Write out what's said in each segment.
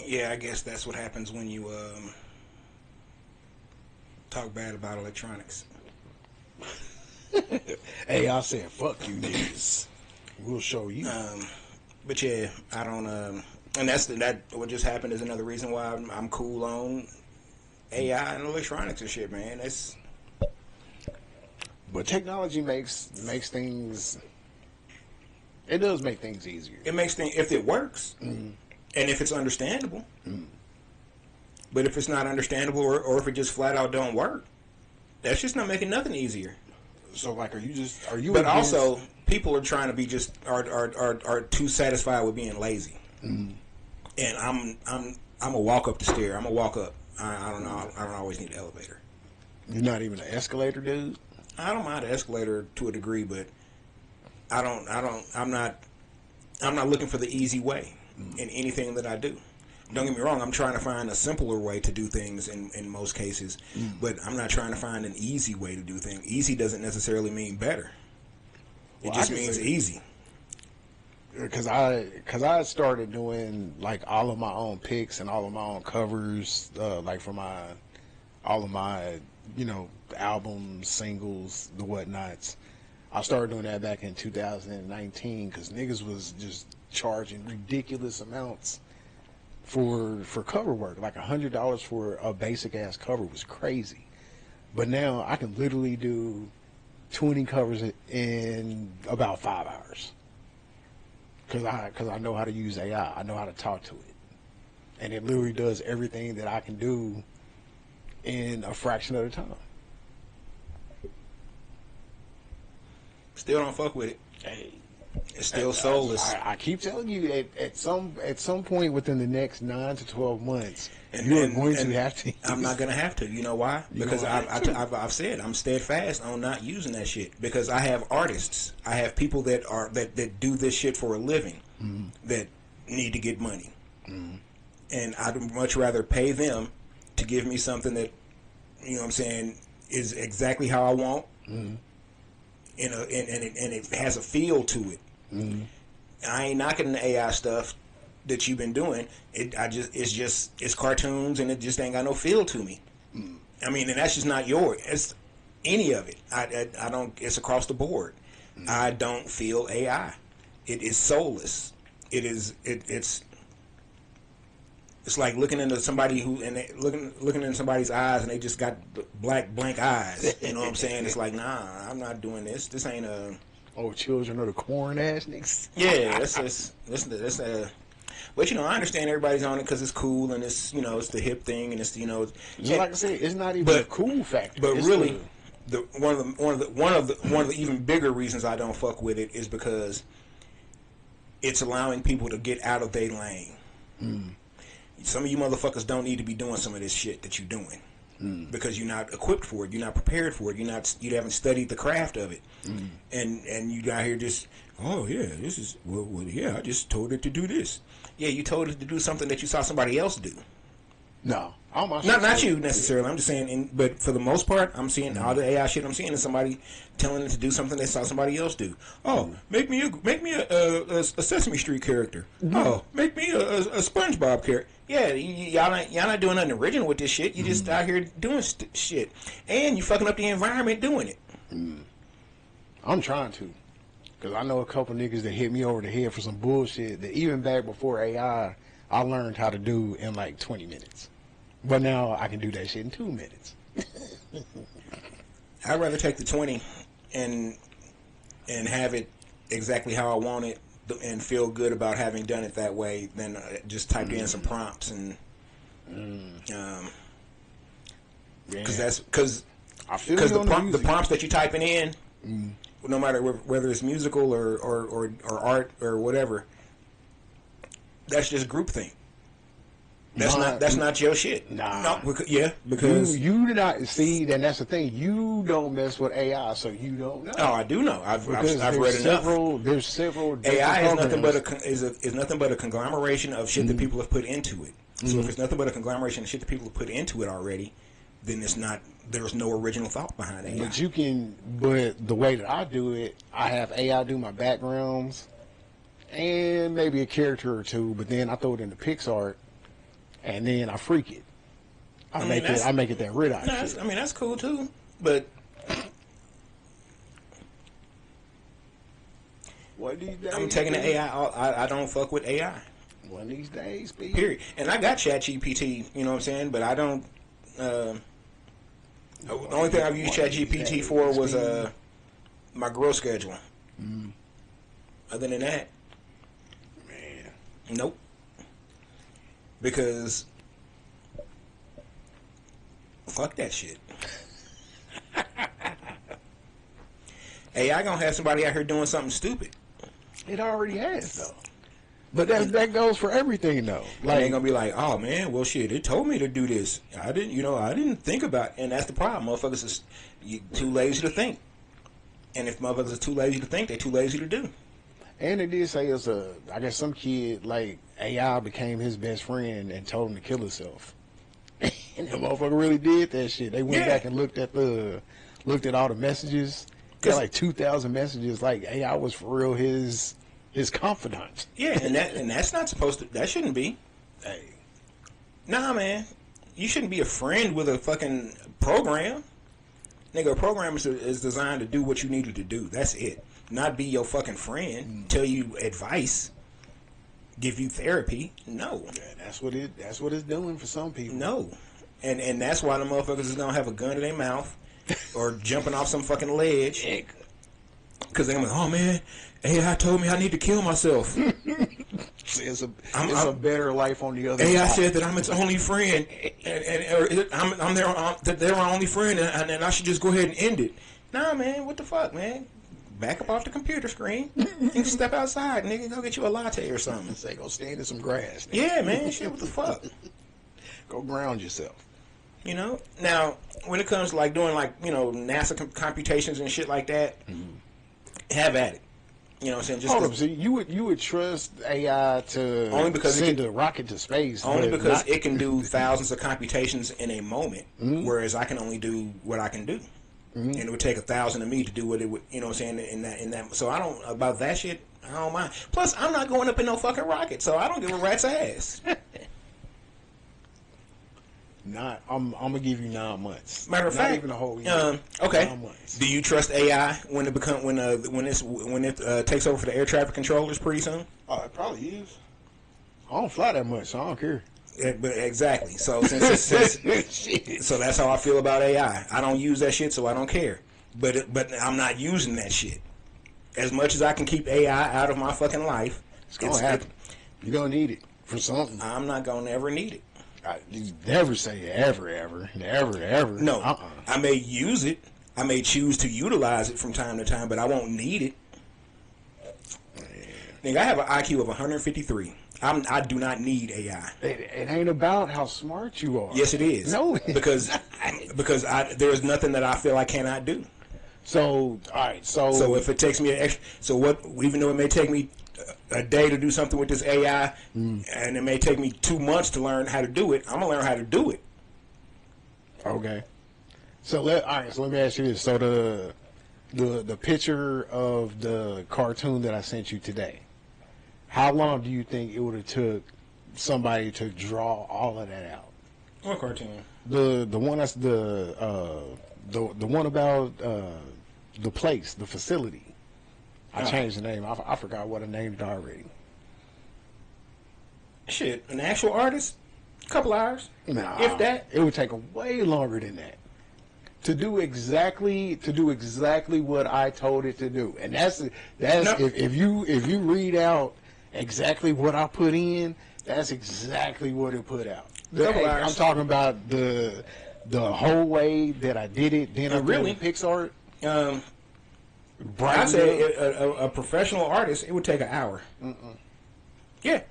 Yeah, I guess that's what happens when you talk bad about electronics. AI said, "Fuck you, niggas. We'll show you." But yeah, I don't. And that. What just happened is another reason why I'm cool on AI and electronics and shit, man. That's But technology makes things. It does make things easier. it makes things if it works and if it's understandable. But if it's not understandable or if it just flat out don't work, that's just not making nothing easier. So, like, are you? But against, also, people are trying to be just are too satisfied with being lazy. And I'm a walk up the stair. I'm a walk up. I don't know. I don't always need an elevator. you're not even an escalator dude. I don't mind an escalator to a degree, but I'm not looking for the easy way in anything that I do. Don't get me wrong, I'm trying to find a simpler way to do things in most cases, but I'm not trying to find an easy way to do things. Easy doesn't necessarily mean better. It just means easy. Because I started doing like all of my own picks and all of my own covers, like for all of my albums, singles, the whatnots. I started doing that back in 2019 because niggas was just charging ridiculous amounts for cover work. Like $100 for a basic ass cover was crazy. But now I can literally do 20 covers in about 5 hours. Because I know how to use AI. I know how to talk to it. And it literally does everything that I can do in a fraction of the time. Still don't fuck with it. Hey, It's still soulless. I keep telling you, at some point within the next 9 to 12 months, And you're going to have to. I'm not going to have to. You know why? Because I've said I'm steadfast on not using that shit. Because I have artists. I have people that do this shit for a living that need to get money. And I'd much rather pay them to give me something that, you know what I'm saying, is exactly how I want. And it has a feel to it. I ain't knocking the AI stuff that you've been doing. It's cartoons and it just ain't got no feel to me. I mean, and that's just not yours. It's any of it. I don't. It's across the board. I don't feel AI. It is soulless. It's like looking into somebody looking in somebody's eyes and they just got black blank eyes. You know what I'm saying? It's like, nah, I'm not doing this. This ain't a. Oh, children of the corn ass niggas. Yeah, that's But I understand everybody's on it because it's cool and it's it's the hip thing and it's Like I said, it's not even a cool factor. But really, one of the even bigger reasons I don't fuck with it is because it's allowing people to get out of their lane. Some of you motherfuckers don't need to be doing some of this shit that you're doing because you're not equipped for it, you're not prepared for it, you haven't studied the craft of it, and you out here just this is I just told it to do this. Yeah, you told it to do something that you saw somebody else do. No, not you necessarily. I'm just saying, but for the most part, I'm seeing all the AI shit. I'm seeing is somebody telling it to do something they saw somebody else do. Oh, make me a Sesame Street character. Oh, make me a SpongeBob character. Yeah, y'all not doing nothing original with this shit. You just out here doing shit, and you fucking up the environment doing it. I'm trying to, because I know a couple niggas that hit me over the head for some bullshit that even back before AI, I learned how to do in like 20 minutes. But now I can do that shit in 2 minutes. I'd rather take the 20 and have it exactly how I want it and feel good about having done it that way than just typed in some prompts and because the prompts that you're typing in, no matter whether it's musical or art or whatever, that's just groupthink. That's not your shit. Nah. No, because you do not see. Then that's the thing. You don't mess with AI, so you don't know. Oh, I do know. I've read enough. There's several. AI is nothing but a conglomeration of shit that people have put into it. So if it's nothing but a conglomeration of shit that people have put into it already, then there's no original thought behind AI. But the way that I do it, I have AI do my backgrounds and maybe a character or two, but then I throw it into PixArt and then I freak it. I make it that red eye shit. I mean, that's cool too, but One these days, I'm taking the AI. I don't fuck with AI. One of these days, B. Period. And I got ChatGPT. You know what I'm saying? But I don't. The only thing I've used ChatGPT for was my growth schedule. Other than that, Man. nope. Because fuck that shit. AI gonna have somebody out here doing something stupid. It already has, though. But that goes for everything, though. Like, they gonna be like, oh man, well shit, it told me to do this. I didn't think about it. And that's the problem. Motherfuckers is too lazy to think. And if motherfuckers are too lazy to think, they're too lazy to do. And it did say it's I guess some kid, like, AI became his best friend and told him to kill himself. And the motherfucker really did that shit. They went back and looked at all the messages. Got like 2,000 messages. Like, AI was for real his confidant. Yeah, and that's not supposed to. That shouldn't be. Hey, nah, man, you shouldn't be a friend with a fucking program. Nigga, a program is designed to do what you need it to do. That's it. Not be your fucking friend. Tell you advice. Give you therapy. No. Yeah, that's what it's doing for some people. No. And that's why the motherfuckers is gonna have a gun in their mouth or jumping off some fucking ledge. Because they're gonna be, oh man, AI told me I need to kill myself. It's a better life on the other AI side. said that I'm its only friend, and I'm their only friend, and I should just go ahead and end it. Nah, man, what the fuck, man? Back up off the computer screen and step outside, nigga. Go get you a latte or something. Say, go stand in some grass. Nigga. Yeah, man. Shit, what the fuck? Go ground yourself. You know. Now, when it comes to like doing like NASA computations and shit like that, have at it. You know what I'm saying? Hold up, so you would trust AI to only because send a rocket to space? Only because it can do thousands of computations in a moment, whereas I can only do what I can do. And it would take 1,000 of me to do what it would, you know what I'm saying, in that. So I don't, about that shit, I don't mind. Plus, I'm not going up in no fucking rocket, so I don't give a rat's ass. I'm gonna give you 9 months. Matter of not fact, even a whole year. Okay. 9 months. Do you trust AI when it takes over for the air traffic controllers pretty soon? Oh, it probably is. I don't fly that much, so I don't care. But exactly. So so that's how I feel about AI. I don't use that shit, so I don't care. But I'm not using that shit. As much as I can keep AI out of my fucking life, it's gonna happen. You're gonna need it for something. I'm not gonna ever need it. You never say ever. No, I may use it. I may choose to utilize it from time to time, but I won't need it. Nigga, I have an IQ of 153. I do not need AI. It ain't about how smart you are. Yes, it is. No, because there is nothing that I feel I cannot do. So, all right. So if it takes me an extra, even though it may take me a day to do something with this AI, and it may take me 2 months to learn how to do it, I'm gonna learn how to do it. Okay. So let me ask you this. So the picture of the cartoon that I sent you today, how long do you think it would have took somebody to draw all of that out? What cartoon? The one that's the one about the place, the facility. I changed the name. I forgot what I named it already. Shit, an actual artist? A couple hours? Nah, if that. It would take way longer than that. To do exactly what I told it to do. And that's no. if you read out exactly what I put in, that's exactly what it put out. I'm talking about the whole way that I did it. Then I really PixArt. I'd say a professional artist, it would take an hour. Yeah,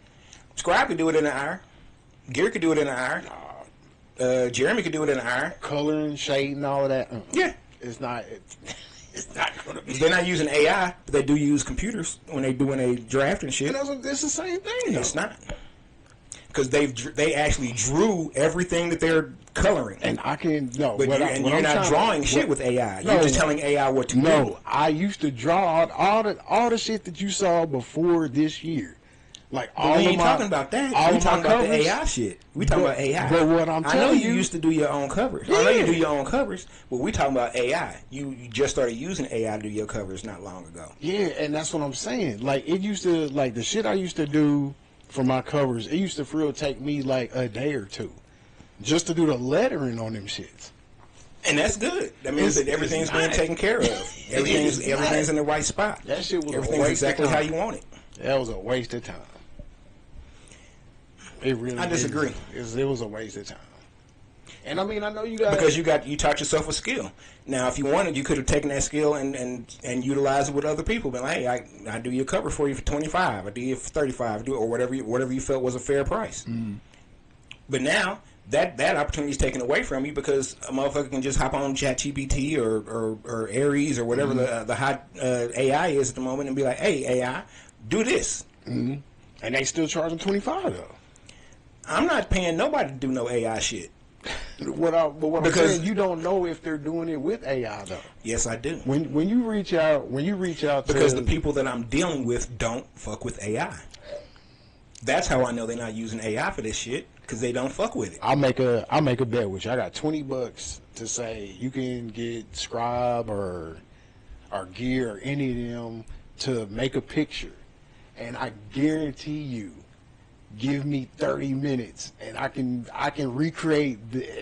Scribe could do it in an hour. Gary could do it in an hour. Jeremy could do it in an hour. Coloring, shading, all of that. Yeah, it's not gonna be. They're not using AI, but they do use computers when they draft and shit. It's the same thing. No, it's not. Because they actually drew everything that they're coloring. And I can but you're not drawing shit with AI. You're just telling AI what to do. No, I used to draw all the shit that you saw before this year. Like But all we of ain't my, talking about that. all We of my talking about the covers. AI shit. We talking about AI. But what I'm I know telling you used to do your own covers. I know you do your own covers, but we talking about AI. You just started using AI to do your covers not long ago. Yeah, and that's what I'm saying. Like it used to, like the shit I used to do for my covers, it used to for real take me like a day or two just to do the lettering on them shits. And that's good. That means that everything's being taken care of. Everything's in the right spot. That shit was a Everything's waste exactly of how time. you want it. That was a waste of time. It really. I disagree. It was a waste of time. And I mean, I know you guys Because you taught yourself a skill. Now, if you wanted, you could have taken that skill and utilized it with other people. Been like, hey, I do your cover for you for $25. I do you for $35. Or whatever you felt was a fair price. But now that opportunity is taken away from you because a motherfucker can just hop on ChatGPT or Aries or whatever the hot AI is at the moment and be like, hey, AI, do this. and they still charge them $25 though. I'm not paying nobody to do no AI shit. But I'm saying, you don't know if they're doing it with AI though. Yes, I do. When you reach out Because to the people that I'm dealing with don't fuck with AI. That's how I know they're not using AI for this shit, because they don't fuck with it. I'll make a bet with you. I got $20 to say you can get Scribe or Gear or any of them to make a picture, and I guarantee you, give me 30 minutes, and I can recreate.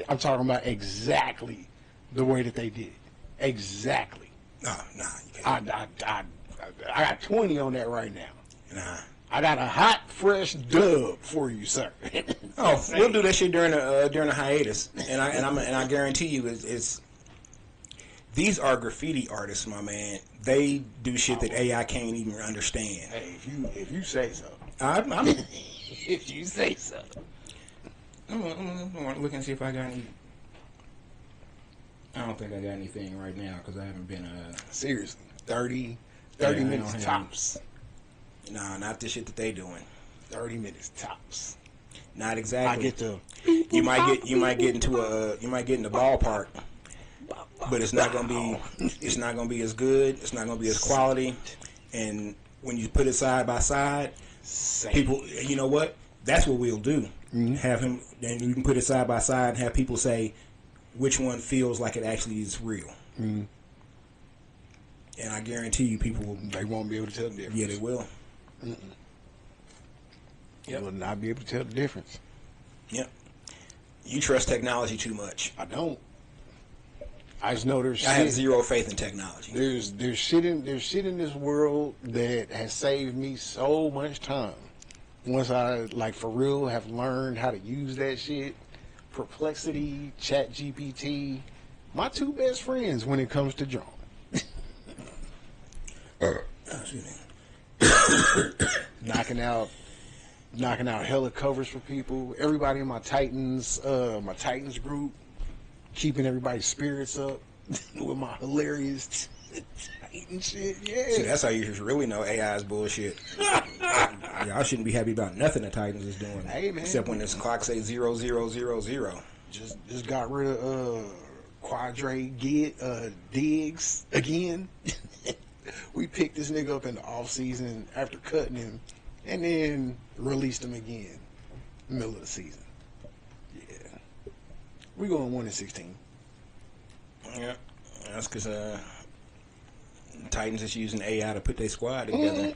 I'm talking about exactly the way that they did. Exactly. No, you can't. I got 20 on that right now. Nah. I got a hot, fresh dub for you, sir. Oh, we'll do that shit during the hiatus, and I guarantee you, it's these are graffiti artists, my man. They do shit that AI can't even understand. Hey, if you say so. I'm If you say so. I'm gonna look and see if I got any. I don't think I got anything right now because I haven't been. Seriously, 30 Yeah, minutes I don't tops. Nah, not the shit that they doing. 30 minutes tops. Not exactly. I get to. You might get into the ballpark, but it's not gonna be as good. It's not gonna be as quality. And when you put it side by side, people, you know what? That's what we'll do. Have him, and you can put it side by side and have people say which one feels like it actually is real. And I guarantee you, people will. They won't be able to tell the difference. Yeah, they will. They will not be able to tell the difference. Yep. You trust technology too much. I don't. I just know there's I have shit. zero faith in technology. There's shit in this world that has saved me so much time. Once I for real have learned how to use that shit, Perplexity, ChatGPT, my two best friends when it comes to drawing. Excuse me. knocking out hella covers for people. Everybody in my Titans group, keeping everybody's spirits up with my hilarious Titan shit. Yeah. See, that's how you just really know AI is bullshit. Y'all shouldn't be happy about nothing that Titans is doing. Hey, man. Except when this clock say 0000. Just got rid of Quadre Diggs again. We picked this nigga up in the off season after cutting him, and then released him again, middle of the season. Yeah, we going 1-16. Yeah, that's because Titans is using AI to put their squad together.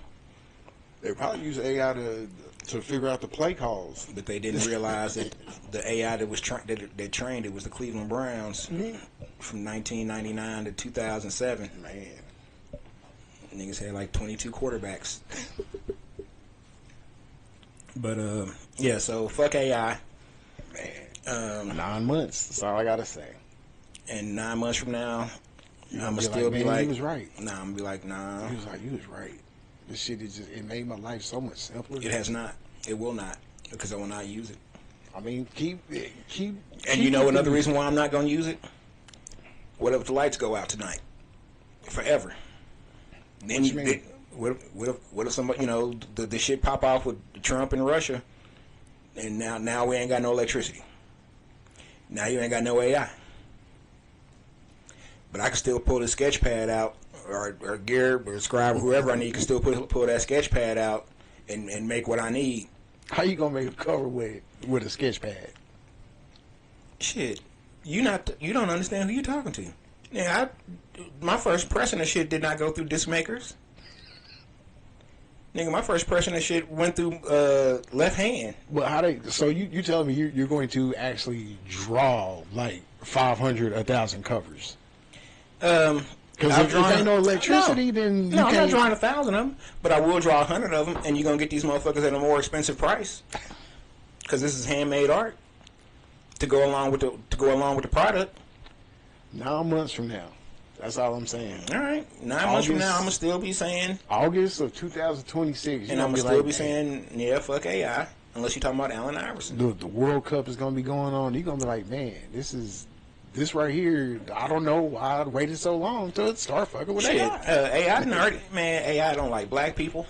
They probably use AI to figure out the play calls, But they didn't realize that the AI that was that trained it was the Cleveland Browns from 1999 to 2007. man. Niggas had like 22 quarterbacks. But yeah, so fuck AI. Man, 9 months. That's all I gotta say. And 9 months from now, I'm gonna be still like, be man, like, he was right. Nah, I'm gonna be like, nah. He was like, you was right. This shit is just, it made my life so much simpler. It has not. It will not, because I will not use it. I mean, keep. And you know another reason why I'm not gonna use it? What if the lights go out tonight? Forever. Then What you mean? What if somebody, the shit pop off with Trump and Russia, and now we ain't got no electricity. Now you ain't got no AI. But I can still pull the sketch pad out, or Gear, or Scribe, or whoever I need can still pull that sketch pad out and make what I need. How you gonna make a cover with a sketch pad? Shit, you don't understand who you talking to. Yeah, my first pressing of shit did not go through disc makers. Nigga, my first pressing of shit went through left hand. Well, so you tell me you're going to actually draw like 500, 1,000 covers? Because if there ain't no electricity, then I'm not drawing 1,000 of them, but I will draw 100 of them, and you're gonna get these motherfuckers at a more expensive price. Because this is handmade art to go along with the product. 9 months from now. That's all I'm saying. All right. 9 months from now, I'm going to still be saying... August of 2026. And I'm going to still be saying, yeah, fuck AI. Unless you're talking about Allen Iverson. The World Cup is going to be going on. You're going to be like, man, this right here, I don't know why I waited so long to start fucking with AI. AI don't like black people.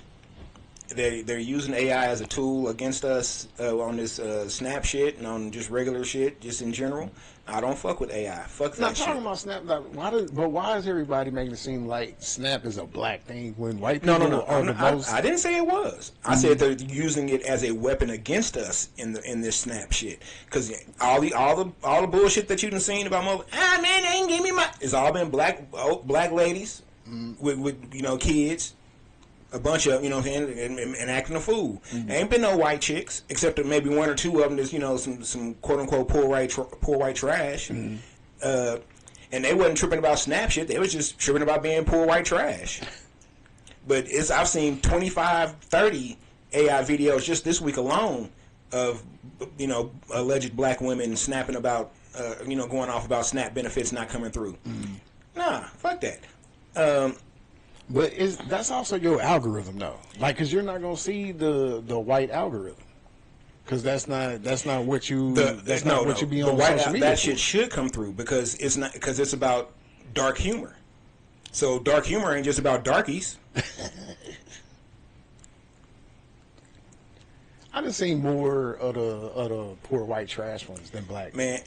They're using AI as a tool against us on this Snap shit and on just regular shit, just in general. I don't fuck with AI. Fuck that shit. Not talking about Snap. Why is everybody making it seem like Snap is a black thing when white people are the most? I didn't say it was. I said they're using it as a weapon against us in this Snap shit. Because all the bullshit that you done seen about man, they ain't give me my. It's all been black ladies with kids. A bunch of, and acting a fool. There ain't been no white chicks, except that maybe one or two of them that's, some quote-unquote poor white trash. And they wasn't tripping about Snap shit. They was just tripping about being poor white trash. But I've seen 25, 30 AI videos just this week alone of, alleged black women snapping about, going off about Snap benefits not coming through. Nah, fuck that. But that's also your algorithm, though. Like, because you're not gonna see the white algorithm, because that's not what you what you be on social media. That shit should come through because it's about dark humor. So dark humor ain't just about darkies. I done seen more of the poor white trash ones than black. Man,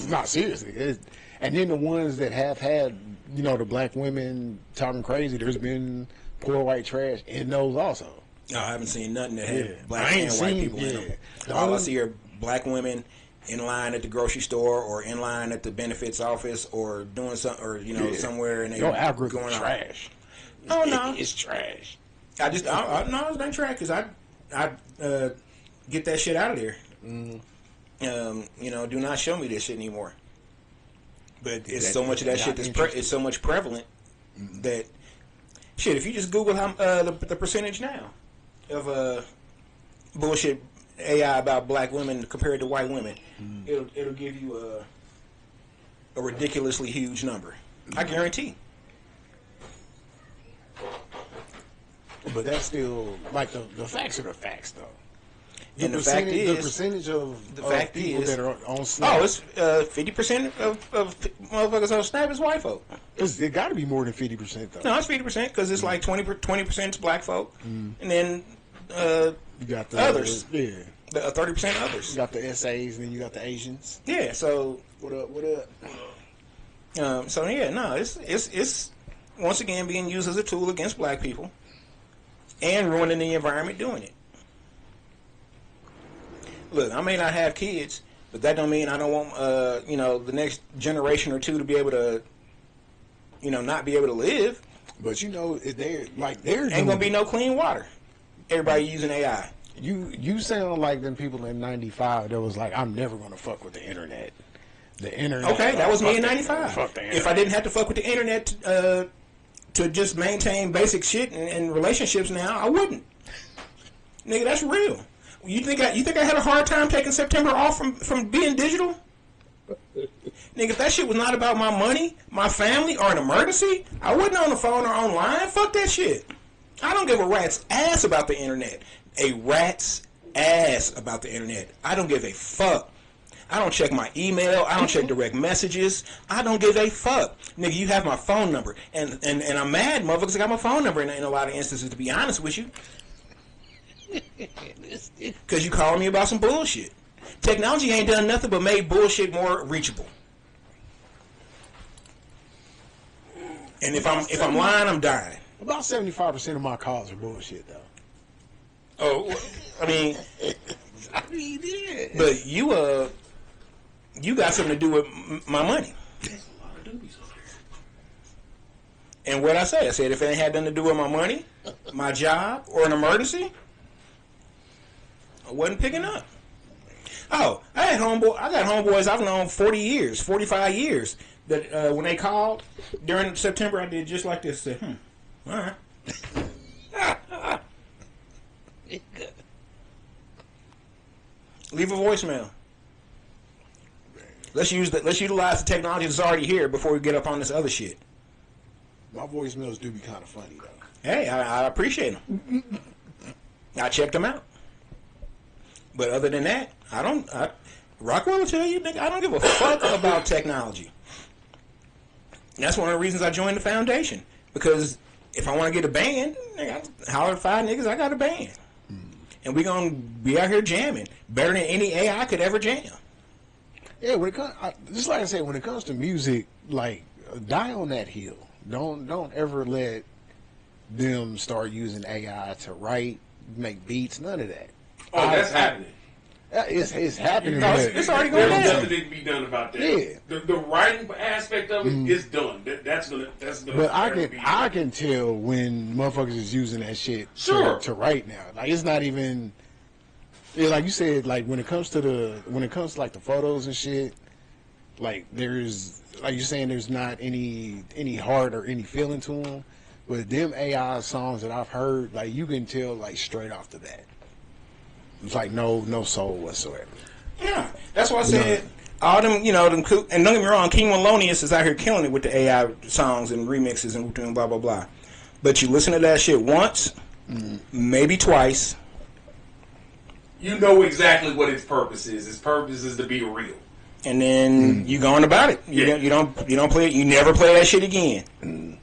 not seriously. And then the ones that have had, the black women talking crazy, there's been poor white trash in those also. No, I haven't seen nothing that had black and white people in them. All I see are black women in line at the grocery store or in line at the benefits office or doing something or, somewhere and they your algorithm trash. Oh, no. It's trash. No, it's not trash because I get that shit out of there. Do not show me this shit anymore. But it's so much of that shit it's so much prevalent that shit. If you just Google how the percentage now of bullshit AI about black women compared to white women, it'll give you a ridiculously huge number. I guarantee. But that's still like the facts are the facts though. And the fact is, the percentage of people that are on Oh, Snap. it's 50% of motherfuckers on Snap is white folk. It got to be more than 50% though. No, it's 50% because it's like 20% is black folk, and then you got the others. The 30% others. You got the SAs, and then you got the Asians. Yeah. So what up? It's once again being used as a tool against black people, and ruining the environment doing it. Look, I may not have kids, but that don't mean I don't want, the next generation or two to be able to, not be able to live. But there ain't gonna be no clean water. Everybody using AI. You sound like them people in '95 that was like, I'm never gonna fuck with the internet. The internet. Okay, that was me in '95. If I didn't have to fuck with the internet to just maintain basic shit and relationships now, I wouldn't. Nigga, that's real. You think I had a hard time taking September off from being digital? Nigga, if that shit was not about my money, my family, or an emergency, I wasn't on the phone or online. Fuck that shit. I don't give a rat's ass about the internet. A rat's ass about the internet. I don't give a fuck. I don't check my email. I don't check direct messages. I don't give a fuck. Nigga, you have my phone number. And I'm mad, motherfuckers, I got my phone number in a lot of instances, to be honest with you. Because you called me about some bullshit. Technology ain't done nothing but made bullshit more reachable. And if I'm lying, I'm dying. About 75% of my calls are bullshit, though. Oh, I mean, Yeah. but you got something to do with my money. There's a lot of doobies over there. And what I said if it ain't had nothing to do with my money, my job, or an emergency, I wasn't picking up. Oh, I got homeboys I've known 40 years, 45 years. That when they called during September, I did just like this. Said, all right. Leave a voicemail. Let's utilize the technology that's already here before we get up on this other shit. My voicemails do be kind of funny, though. Hey, I appreciate them. I checked them out. But other than that, Rockwell will tell you, nigga, I don't give a fuck about technology. That's one of the reasons I joined the foundation. Because if I want to get a band, nigga, I holler at 5 niggas, I got a band. And we going to be out here jamming. Better than any AI could ever jam. Yeah, when it comes, just like I said, when it comes to music, like, die on that hill. Don't ever let them start using AI to write, make beats, none of that. Oh, that's happening. It's happening. No, But it's already going There's down. nothing that can be done about that. Yeah. The writing aspect of it is done. That's gonna. But I be can tell when motherfuckers is using that shit Sure. to write now. Like, it's not even. Yeah, like you said, like when it comes to like the photos and shit, like there's, like you're saying, there's not any heart or any feeling to them. But them AI songs that I've heard, like you can tell like straight off the bat, it's like no soul whatsoever. Yeah, that's why I said all them, and don't get me wrong, King Melonius is out here killing it with the AI songs and remixes and doing blah blah blah. But you listen to that shit once, maybe twice. You know exactly what its purpose is. Its purpose is to be real. And then you go on about it. You don't play it. You never play that shit again.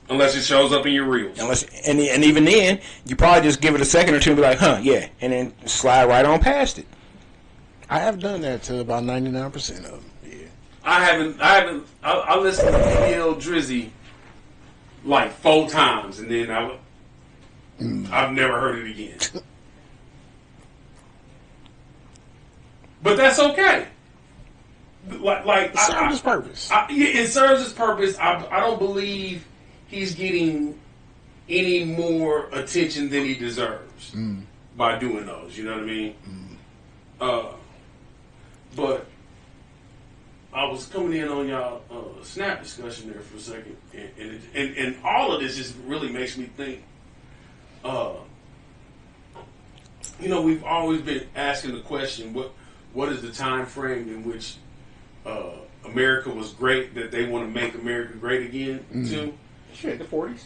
Unless it shows up in your reels. And even then, you probably just give it a second or two and be like, huh, yeah, and then slide right on past it. I have done that to about 99% of them. Yeah. I haven't. I listened to PL Drizzy like 4 times, and then I've never heard it again. But that's okay. Like It serves its purpose. It serves its purpose. I don't believe he's getting any more attention than he deserves by doing those. You know what I mean? But I was coming in on y'all Snap discussion there for a second, and all of this just really makes me think. We've always been asking the question, what is the time frame in which America was great, that they want to make America great again to? Shit, the 40s?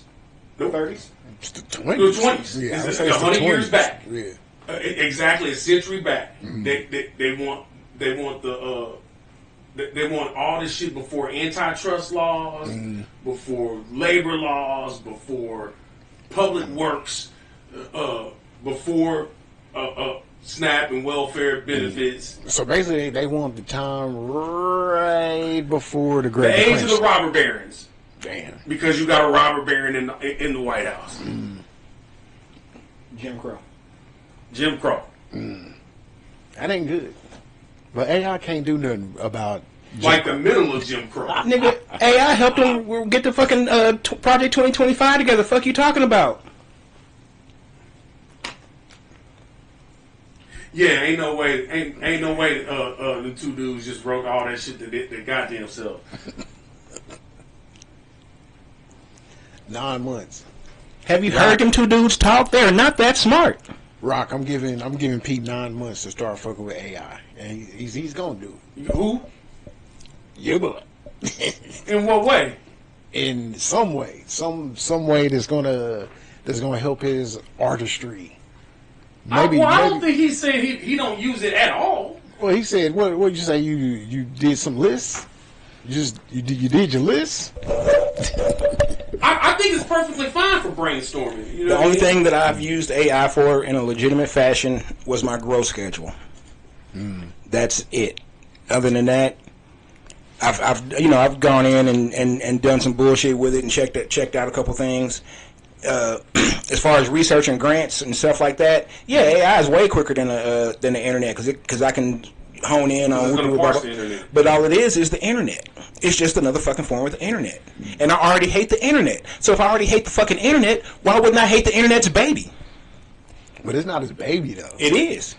Nope. 30s? It's the The 20s. 20s. Yeah, I would It's say it's the 100 years 20s. back. Yeah. Exactly a century back. They want all this shit before antitrust laws, before labor laws, before public works, before SNAP and welfare benefits. So basically, they want the time right before the The Great age Depression. of the robber barons. Damn. Because you got a robber baron in the White House. Jim Crow. Jim Crow. That ain't good. But AI can't do nothing about Like the middle of Jim Crow. Nigga, AI helped them get the fucking Project 2025 together. Fuck you talking about? Yeah, ain't no way the 2 dudes just wrote all that shit that goddamn self. 9 months. Have you heard them 2 dudes talk? They're not that smart. Rock, I'm giving Pete 9 months to start fucking with AI, and he's gonna do it. Who? Yeah, but In what way? in some way, some way that's gonna help his artistry. I don't think he's saying he don't use it at all. Well, he said, what did you say? You did some lists? You did your list? I think it's perfectly fine for brainstorming. You know The what I only mean? thing that I've used AI for in a legitimate fashion was my growth schedule. That's it. Other than that, I've gone in and done some bullshit with it and checked out a couple things. As far as research and grants and stuff like that, yeah, AI is way quicker than the internet because I can hone in on the internet. But all it is the internet. It's just another fucking form of the internet, and I already hate the internet. So if I already hate the fucking internet, why wouldn't I hate the internet's baby? But it's not his baby though. It is.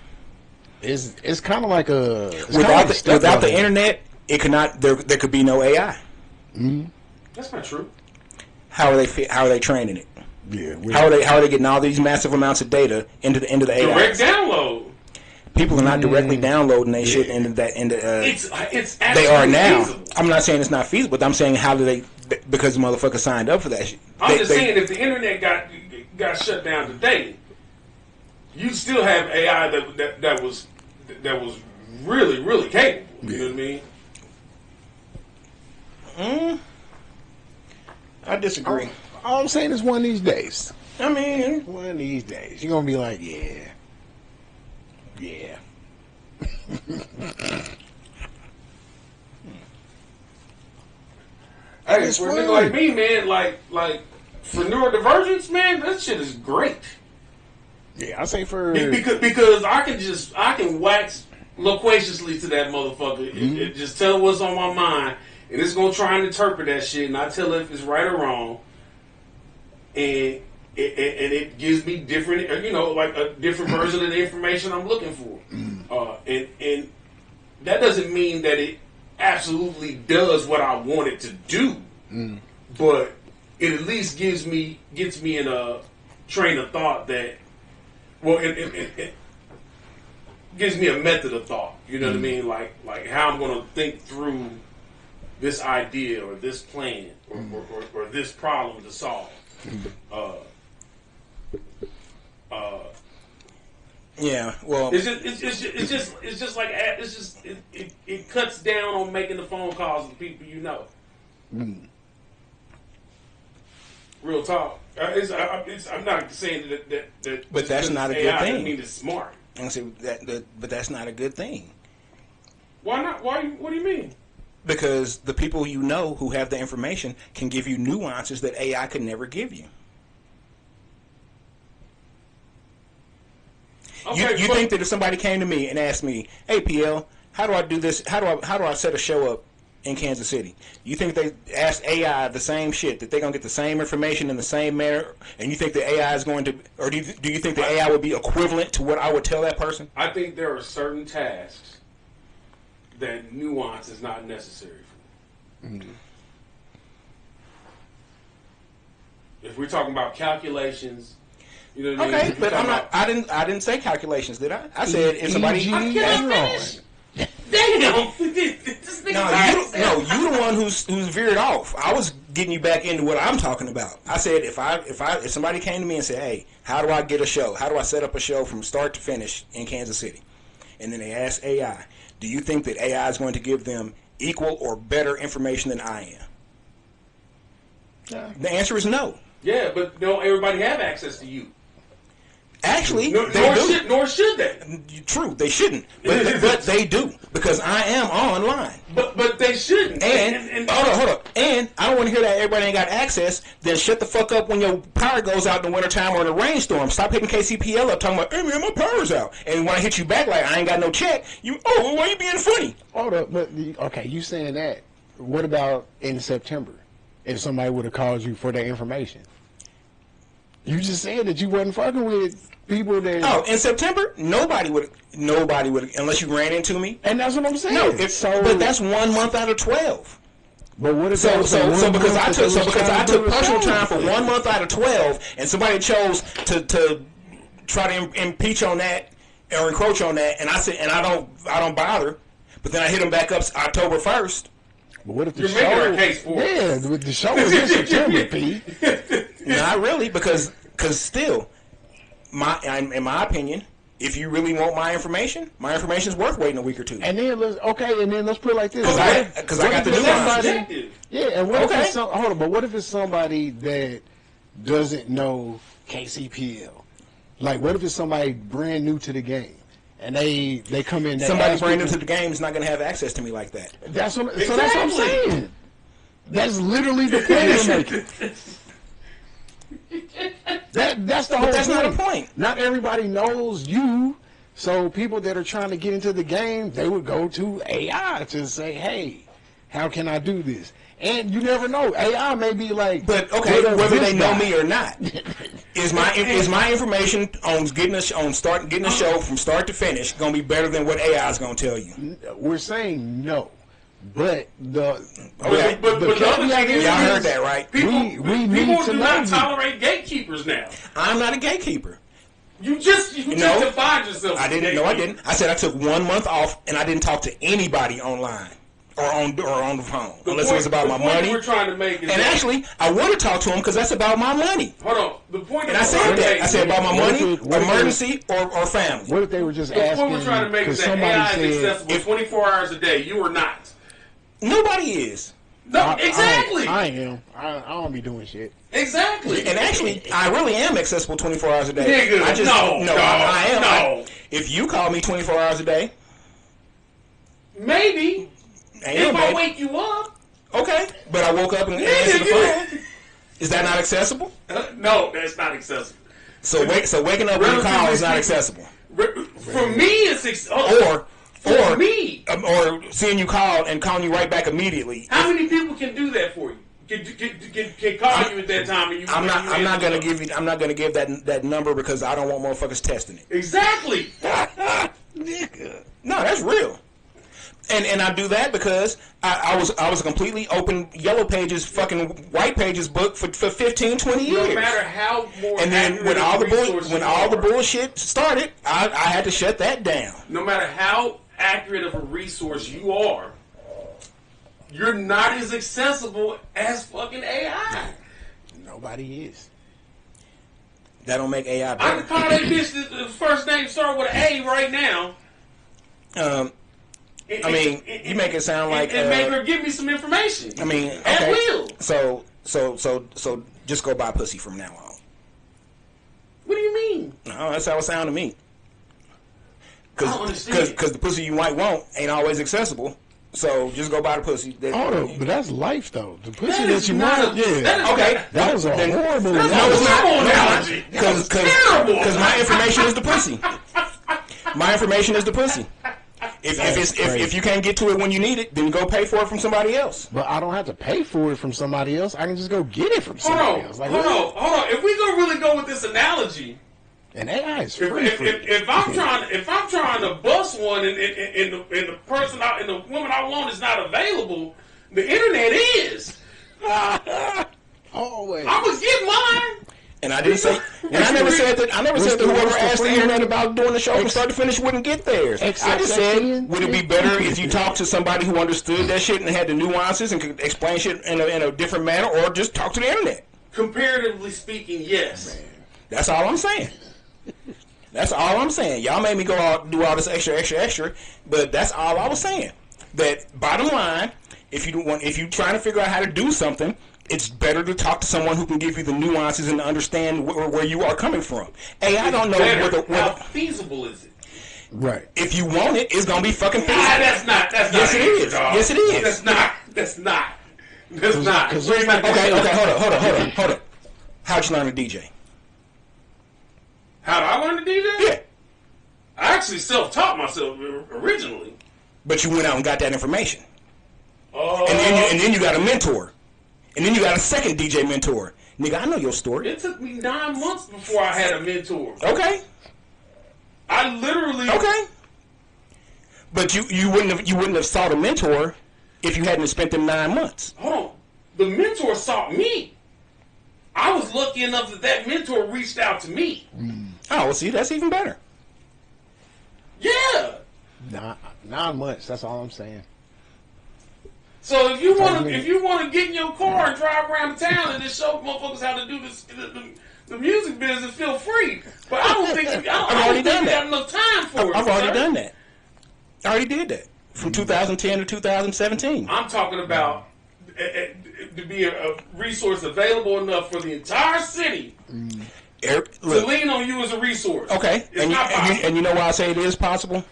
It's kind of like a without the internet, it could not. There could be no AI. Mm-hmm. That's not true. How are they training it? Yeah. How are they getting all these massive amounts of data into the AI? Direct download. People are not directly downloading that shit into that. It's they are now. feasible. I'm not saying it's not feasible, but I'm saying how do they? Because the motherfuckers signed up for that shit. I'm just saying if the internet got shut down today, you still have AI that was really, really capable. You know what I mean? I disagree. All I'm saying is one of these days. I mean, One of these days. You're going to be like, yeah. Hey, for a nigga like me, man, like for neurodivergence, man, that shit is great. Yeah, I say for... Because I can wax loquaciously to that motherfucker and just tell what's on my mind, and it's gonna try and interpret that shit, and I tell it if it's right or wrong, and it gives me different, like a different version of the information I'm looking for, and that doesn't mean that it absolutely does what I want it to do, but it at least gets me in a train of thought that, well, it gives me a method of thought. You know what I mean? Like how I'm going to think through this idea or this plan or this problem to solve. Yeah, well, it's just like it cuts down on making the phone calls to people you know. Real talk. I'm not saying that but that's not a good AI thing. Doesn't mean it's smart. I say but that's not a good thing. Why not? What do you mean? Because the people you know who have the information can give you nuances that AI could never give you. Okay, you think that if somebody came to me and asked me, "Hey, PL, how do I do this? How do I set a show up in Kansas City?" You think they ask AI the same shit, that they're gonna get the same information in the same manner, and you think the AI is going to, or do you think the AI would be equivalent to what I would tell that person? I think there are certain tasks that nuance is not necessary for. If we're talking about calculations. You know what I mean? Okay, but I'm not. I didn't say calculations, did I? I said if somebody. Damn! This nigga You the one who's veered off. I was getting you back into what I'm talking about. I said if somebody came to me and said, "Hey, how do I get a show? How do I set up a show from start to finish in Kansas City?" And then they asked AI, "Do you think that AI is going to give them equal or better information than I am?" Yeah. The answer is no. Yeah, but don't everybody have access to you? Actually, nor should they. True, they shouldn't, but they do because I am online. But they shouldn't. And hold up. And I don't want to hear that everybody ain't got access. Then shut the fuck up when your power goes out in the wintertime or in a rainstorm. Stop hitting KCPL up talking about, "Hey man, my power's out." And when I hit you back like I ain't got no check, why you being funny? Hold up, but okay, you saying that? What about in September? If somebody would have called you for that information, you just said that you wasn't fucking with people that. Oh, in September, nobody would, unless you ran into me. And that's what I'm saying. No, but that's 1 month out of 12. But what if because I took personal time for 1 month out of 12, and somebody chose to try to impeach on that or encroach on that, and I said, and I don't bother, but then I hit them back up October 1st. But what if the You're making our case for it. Yeah, the show is in September, P. Not really, because still, in my opinion, if you really want my information is worth waiting a week or two. And then let's put it like this. Because I got the nuance. Yeah, and what if it's hold on, but what if it's somebody that doesn't know KCPL? Like, what if it's somebody brand new to the game? and they come in. Somebody brand new to the game is not going to have access to me like that. That's what. So that's what I'm saying. That's literally the point you're making. That's the whole. But that's not a point. Not everybody knows you. So people that are trying to get into the game, they would go to AI to say, "Hey, how can I do this?" And you never know. AI may be like, but okay, whether they know me or not, is my information on getting a show from start to finish going to be better than what AI is going to tell you? We're saying no, but but the other thing is, y'all heard that, right? People do not tolerate gatekeepers now. I'm not a gatekeeper. You just defined yourself. I didn't. No, I didn't. I said I took 1 month off and I didn't talk to anybody online. Or on the phone, unless it was about my money. We're trying to make is and actually, I would have talked to him because that's about my money. Hold on, the point. And I said that. I said about my money, emergency, or family. What if they were just asking? The point we're trying to make is that AI is accessible 24 hours a day. You are not. Nobody is. No, exactly. I am. I don't be doing shit. Exactly. And actually, I really am accessible 24 hours a day. Nigga, I am. No. If you call me 24 hours a day, maybe. If I wake you up. Okay, but I woke up and answered the phone. Is that not accessible? No, that's not accessible. So waking up when you call is not accessible. For me, it's accessible. For me. Or seeing you call and calling you right back immediately. How many people can do that for you? Can call you at that time and you? I'm not gonna give that number because I don't want motherfuckers testing it. Exactly. Nigga. No, that's real. And I do that because I was a completely open Yellow Pages, fucking White Pages book for 15, 20 years. No matter how more. And then when all the bullshit started, I had to shut that down. No matter how accurate of a resource you are, you're not as accessible as fucking AI. Nobody is. That don't make AI better. I can call that bitch the first name start with an A right now. You make it sound like and make her give me some information. I mean, okay. At will. So just go buy pussy from now on. What do you mean? No, that's how it sounds to me. Because the pussy you might want ain't always accessible. So just go buy the pussy. But that's life though. The pussy that you want, that was a horrible. No, it's not. Because my information is the pussy. My information is the pussy. If you can't get to it when you need it, then go pay for it from somebody else. But I don't have to pay for it from somebody else. I can just go get it from somebody else. Hold on. If we gonna really go with this analogy, and AI is free. If I'm trying to bust one and the person and the woman I want is not available, the internet is. Always. I'm gonna get mine. And I didn't say, and I never said that whoever asked the internet about doing the show from start to finish wouldn't get theirs. I just said, would it be better if you talked to somebody who understood that shit and had the nuances and could explain shit in a different manner, or just talk to the internet? Comparatively speaking, yes. Man, that's all I'm saying. That's all I'm saying. Y'all made me go out do all this extra, but that's all I was saying. That bottom line, if you trying to figure out how to do something, it's better to talk to someone who can give you the nuances and understand where you are coming from. Hey, I don't know how feasible is it. Right. If you want it, it's gonna be fucking feasible. That's not. Yes, it is. Yes, it is. That's not. Okay. Hold up. How'd you learn to DJ? How did I learn to DJ? Yeah. I actually self-taught myself originally. But you went out and got that information. And then you got a mentor. And then you got a second DJ mentor. Nigga, I know your story. It took me 9 months before I had a mentor. Okay. I literally. Okay. But you wouldn't have sought a mentor if you hadn't spent them 9 months. Hold on. The mentor sought me. I was lucky enough that mentor reached out to me. Oh, well, see, that's even better. Yeah. 9 months. That's all I'm saying. So if you want to get in your car and drive around the town and just show motherfuckers how to do the music business, feel free. But I don't think we got enough time for it. I've already done that. I already did that from 2010 to 2017. I'm talking about to be a resource available enough for the entire city. to lean on you as a resource. Okay, It's not possible. and you know why I say it is possible?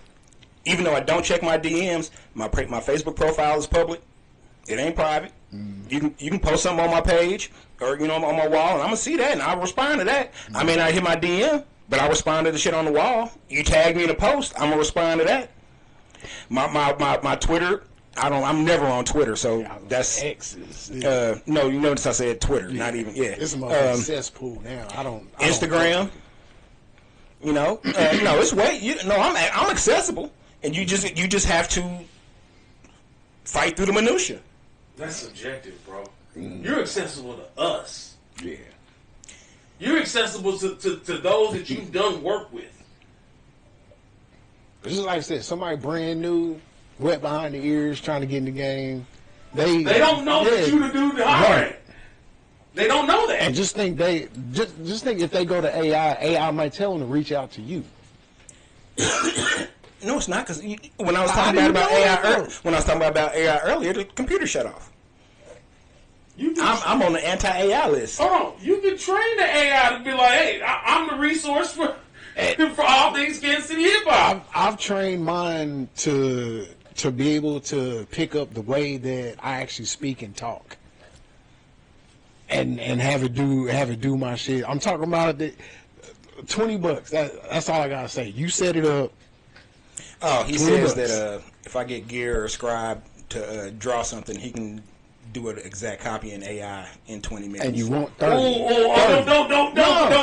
Even though I don't check my DMs, my Facebook profile is public. It ain't private. You can post something on my page or on my wall, and I'm gonna see that, and I'll respond to that. I may not hit my DM, but I respond to the shit on the wall. You tag me in a post, I'm gonna respond to that. My Twitter, I'm never on Twitter, so that's X's. no. You notice I said Twitter, not even It's a cesspool now. I don't Instagram. No, it's way. I'm accessible, and you just have to fight through the minutia. That's subjective, bro. You're accessible to us. Yeah. You're accessible to those that you've done work with. It's just like I said, somebody brand new, wet behind the ears, trying to get in the game. They don't know that you the dude to hire. Right. They don't know that. And just think just think if they go to AI might tell them to reach out to you. No, it's not, because when I was talking about AI earlier, the computer shut off. I'm on the anti-AI list. Hold on, you can train the AI to be like, hey, I'm the resource for all things Kansas City hip hop. I've trained mine to be able to pick up the way that I actually speak and talk, and have it do my shit. I'm talking about the $20. That's all I gotta say. You set it up. Oh, he says that if I get Gear or Scribe to draw something, he can do an exact copy in AI in 20 minutes. And you want 30. Don't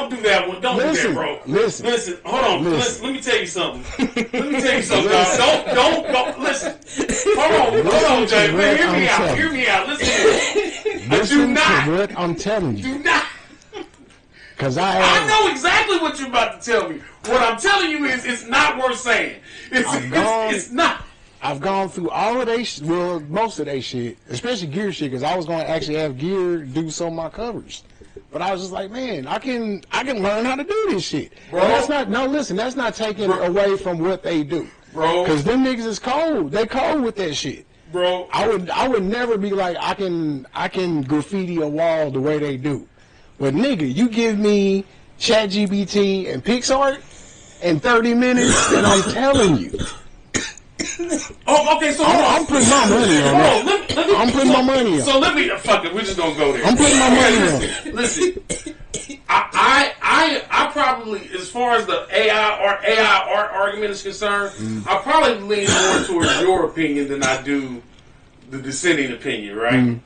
do that one. Don't do that, bro. Listen. Hold on. Listen. Let me tell you something. Dog. Don't. Listen. Hold on, Jay. Hear me out. Listen to what I'm telling you. Do not. Because I know exactly what you're about to tell me. What I'm telling you is it's not worth saying. It's not. I've gone through all of they most of they shit, especially Gear shit, because I was going to actually have Gear do some of my covers. But I was just like, man, I can learn how to do this shit. Bro, that's not taking away from what they do. Bro. Because them niggas is cold. They cold with that shit. Bro. I would never be like, I can graffiti a wall the way they do. But nigga, you give me ChatGPT and PixArt in 30 minutes, and I'm telling you. Oh, okay, so hold on. I'm putting my money on that. I'm putting my money on. So let me, fuck it, we're just gonna go there. I'm putting my money on it. Listen, I probably, as far as the AI art argument is concerned, I probably lean more towards your opinion than I do the dissenting opinion, right?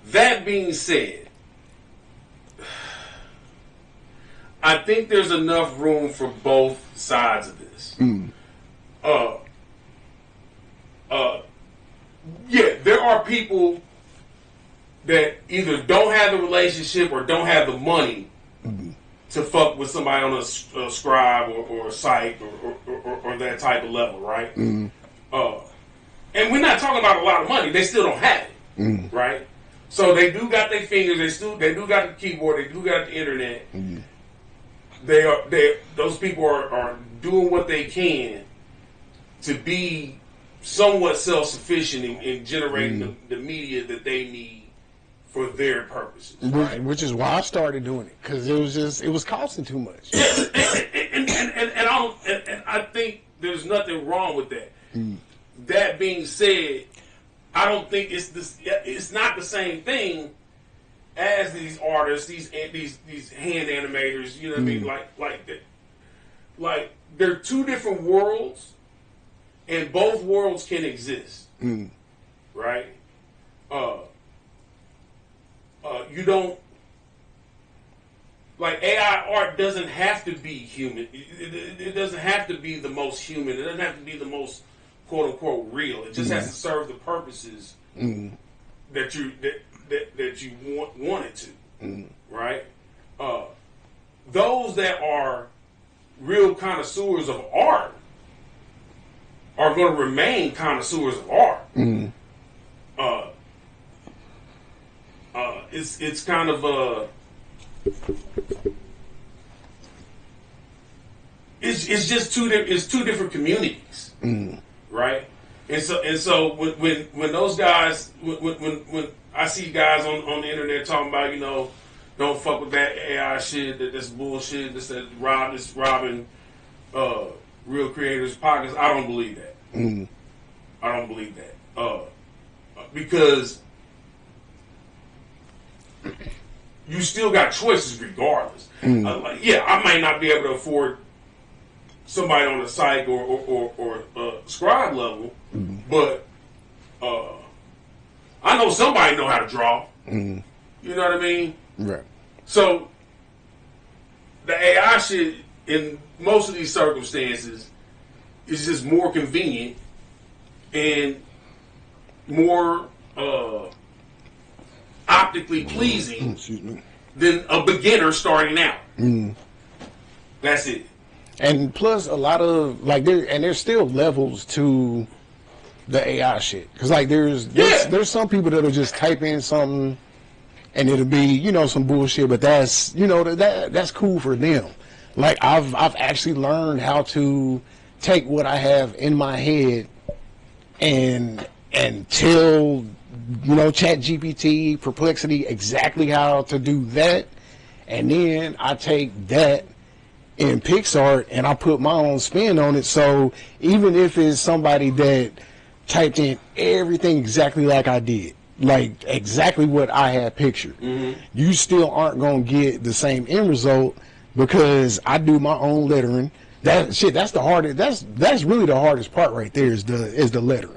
That being said, I think there's enough room for both sides of this. Yeah, there are people that either don't have the relationship or don't have the money to fuck with somebody on a Scribe or a site or that type of level, right? And we're not talking about a lot of money. They still don't have it, right? So they do got their fingers. They do got the keyboard. They do got the internet. Those people are doing what they can to be somewhat self-sufficient in generating the media that they need for their purposes. Right? Which is why I started doing it, because it was costing too much. And I think there's nothing wrong with that. That being said, I don't think it's not the same thing as these artists, these hand animators. You know what I mean? Like they're two different worlds. And both worlds can exist, right? You don't, like, AI art doesn't have to be human. It doesn't have to be the most human. It doesn't have to be the most quote unquote real. It just has to serve the purposes that you want it to, right? Those that are real connoisseurs of art are going to remain connoisseurs of art. It's kind of it's just two different communities, right? And so when those guys when I see guys on the internet talking about don't fuck with that AI shit. That's bullshit. That's robbing real creators' pockets. I don't believe that. I don't believe that because you still got choices regardless. Yeah, I might not be able to afford somebody on the psych or scribe level, but I know somebody know how to draw. You know what I mean? Right. So the AI shit in most of these circumstances is just more convenient and more optically pleasing than a beginner starting out. That's it. And plus, a lot of there's still levels to the AI shit. Because there's some people that'll just type in something and it'll be some bullshit, but that's that's cool for them. Like I've actually learned how to take what I have in my head and tell Chat GPT, Perplexity exactly how to do that, and then I take that in PixArt and I put my own spin on it. So even if it's somebody that typed in everything exactly like I did, like exactly what I had pictured, you still aren't gonna get the same end result because I do my own lettering. That's the hardest. That's really the hardest part right there is the lettering.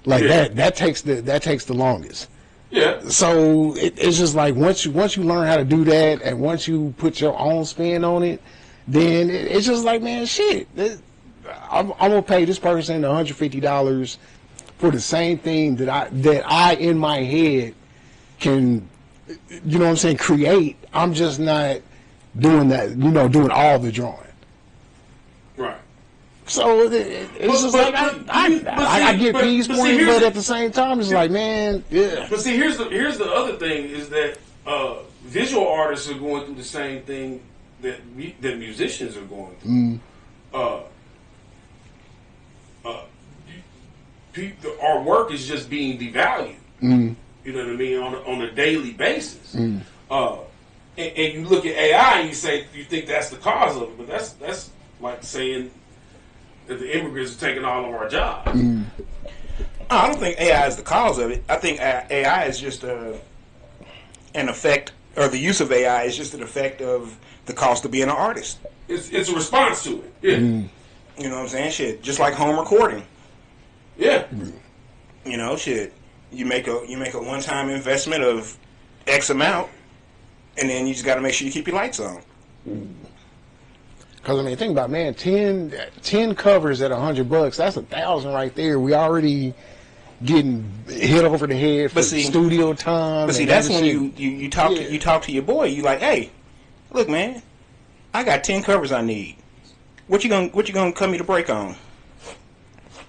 Like that takes the longest. Yeah. So it's just like once you learn how to do that, and once you put your own spin on it, then it's just like, man, shit. I'm gonna pay this person $150 for the same thing that I in my head can, create. I'm just not doing that. Doing all the drawing. Right. So it's just like I get peace points, but at the same time, it's like, man, yeah. But see, here's the other thing is that visual artists are going through the same thing that musicians are going through. Our work is just being devalued. You know what I mean, on a daily basis. And you look at AI and you think that's the cause of it, but that's like saying that the immigrants are taking all of our jobs. I don't think AI is the cause of it. I think AI is just an effect, or the use of AI is just an effect of the cost of being an artist. It's a response to it. Yeah. You know what I'm saying? Shit, just like home recording. Yeah. Shit. You make a one-time investment of X amount, and then you just got to make sure you keep your lights on. Because think about it, man, 10 covers at $100, that's $1,000 right there. We already getting hit over the head for studio time. But see, that's when you talk to your boy. You like, hey, look, man, I got 10 covers I need. What you gonna cut me to break on?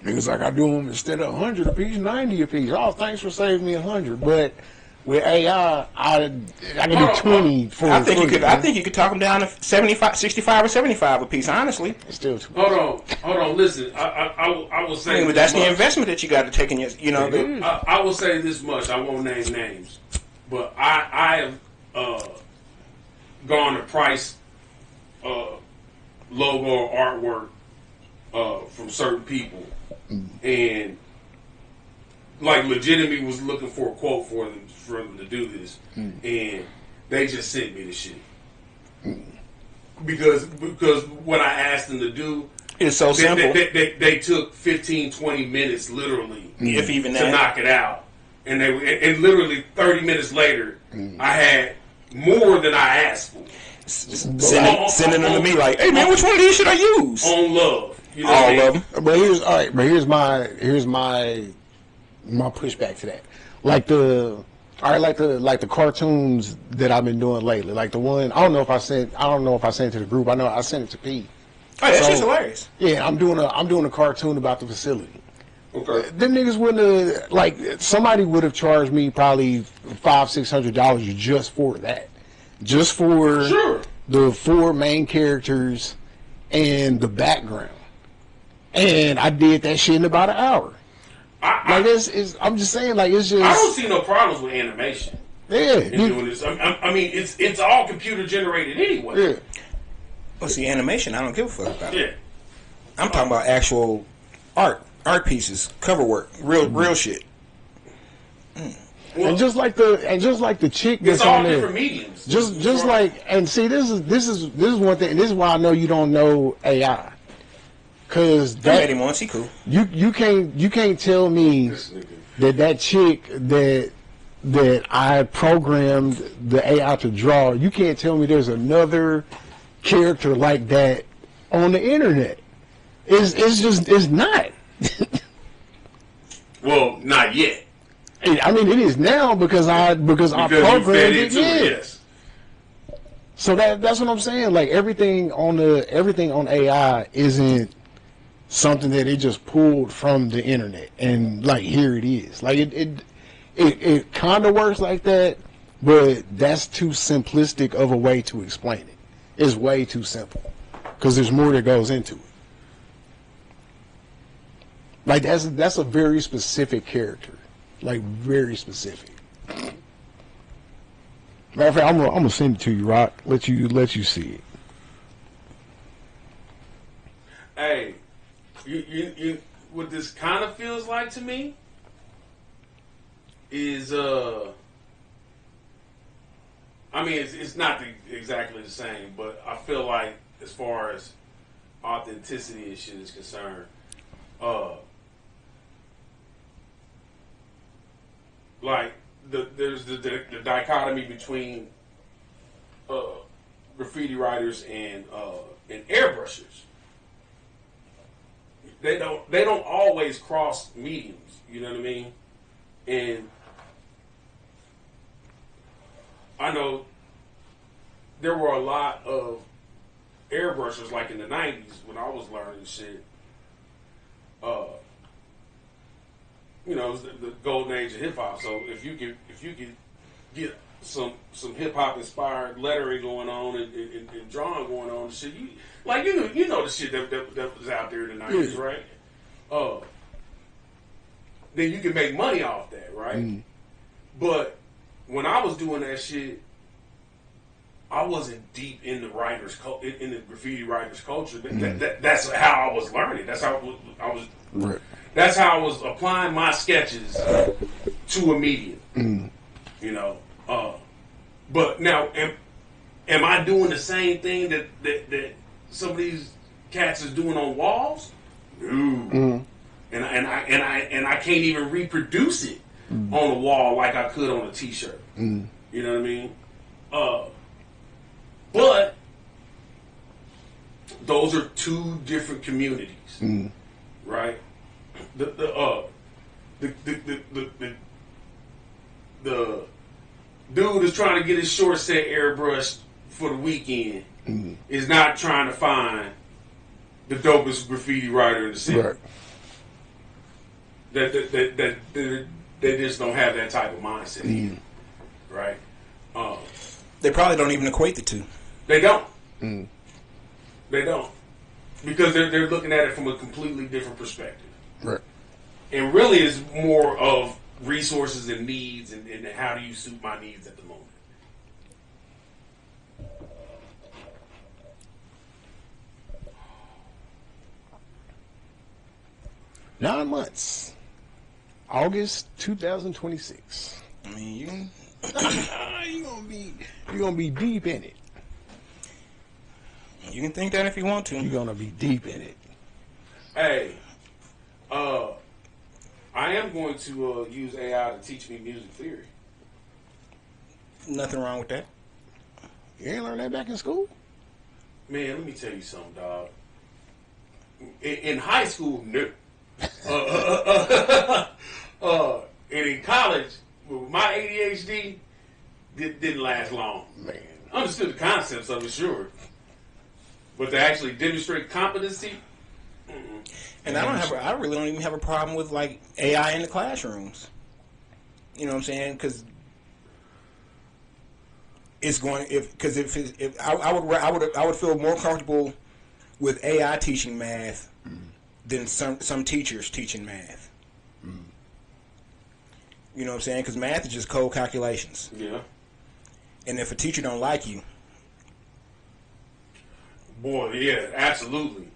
Niggas like, I do them instead of 100 a piece, 90 a piece. Oh, thanks for saving me 100. But with AI, I can do 20 for. I think you could talk them down to 65 or 75 a piece. Honestly, it's still too. Hold on. Listen, I will say. But that's the investment that you got to take in your. I will say this much. I won't name names, but I have gone to price logo or artwork from certain people, and like legitimately was looking for a quote for them to do this, and they just sent me the shit because what I asked them to do is so simple. They took 15-20 minutes literally, if even that, to knock it out, and literally 30 minutes later, I had more than I asked for. Sending them to me like, hey man, which one of these should I use? On love, all of them. But here's my pushback to that. Like the cartoons that I've been doing lately. Like the one I don't know if I sent it to the group. I know I sent it to Pete. Oh, that's just hilarious. Yeah, I'm doing a cartoon about the facility. Okay. Them niggas wouldn't have somebody would have charged me probably $500-600 just for that. Just for the 4 main characters and the background. And I did that shit in about an hour. I'm just saying, like, it's just. I don't see no problems with animation. and doing this. I mean, it's all computer generated anyway. Yeah. Well, see, animation, I don't give a fuck about. Yeah. I'm talking about actual art pieces, cover work, real shit. Well, and just like the chick that's it's all on there, different mediums. Just like, and see, this is one thing, and this is why I know you don't know AI, because I met him once. He cool. You can't tell me that chick that I programmed the AI to draw. You can't tell me there's another character like that on the internet. It's not. Well, not yet. I mean, it is now because I programmed it. Yes. So that's what I'm saying. Like everything on AI isn't something that it just pulled from the internet and like here it is. Like it kind of works like that, but that's too simplistic of a way to explain it. It's way too simple because there's more that goes into it. Like that's a very specific character. Like very specific. Matter of fact, I'm gonna send it to you, Rock. Let you see it. Hey, you what this kind of feels like to me is I mean it's not exactly the same, but I feel like as far as authenticity and shit is concerned, like there's the dichotomy between graffiti writers and airbrushers. They don't always cross mediums. You know what I mean? And I know there were a lot of airbrushers like in the 90s when I was learning shit. You know, it was the golden age of hip hop. So if you could get some hip hop inspired lettering going on and drawing going on, shit, you know the shit that was out there in the 90s, right? Then you can make money off that, right? Mm. But when I was doing that shit, I wasn't deep in the in the graffiti writers culture. That's how I was learning. That's how I was. Right. That's how I was applying my sketches to a medium. Mm. You know. But now, am I doing the same thing that some of these cats is doing on walls? No. Mm. And I can't even reproduce it on a wall like I could on a T-shirt. Mm. You know what I mean? But those are two different communities, right? The dude is trying to get his short set airbrushed for the weekend is not trying to find the dopest graffiti writer in the city. Right. That they just don't have that type of mindset, right? They probably don't even equate the two. They don't. They don't, because they're looking at it from a completely different perspective. Right. And really, it's more of resources and needs, and how do you suit my needs at the moment. Nine months. August 2026. I mean, you're gonna be deep in it. You can think that if you want to. You're gonna be deep in it. Hey, I am going to use AI to teach me music theory. Nothing wrong with that. You ain't learned that back in school? Man, let me tell you something, dog. In high school, no. And in college, with my ADHD, didn't last long. Man, I understood the concepts of it, sure, but to actually demonstrate competency. And I really don't even have a problem with like AI in the classrooms. You know what I'm saying? Because it's going if I would feel more comfortable with AI teaching math than some teachers teaching math. You know what I'm saying? Because math is just cold calculations. Yeah. And if a teacher don't like you, boy, yeah, absolutely.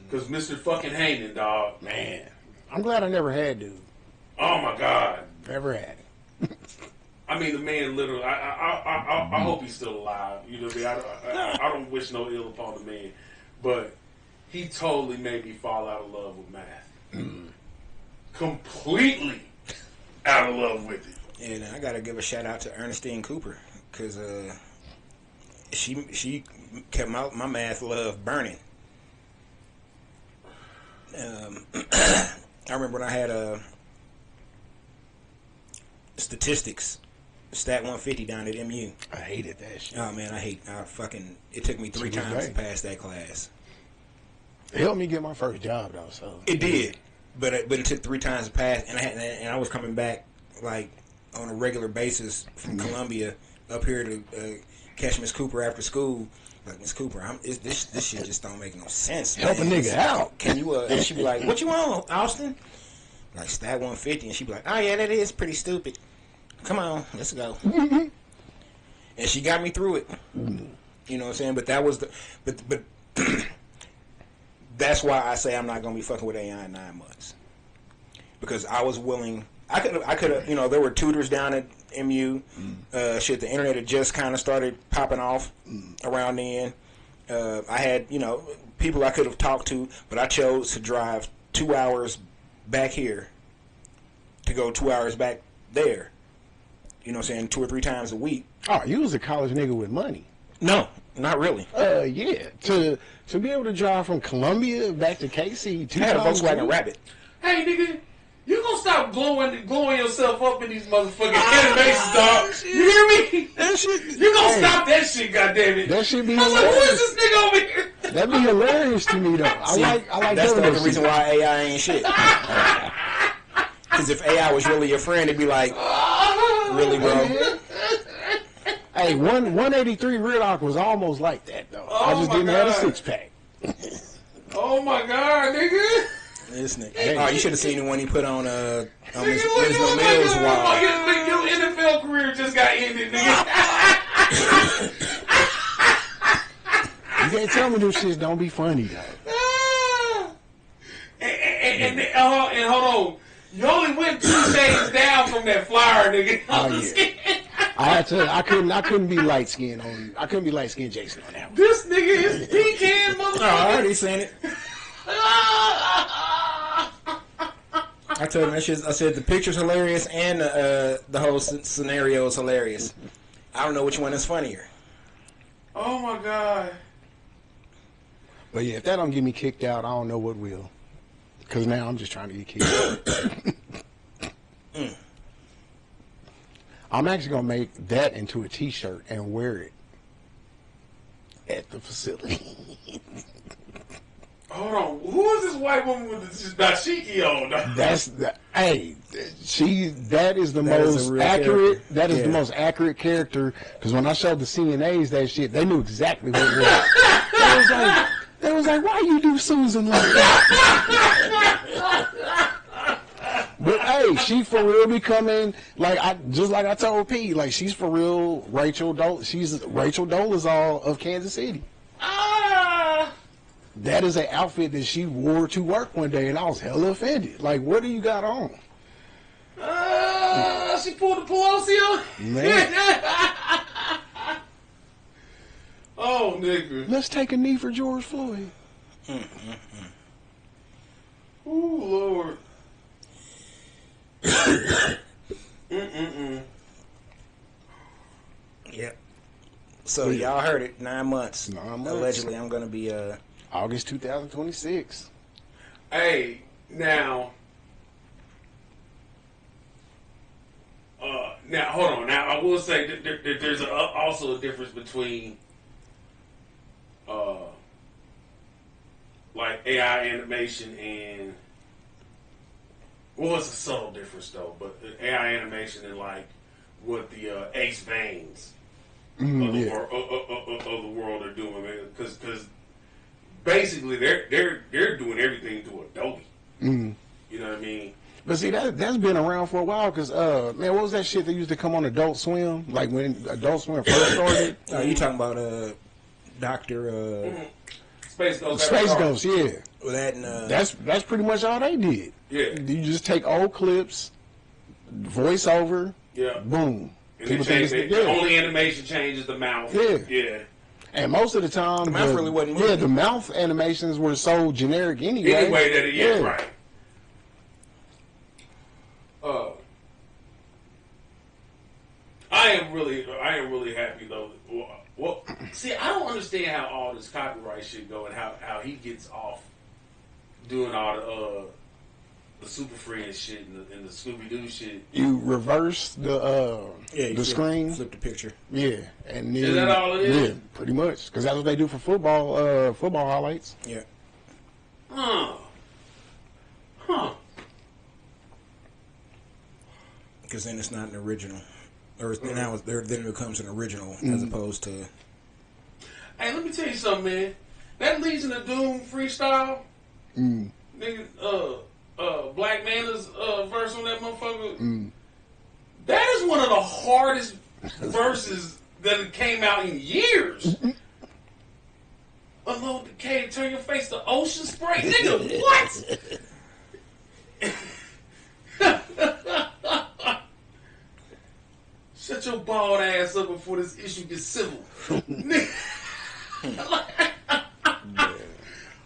Because Mr. fucking Hayden, dog. Man, I'm glad I never had dude. Oh my God. Never had it. I mean, the man literally. I hope he's still alive. You know what I mean? I don't wish no ill upon the man, but he totally made me fall out of love with math. Completely out of love with it. and I gotta give a shout out to Ernestine Cooper because she kept my math love burning. I remember when I had statistics, stat 150 down at MU. I hated that shit. Oh man, it took me 3 times to pass that class. It helped me get my first job though, so. It did, but it took 3 times to pass, and I was coming back like on a regular basis from Columbia up here to catch Miss Cooper after school. Like, Miss Cooper, this shit just don't make no sense. Help a nigga out. Can you? And she be like, "What you want, Austin?" Like stat 150, and she be like, "Oh yeah, that is pretty stupid. Come on, let's go." And she got me through it. You know what I'm saying? But that was but that's why I say I'm not gonna be fucking with AI in 9 months, because I was willing. I could have. You know, there were tutors down at MU. Shit, the internet had just kind of started popping off around then. I had, people I could have talked to, but I chose to drive 2 hours back here to go 2 hours back there. You know what I'm saying? 2 or 3 times a week. Oh, you was a college nigga with money. No, not really. Yeah. To be able to drive from Columbia back to KC, I had a Volkswagen Rabbit. Hey, nigga, you gonna stop glowing yourself up in these motherfucking animations, dog? You hear me? That shit. You gonna stop that shit, goddammit? That shit be I was like, hilarious. who is this nigga over here? That'd be hilarious to me though. I like That's the doing other that reason shit. why AI ain't shit. Because if AI was really your friend, it'd be like, really, bro? Hey, 183 Riddock was almost like that though. I just my didn't have a God. 6-pack. Oh my God, nigga! This nigga. Oh, you should have seen the one he put on Nigga, Miss look No Mills wall. your NFL career just got ended, nigga. You can't tell me them shits don't be funny though. and hold on. You only went 2 shades down from that flyer, nigga. Oh, yeah. I couldn't be light skinned on. I couldn't be light skinned Jason on that one. This nigga is pecan, motherfucker. Oh, I already seen it. I told him that shit. I said the picture's hilarious and the whole scenario is hilarious. I don't know which one is funnier. Oh my God. But yeah, if that don't get me kicked out, I don't know what will. Because now I'm just trying to get kicked out. I'm actually going to make that into a t-shirt and wear it at the facility. Hold on. Who is this white woman with this dashiki on? That is the That is most a real accurate. character. That is Yeah. the most accurate character. Because when I showed the CNAs that shit, they knew exactly what it was. They was like, why you do Susan like that? But hey, she for real becoming just like I told P, like she's for real Rachel she's Rachel Dolezal of Kansas City. That is an outfit that she wore to work one day, and I was hella offended. Like, what do you got on? She pulled the Pelosi on. Man. Oh, nigga. Let's take a knee for George Floyd. Ooh, Lord. Yep. So y'all heard it. 9 months. 9 months. Allegedly, I'm gonna be August 2026. Hey, now, hold on. Now, I will say that there's also a difference between, like AI animation and, well, it's a subtle difference though, but AI animation and like what the Ace Veins of the world are doing, man. Because basically they're doing everything through Adobe. You know what I mean? But see, that's been around for a while. Cause man, what was that shit that used to come on Adult Swim? Like when Adult Swim first started. You talking about Doctor? Space Ghost. Space Ghost, yeah. Well, that and, that's pretty much all they did. Yeah. You just take old clips, voiceover, boom. And the only animation changes the mouth. Yeah. Yeah. And most of the time, the mouth really wasn't moving. Yeah, the mouth animations were so generic anyway. Anyway, that right. I am really happy though. Well, see, I don't understand how all this copyright shit go and how he gets off doing all the Super Friends shit and the Scooby Doo shit. You reverse the screen, flip the picture. Yeah, and then, is that all it is? Yeah, pretty much, because that's what they do for football highlights. Yeah. Huh. Because then it's not an original, or now then it becomes an original as opposed to. Hey, let me tell you something, man. That Legion of Doom freestyle, nigga, Black Mana's verse on that motherfucker. That is one of the hardest verses that came out in years. Unload the cave, turn your face to ocean spray, nigga. What? Shut your bald ass up before this issue gets civil.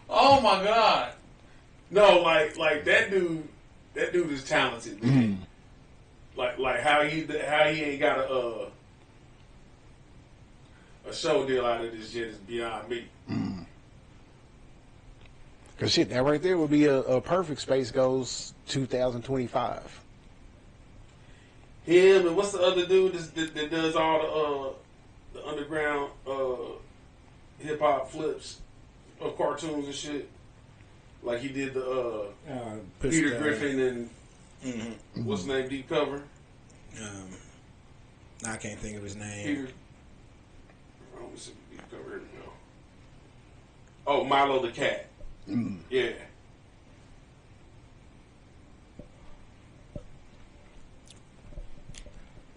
Oh my God. No, like that dude is talented, man. Like how he ain't got a show deal out of this shit is beyond me. Cause shit, that right there would be a perfect Space Ghost 2025. Him and what's the other dude that does all the underground hip hop flips of cartoons and shit? Like he did the Peter Griffin and what's his name, Deep Cover? I can't think of his name. Peter. Oh, let's see, Deep Cover. Here we go. Oh, Milo the Cat. Yeah.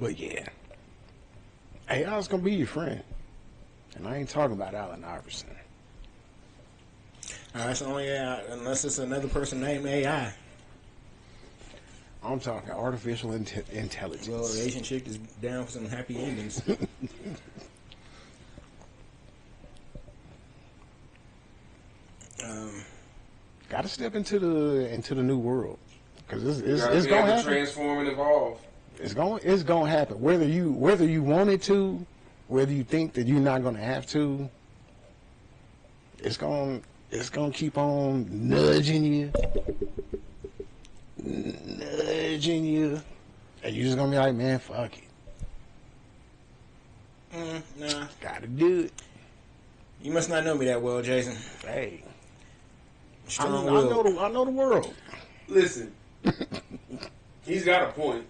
But yeah, AI's gonna be your friend, and I ain't talking about Allen Iverson. That's the only AI, unless it's another person named AI. I'm talking artificial intelligence. Well, the Asian chick is down for some happy endings. Got to step into the new world because it's gonna happen. Transform and evolve. It's gonna happen. Whether you want it to, whether you think that you're not gonna have to, it's gonna keep on nudging you, and you're just gonna be like, man, fuck it. Nah, gotta do it. You must not know me that well, Jason. Hey, strong I know the world. Listen, he's got a point.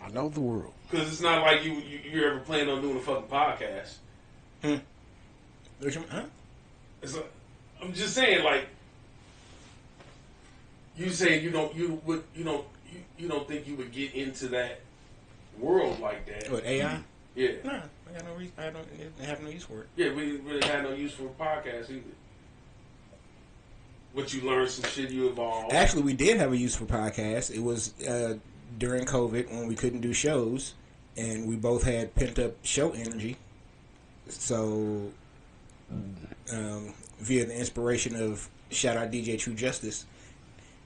I know the world. Because it's not like you're ever planning on doing a fucking podcast. Huh? I'm just saying, like, you saying you don't think you would get into that world like that. What, AI? Yeah. Nah, I got no reason. I don't have no use for it. Yeah, we didn't really have no use for a podcast either. But you learned some shit, you evolved. Actually, we did have a use for podcasts. It was during COVID when we couldn't do shows, and we both had pent up show energy. So, via the inspiration of shout out DJ True Justice,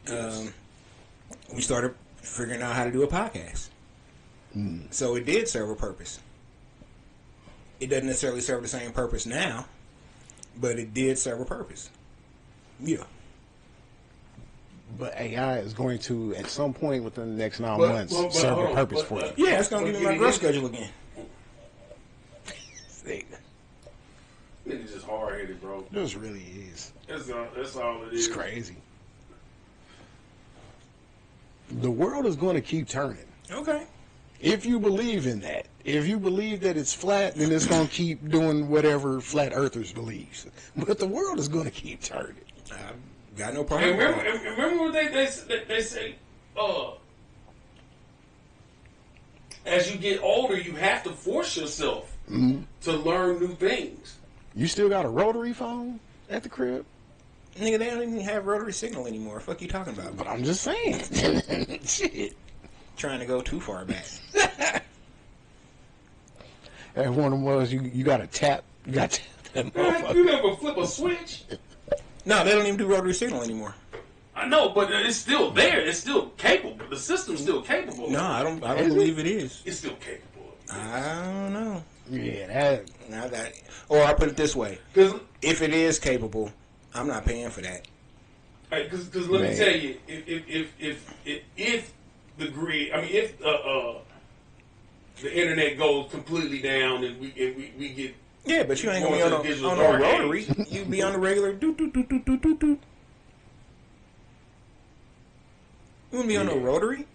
we started figuring out how to do a podcast. So it did serve a purpose. It doesn't necessarily serve the same purpose now, but it did serve a purpose. Yeah. But AI is going to, at some point within the next 9 months, serve a purpose for you. Yeah, it's going to give me my growth schedule again. Nigga's just hard-headed, bro. It just really is. That's all it is. It's crazy. The world is going to keep turning. Okay. If you believe in that. If you believe that it's flat, then it's going to keep doing whatever flat earthers believe. But the world is going to keep turning. I've got no problem. Remember what they say? as you get older, you have to force yourself to learn new things. You still got a rotary phone at the crib? Nigga, they don't even have rotary signal anymore. What the fuck you talking about? But I'm just saying. Shit. Trying to go too far back. That one of them was you got to tap. You got to tap that motherfucker. You never flip a switch. No, they don't even do rotary signal anymore. I know, but it's still there. It's still capable. The system's still capable. No, I don't believe it is. It's still capable. I don't know. Yeah, Or I put it this way: 'Cause if it is capable, I'm not paying for that. Because let me tell you, if the grid, I mean, if the internet goes completely down and we get Yeah, but you ain't gonna be on a rotary. You be on the regular do. You wouldn't be on a rotary?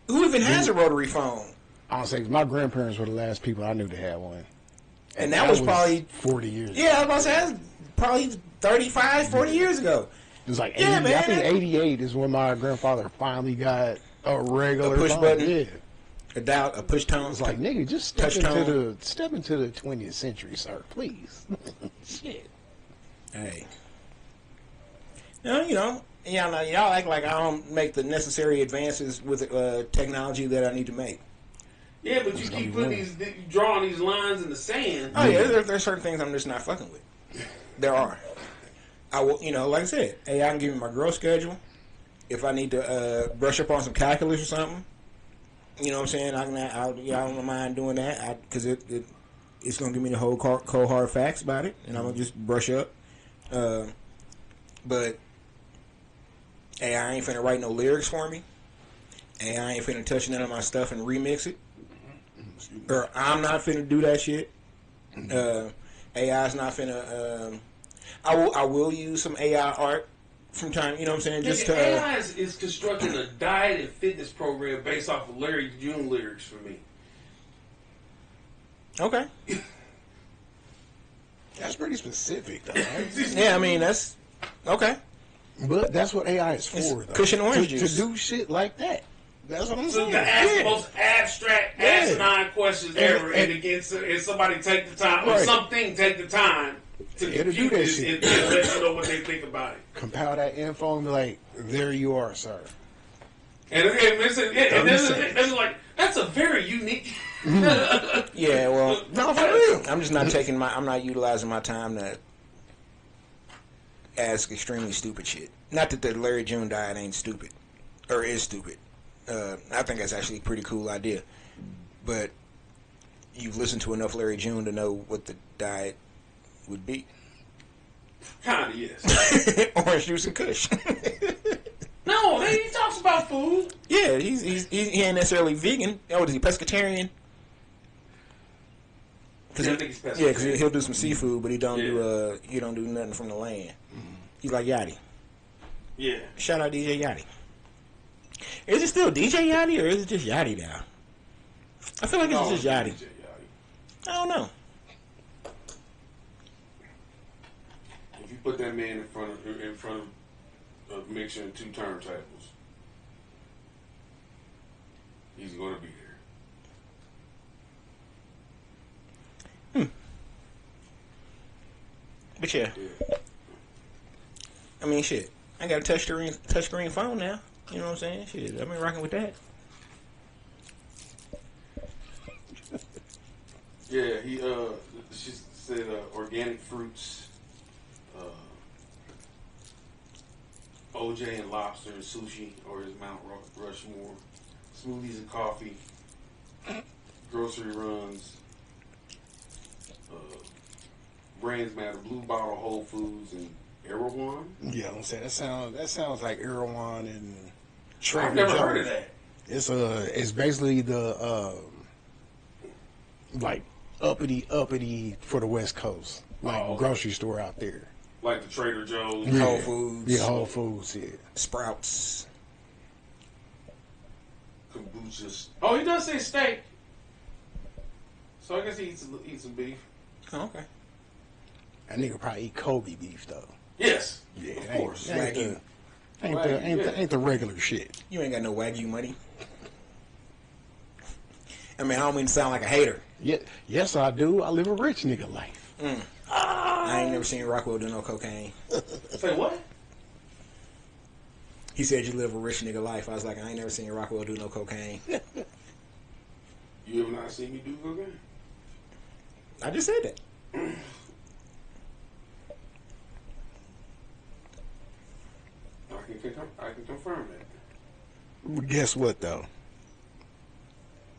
Who even has a rotary phone? Honestly, my grandparents were the last people I knew to have one. And that was probably 40 years ago. Yeah, I was about to say, that's probably 35, 40 years ago. It was like 80, Yeah, man, I think 88 is when my grandfather finally got a regular push phone. button? Yeah. A push tone. It's like, nigga, just step into the 20th century, sir, please. Shit. Hey. Y'all act like I don't make the necessary advances with technology that I need to make. Yeah, but you keep drawing these lines in the sand. Oh yeah, there's certain things I'm just not fucking with. There are. I will, like I said, hey, I can give you my growth schedule. If I need to brush up on some calculus or something, you know what I'm saying? I don't mind doing that because it's gonna give me the whole cold hard facts about it, and I'm gonna just brush up. But hey, I ain't finna write no lyrics for me. Hey, I ain't finna touch none of my stuff and remix it. Or I'm not finna do that shit. AI's not finna. I will use some AI art from time. You know what I'm saying? Just to AI is constructing a diet and fitness program based off of Larry June lyrics for me. Okay. That's pretty specific, though. Right? Yeah, I mean that's okay. But that's what AI is for, though. Cushion orange juice. To do shit like that. That's what I'm saying. To ask the most abstract, asinine questions ever, and somebody take the time, or something take the time to compute this and let you know what they think about it. Compile that info and be like, there you are, sir. And it's like, that's a very unique... Yeah, well... No, for real. I'm just not I'm not utilizing my time to ask extremely stupid shit. Not that the Larry June diet ain't stupid. Or is stupid. I think that's actually a pretty cool idea. But you've listened to enough Larry June to know what the diet would be. Kind of, yes. Orange juice and kush. No, he talks about food. Yeah, he ain't necessarily vegan. Oh, is he pescatarian? I think he's pescatarian. Yeah, because he'll do some seafood, but he don't do nothing from the land. He's like Yachty. Yeah. Shout out DJ Yachty. Is it still DJ Yachty or is it just Yachty now? I feel like it's just Yachty. I don't know. If you put that man in front of a mixer and 2 turntables, he's going to be there. But yeah. I mean, shit. I got a touchscreen phone now. You know what I'm saying? Shit, I've been rocking with that. Yeah, she said organic fruits, OJ and lobster and sushi, or his Mount Rushmore, smoothies and coffee, grocery runs, brands matter, Blue Bottle, Whole Foods, and Erewhon. Yeah, I'm saying that sounds like Erewhon and Trader I've never Joe's. heard of that. It's basically the like uppity for the West Coast, like grocery store out there, like the Trader Joe's, Whole Foods, yeah, Whole Foods, yeah, Sprouts, kombuchas. Oh, he does say steak, so I guess he eats some beef. Oh, okay. That nigga probably eat Kobe beef though. Yes, Yeah, of course. Ain't Ain't the regular shit. You ain't got no Wagyu money. I mean, I don't mean to sound like a hater. Yeah, yes, I do. I live a rich nigga life. I ain't never seen Rockwell do no cocaine. Say what? He said you live a rich nigga life. I was like, I ain't never seen Rockwell do no cocaine. You ever not seen me do cocaine? I just said that. I can confirm that. Guess what though?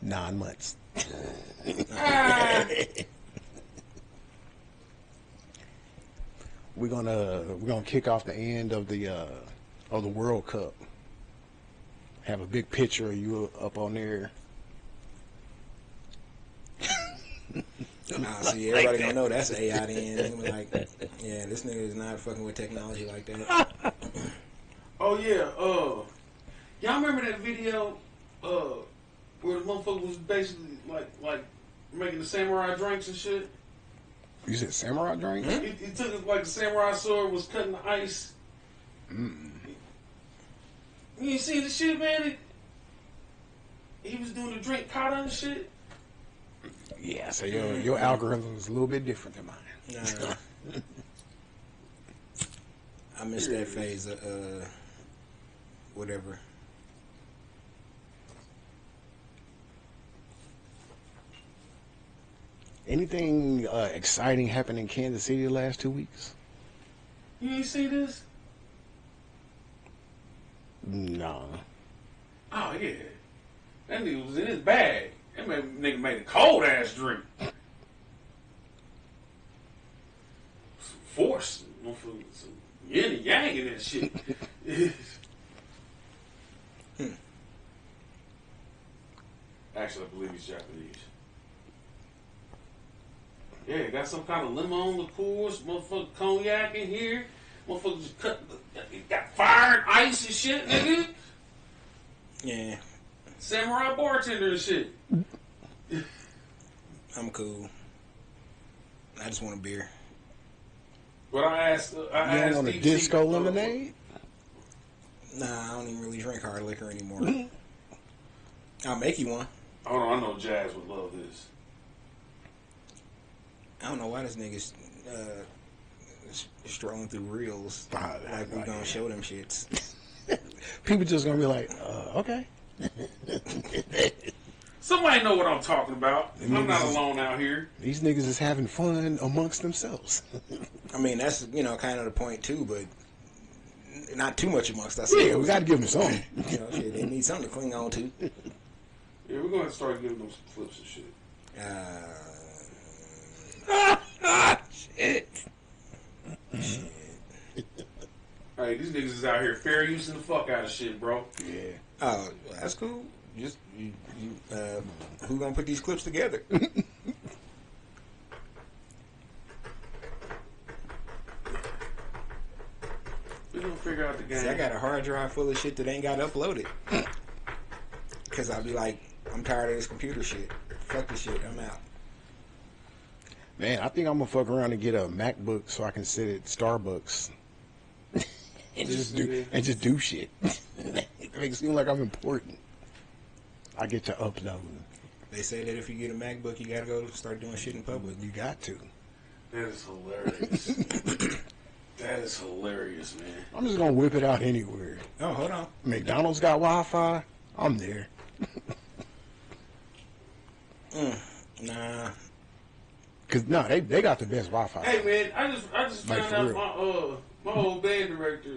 9 months. We're gonna kick off the end of the World Cup. Have a big picture of you up on there. See, everybody gonna know that's AI then. They're gonna be like, yeah, this nigga is not fucking with technology like that. Oh yeah, y'all remember that video where the motherfucker was basically like making the samurai drinks and shit? You said samurai drink? He took it like the samurai sword, was cutting the ice. You ain't seen the shit, man? He was doing the drink kata and shit. Yeah, so your algorithm is a little bit different than mine. Nah. I missed that phase of whatever. Anything exciting happened in Kansas City the last 2 weeks? You ain't see this? No. Oh yeah, that nigga was in his bag. That nigga made a cold ass drink. Some force, some yin and yang in that shit. Actually, I believe he's Japanese. Yeah, got some kind of lemon liqueurs, motherfucker cognac in here. Motherfucker just got fire and ice and shit, nigga. Yeah. Samurai bartender and shit. I'm cool. I just want a beer. But I asked You don't want a disco lemonade? Nah, I don't even really drink hard liquor anymore. I'll make you one. Hold on, I know Jazz would love this. I don't know why this nigga's strolling through reels like we gonna show them shits. People just gonna be like, okay. Somebody know what I'm talking about. I'm not alone out here. These niggas is having fun amongst themselves. I mean, that's, kind of the point too, but not too much amongst ourselves. Yeah, we gotta give them something. Shit, they need something to cling on to. Yeah, we're gonna start giving them some clips and shit. Shit. Hey, these niggas is out here fair using the fuck out of shit, bro. Yeah. Oh, that's cool. Just who gonna put these clips together? We gonna figure out the game. See, I got a hard drive full of shit that ain't got uploaded. Cause I'll be like, I'm tired of this computer shit. Fuck this shit. I'm out. Man, I think I'm gonna fuck around and get a MacBook so I can sit at Starbucks and just do shit. It makes it seem like I'm important. I get to upload. They say that if you get a MacBook, you gotta go start doing shit in public. You got to. That is hilarious. That is hilarious, man. I'm just gonna whip it out anywhere. Oh, hold on. McDonald's got Wi-Fi. I'm there. Nah. Cause no, they got the best Wi-Fi. Hey man, I just Like, found for out my old band director,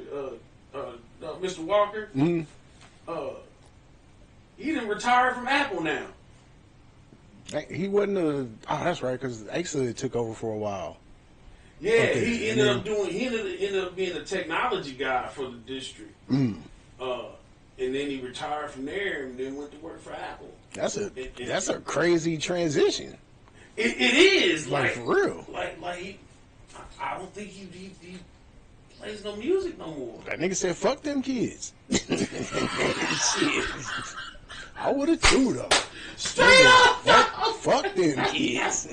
Mr. Walker. Mm-hmm. He didn't retire from Apple now. He wasn't a. Oh, that's right. Cause Asa took over for a while. Yeah, Okay. he ended up being a technology guy for the district. And then he retired from there and then went to work for Apple. That's a crazy transition. It is Like for real. I don't think he plays no music no more. That nigga said, "Fuck them kids." Shit. I would have too though. Straight up. Fuck them kids.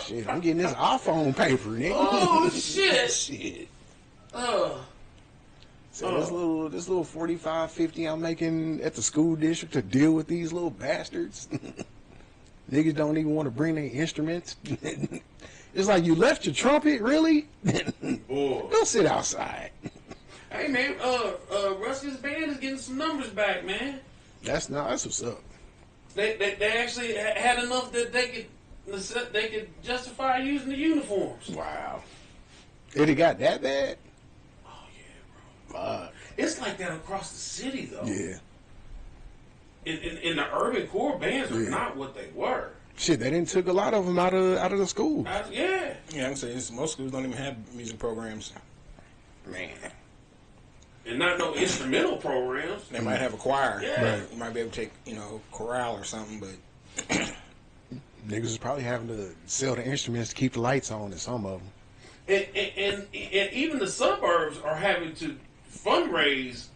Shit, I'm getting this iPhone paper, nigga. Oh shit. Shit. So this little 45, 50 I'm making at the school district to deal with these little bastards. Niggas don't even want to bring their instruments. It's like, you left your trumpet, really? Boy. Go sit outside. Hey man, Rusty's band is getting some numbers back, man. That's what's up. They actually had enough that they could justify using the uniforms. Wow. It got that bad? Oh yeah, bro. It's like that across the city though. Yeah. In the urban core, bands are not what they were. Shit, they didn't took a lot of them out of the school. Yeah. Yeah, I'm saying most schools don't even have music programs. Man. And not no instrumental programs. They might have a choir. Yeah. Right. You might be able to take, chorale or something, but Niggas is probably having to sell the instruments to keep the lights on in some of them. And even the suburbs are having to fundraise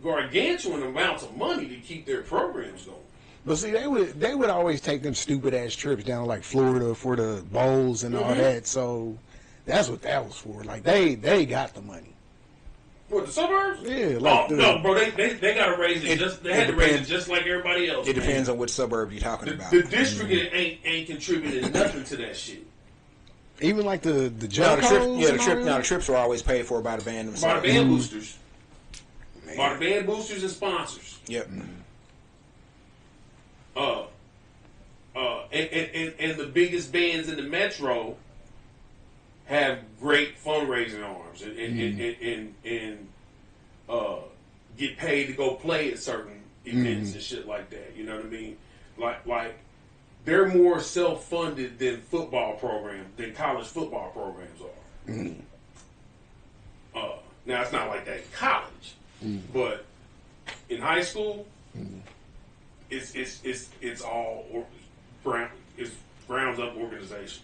gargantuan amounts of money to keep their programs going. But see, they would always take them stupid ass trips down like Florida for the bowls and all that. So that's what that was for. Like they got the money. What, the suburbs? Yeah, like no, bro. They got to raise it. They had to raise it just like everybody else. It depends on which suburb you're talking about. The district ain't contributing nothing to that shit. Even like the jump the trips were always paid for by the band themselves. By the band boosters. By the band boosters and sponsors. Yep. And the biggest bands in the metro have great fundraising arms and get paid to go play at certain events and shit like that. You know what I mean? Like they're more self-funded than college football programs are. Now it's not like that in college, but in high school, it's all grounds up organization.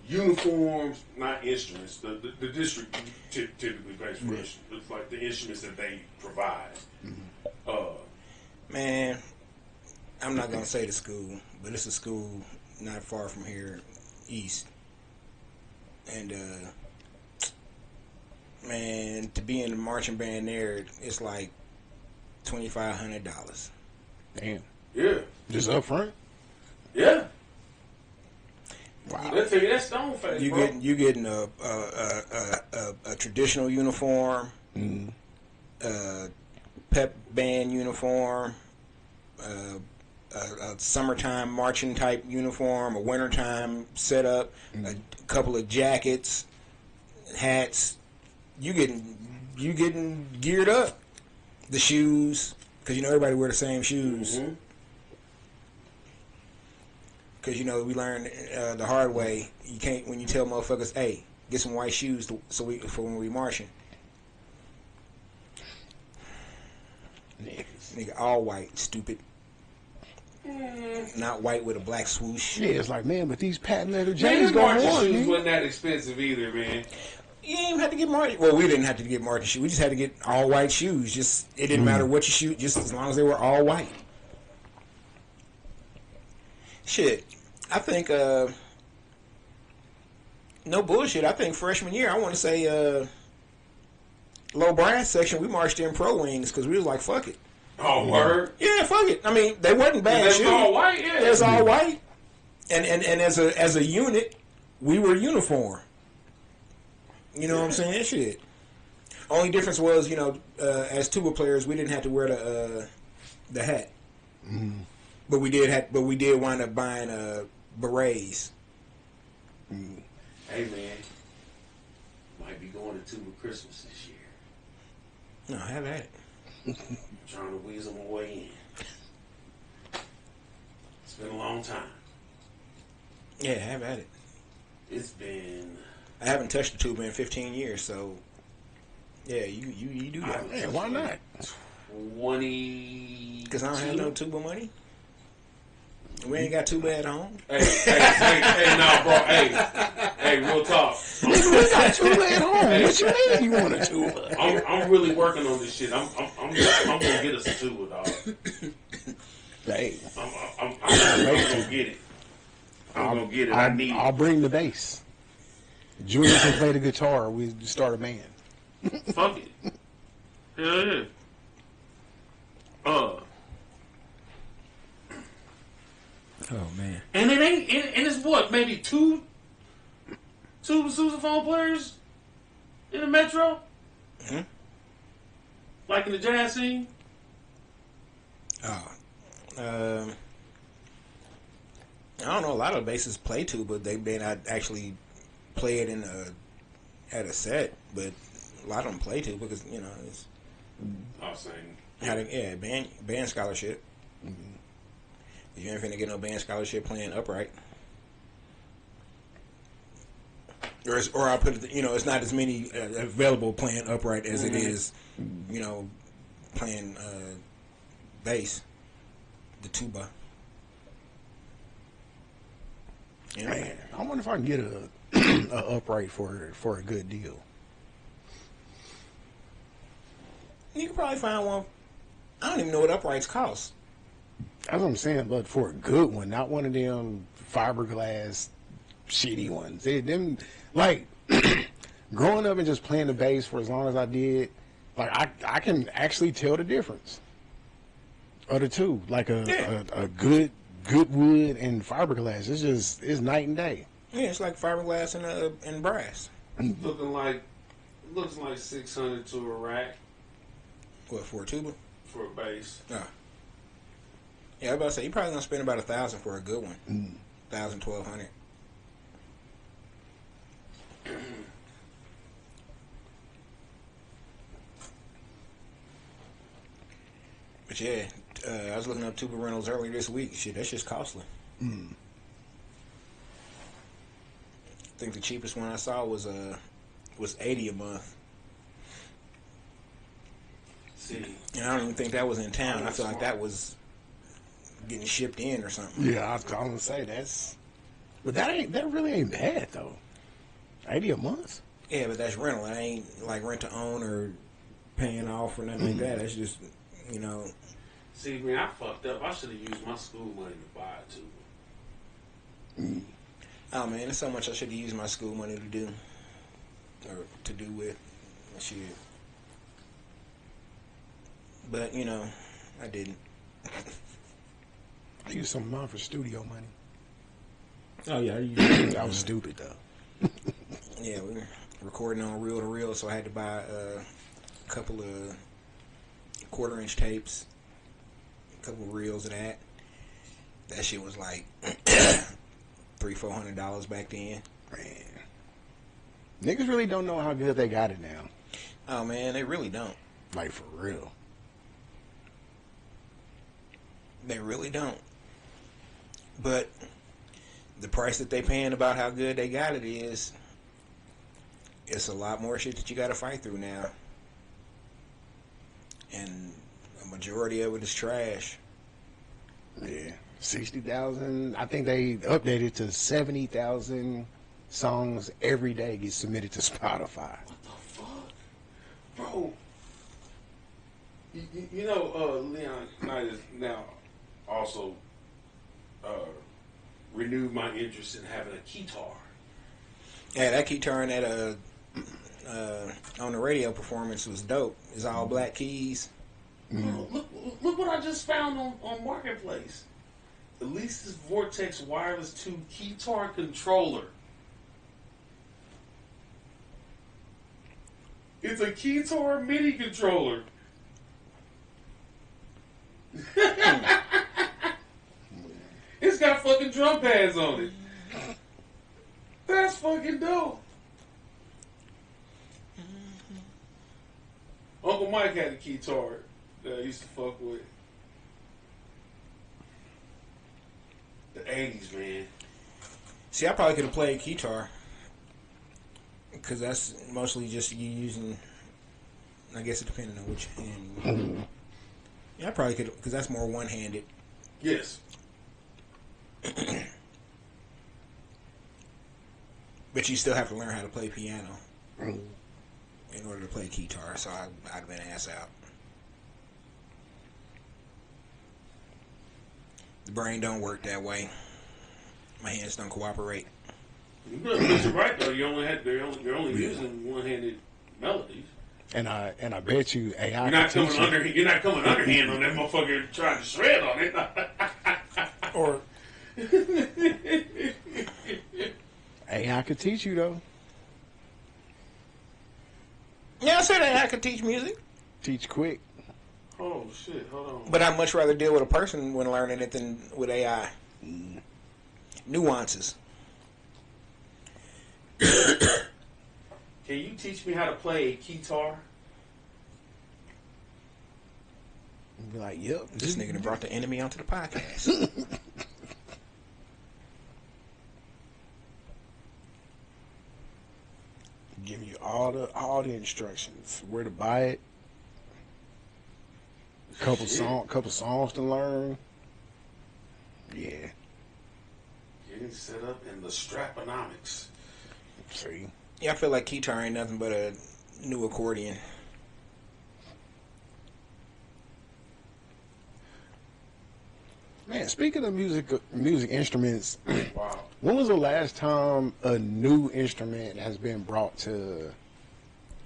Uniforms, not instruments. The district typically pays for instruments. It's like the instruments that they provide. Man, I'm not gonna say the school, but it's a school not far from here, east. And man, to be in the marching band there, it's like $2,500. Damn. Yeah. Just up front? Yeah. Wow. Let's tell you that stone face, You getting a traditional uniform, pep band uniform, a summertime marching type uniform, a wintertime setup, a couple of jackets, hats. You getting geared up. The shoes, because everybody wear the same shoes. Because we learned the hard way. You can't, when you tell motherfuckers, "Hey, get some white shoes for when we marching." Nigga, all white, stupid. Not white with a black swoosh. Yeah, it's like, man, but these patent leather Man, jackets marching going shoes on. wasn't that expensive either, man. You didn't even have to get marching. Well, we didn't have to get marching shoes. We just had to get all white shoes. Just it didn't matter what you shoot, just as long as they were all white. Shit, I think no bullshit. I think freshman year, I want to say low brass section, we marched in pro wings because we was like, fuck it. Oh, word? Yeah, fuck it. I mean, they wasn't bad shoes. They was all white, yeah. They was all white, and as a unit, we were uniform. You know what I'm saying? Shit. Only difference was, as tuba players, we didn't have to wear the hat. But we did wind up buying berets. Hey man, might be going to tuba Christmas this year. No, have at it. Trying to weasel my way in. It's been a long time. Yeah, have at it. It's been. I haven't touched the tuba in 15 years, so yeah, you do that. Man, why not? 20. Because I don't have no tuba money. We ain't got tuba at home. Hey, nah, bro. Hey, real talk. We got tuba at home. What you mean you want a tuba? I'm really working on this shit. I'm gonna get us a tuba, dog. Hey, I'm gonna get it. I'm gonna get it. I need it. I'll bring the bass. Junior can play the guitar. We start a band. Fuck it. Hell yeah. Oh man. And it ain't. And it's what, maybe two sousaphone players in the metro. Hmm? Like in the jazz scene. Oh. I don't know. A lot of the bassists play tuba. They may not actually play it at a set, but a lot of them play tuba because it's I was saying. band scholarship. Mm-hmm. You ain't finna get no band scholarship playing upright. Or I put it, it's not as many available playing upright as it is, playing bass, the tuba. Man, I wonder if I can get a upright for a good deal. You can probably find one. I don't even know what uprights cost. That's what I'm saying, but for a good one, not one of them fiberglass shitty ones. Them like growing up and just playing the bass for as long as I did, like I can actually tell the difference of the two. Like a good wood and fiberglass. It's night and day. Yeah, it's like fiberglass and brass. Looks like 600 to a rack. What, for a tuba? For a bass. Oh. Yeah, I was about to say, you're probably going to spend about $1,000 for a good one. $1,000, $1,200. But yeah, I was looking up tuba rentals earlier this week. Shit, that's just costly. I think the cheapest one I saw was $80 a month. See, and I don't even think that was in town. I feel like that was getting shipped in or something. Yeah, I was gonna say but that really ain't bad though. $80 a month. Yeah, but that's rental. That ain't like rent to own or paying off or nothing like that. That's just See, man, I fucked up. I should have used my school money to buy it too. Oh man, there's so much I should have used my school money to do or to do with shit. But I didn't. I used some of mine for studio money. Oh yeah, I was stupid though. Yeah, we were recording on reel to reel, so I had to buy a couple of 1/4-inch tapes, a couple of reels of that. That shit was like $300-$400 back then. Man, niggas really don't know how good they got it now. Oh man, they really don't. Like for real. They really don't. But the price that they paying about how good they got it is, it's a lot more shit that you got to fight through now. And a majority of it is trash. Yeah. 60,000. I think they updated to 70,000 songs every day get submitted to Spotify. What the fuck? Bro. Leon Knight now also renewed my interest in having a guitar. Yeah, that guitar in that on the radio performance was dope. It's all black keys. Look what I just found on Marketplace. Elise's Vortex Wireless 2 guitar controller. It's a guitar MIDI controller. It's got fucking drum pads on it. That's fucking dope. Uncle Mike had a guitar that I used to fuck with. The 80s, man. See, I probably could have played guitar. Because that's mostly just you using, I guess it depending on which hand. Yeah, I probably could, because that's more one-handed. Yes. But you still have to learn how to play piano in order to play guitar, so I'd have been ass out. The brain don't work that way. My hands don't cooperate. But you're right though. You're only using one-handed melodies. And I bet you AI You're not can coming teach you. you're not coming underhand on that motherfucker trying to shred on it. Or AI could teach you though. Yeah, I said I could teach music, Teach quick. Oh shit! Hold on. but I'd much rather deal with a person when learning it than with AI. Nuances. Can you teach me how to play a guitar? Be like, yep. This nigga done brought the enemy onto the podcast. Give you all the instructions, where to buy it, couple songs to learn. Yeah. Getting set up in the Straponomics. See. Yeah, I feel like guitar ain't nothing but a new accordion. Man, speaking of music instruments, Wow. when was the last time a new instrument has been brought to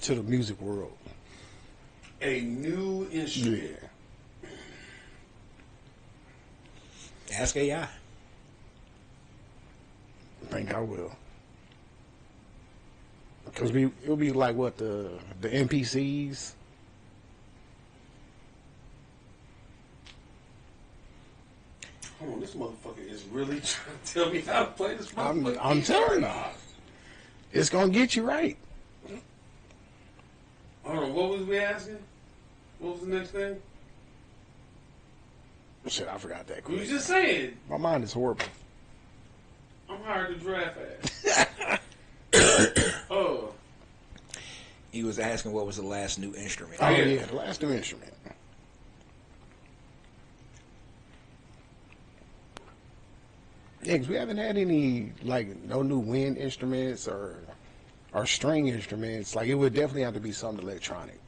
the music world? A new instrument. Yeah. Ask AI. I think I will. Because it'll be like what, the NPCs? Hold on, this motherfucker is really trying to tell me how to play this motherfucker. I'm guitar. telling you. It's going to get you right. Hold on, what was we asking? What was the next thing? Shit, I forgot that You quick. was just saying. My mind is horrible. I'm hired to draft ass. Oh. He was asking what was the last new instrument. Oh, yeah. yeah, the last new instrument. Yeah, 'cause we haven't had any, like, no new wind instruments or string instruments. Like, it would definitely have to be something electronic.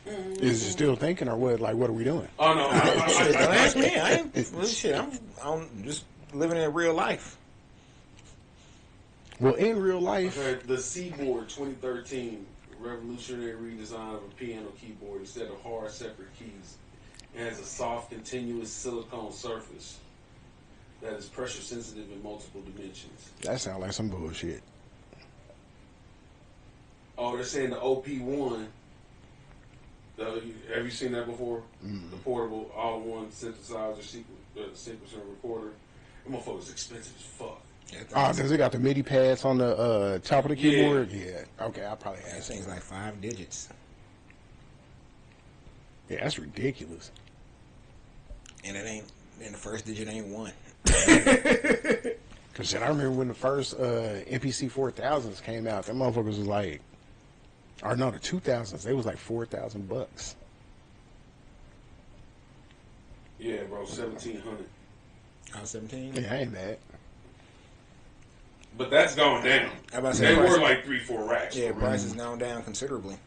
Is it still thinking or what? Like, what are we doing? Oh no. Shit, don't ask me. I ain't. Well, shit, I'm just living in real life. Well, in real life, Okay, the Seaboard 2013 revolutionary redesign of a piano keyboard instead of hard separate keys. It has a soft, continuous silicone surface that is pressure sensitive in multiple dimensions. that sounds like some bullshit. Oh, they're saying the OP1. Have you seen that before? The portable all-in-one synthesizer sequencer and recorder. That motherfucker's expensive as fuck. Oh, does it got the MIDI pads on the top of the keyboard? Yeah. Okay, I probably That have thing's like 5 digits. Yeah, that's ridiculous. And it ain't. And the first digit ain't 1. Cause shit, I remember when the first MPC 4000s came out, that motherfuckers was like, or no, the 2000s, they was like $4,000. Yeah, bro, 1,700. I was 17. Yeah, I ain't mad. But that's gone down. How about say They price- were like 3-4 racks. Yeah, bro. price has gone down considerably.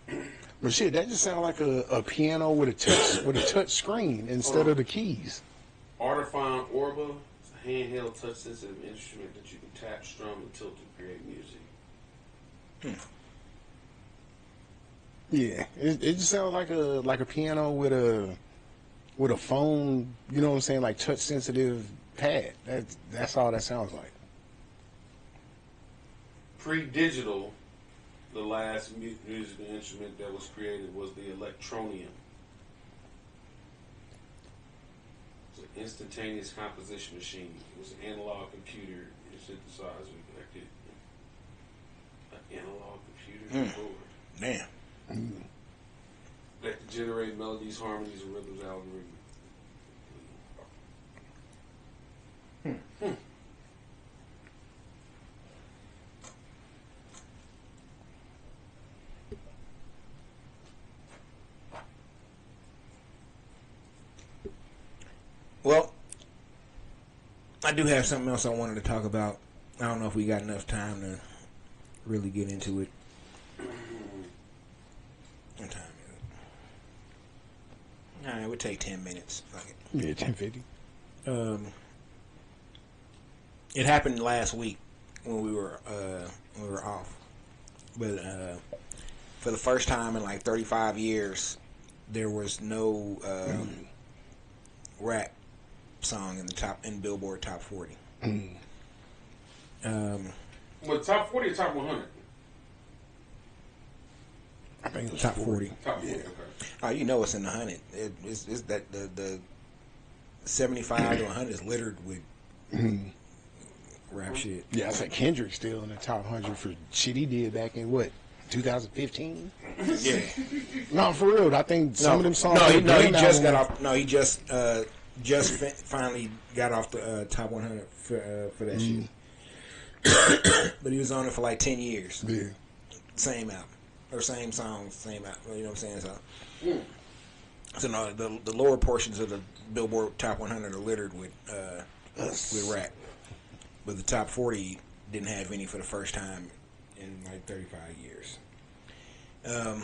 But shit, that just sounds like a piano with a touch screen instead of the keys. Artifine Orba is a handheld touch-sensitive instrument that you can tap, strum, and tilt to create music. Yeah, it just sounds like a piano with a phone. You know what I'm saying? Like touch sensitive pad. That's all that sounds like. Pre-digital, the last musical instrument that was created was the electronium. It's an instantaneous composition machine. It was an analog computer and synthesizer connected. An analog computer keyboard Damn. that could generate melodies, harmonies, and rhythms algorithm. Well, I do have something else I wanted to talk about. I don't know if we got enough time to really get into it. What time is it? All right, we'll take 10 minutes. Fuck it. Yeah, 10:50. It happened last week when we were off, but for the first time in like 35 years, there was no rap song in Billboard Top 40. What, top 40 or top 100? I think it was Top 40. Top 40. Okay. Oh, you know it's in the 100. It's that the 75 to 100 is littered with rap shit. Yeah, I said Kendrick's still in the top 100 for shit he did back in what, 2015? Yeah. No, for real. I think some of them songs. He just got off. No, he just finally got off the top 100 for that shit. But he was on it for like 10 years. Yeah. Same album or same songs, same album. You know what I'm saying? So no, the lower portions of the Billboard Top 100 are littered with rap, but the top 40 didn't have any for the first time in like 35 years. A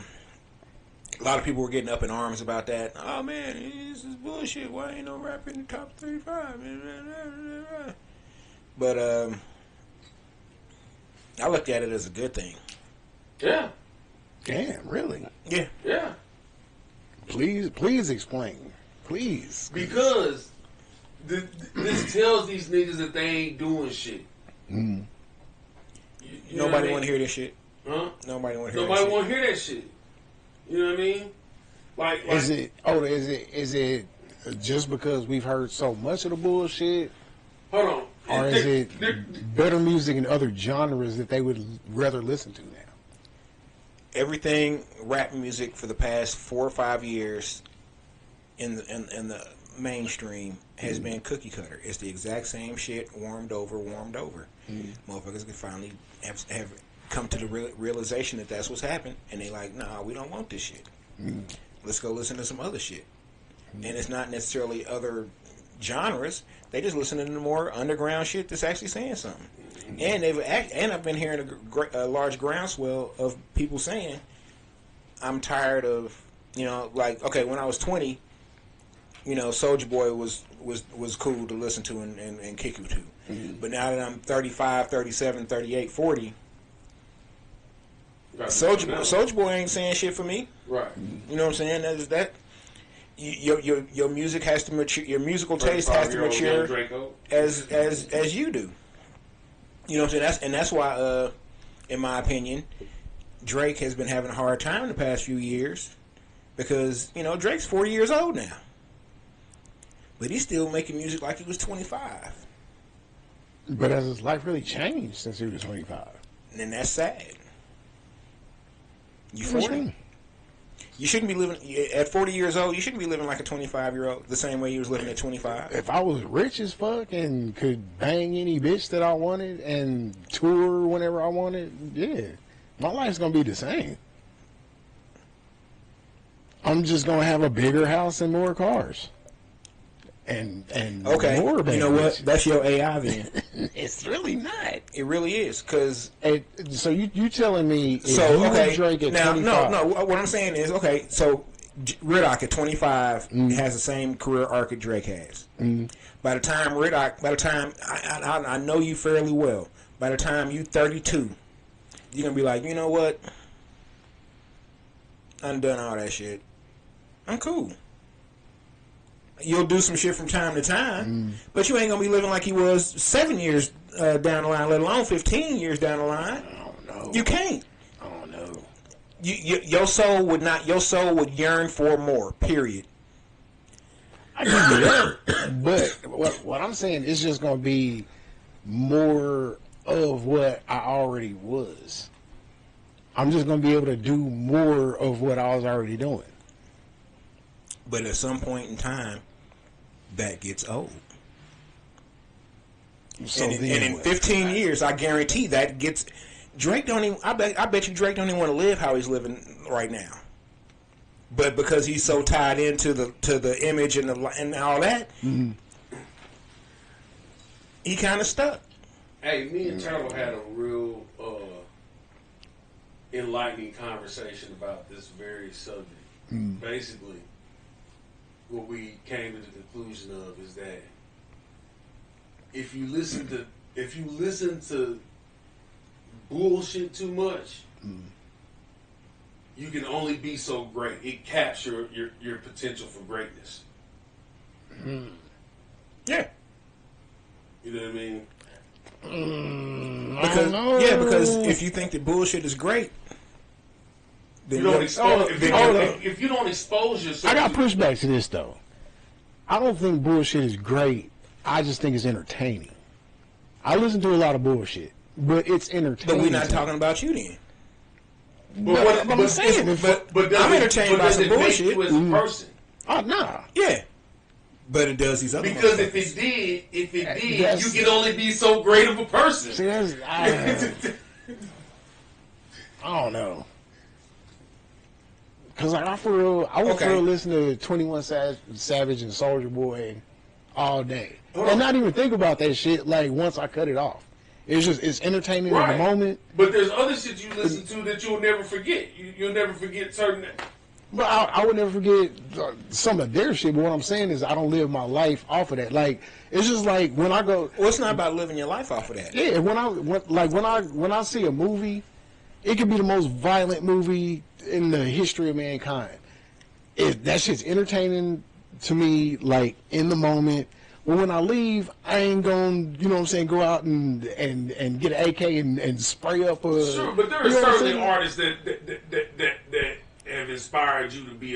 lot of people were getting up in arms about that. Oh man, this is bullshit. Why ain't no rap in the top 35? But I looked at it as a good thing. Yeah. Damn, really? Yeah. Yeah. Please explain. Please. Because this tells these niggas that they ain't doing shit. Mm. Nobody want to hear this shit. Huh? Nobody want to hear Nobody that want to hear that shit. You know what I mean? Like is it just because we've heard so much of the bullshit? Hold on. Or is it better music in other genres that they would rather listen to now? Everything rap music for the past 4 or 5 years in the mainstream has been cookie cutter. It's the exact same shit, warmed over. Motherfuckers can finally have come to the realization that that's what's happened, and they like, nah, we don't want this shit. Let's go listen to some other shit. And it's not necessarily other genres. They just listen to the more underground shit that's actually saying something. And I've been hearing a large groundswell of people saying, I'm tired of, like, okay, when I was 20, Soulja Boy was cool to listen to and kick it to. But now that I'm 35, 37, 38, 40, Soulja Boy ain't saying shit for me. Right. You know what I'm saying? Your music has to mature. Your musical taste has to mature as you do. You know what I'm saying? That's why, in my opinion, Drake has been having a hard time in the past few years because Drake's 40 years old now, but he's still making music like he was 25. But has his life really changed since he was 25? And that's sad. You What you 40. mean? You shouldn't be living at 40 years old. You shouldn't be living like a 25-year-old the same way he was living at 25. If I was rich as fuck and could bang any bitch that I wanted and tour whenever I wanted, yeah, my life's gonna be the same. I'm just gonna have a bigger house and more cars. And Okay, more you know what? bitches. That's your AI then. It's really not. It really is, because So you telling me if so you okay was Drake at now 25? no. What I'm saying is okay. So Riddock at 25 has the same career arc that Drake has. By the time I know you fairly well. By the time you 32, you're gonna be like, you know what? I'm done all that shit. I'm cool. You'll do some shit from time to time, but you ain't gonna be living like he was 7 years down the line, let alone 15 years down the line. I don't know. You can't. I don't know. Your soul would not. Your soul would yearn for more. Period. I give you that. But what I'm saying is just going to be more of what I already was. I'm just going to be able to do more of what I was already doing. But at some point in time, that gets old. So And in 15 years, I guarantee that gets. Drake don't even. I bet you Drake don't even want to live how he's living right now. But because he's so tied into the image and all that, he kind of stuck. Hey, me and Turtle had a real enlightening conversation about this very subject. Basically, what we came to the conclusion of is that if you listen to bullshit too much, you can only be so great. It captures your potential for greatness. Yeah. You know what I mean? Because if you think that bullshit is great, then if you don't expose yourself, I got pushback to this though. I don't think bullshit is great. I just think it's entertaining. I listen to a lot of bullshit, but it's entertaining. But we're not talking about you then. But I'm saying, but I'm entertained by some bullshit. You as a person? Oh nah. Yeah. But it does these other because if it did, you can only be so great of a person. See, I don't know. Cause like I was for real listening to 21 Savage and Soulja Boy all day, and not even think about that shit. Like once I cut it off, it's entertaining in the moment. But there's other shit you listen to that you'll never forget. You'll never forget certain. But I would never forget some of their shit. But what I'm saying is, I don't live my life off of that. Like it's just like when I go. Well, it's not about living your life off of that. Yeah, when I see a movie, it could be the most violent movie in the history of mankind. If that shit's entertaining to me, like in the moment. Well, when I leave, I ain't gonna, you know what I'm saying, go out and get an AK and spray up a. Sure, but there are certainly artists that have inspired you to be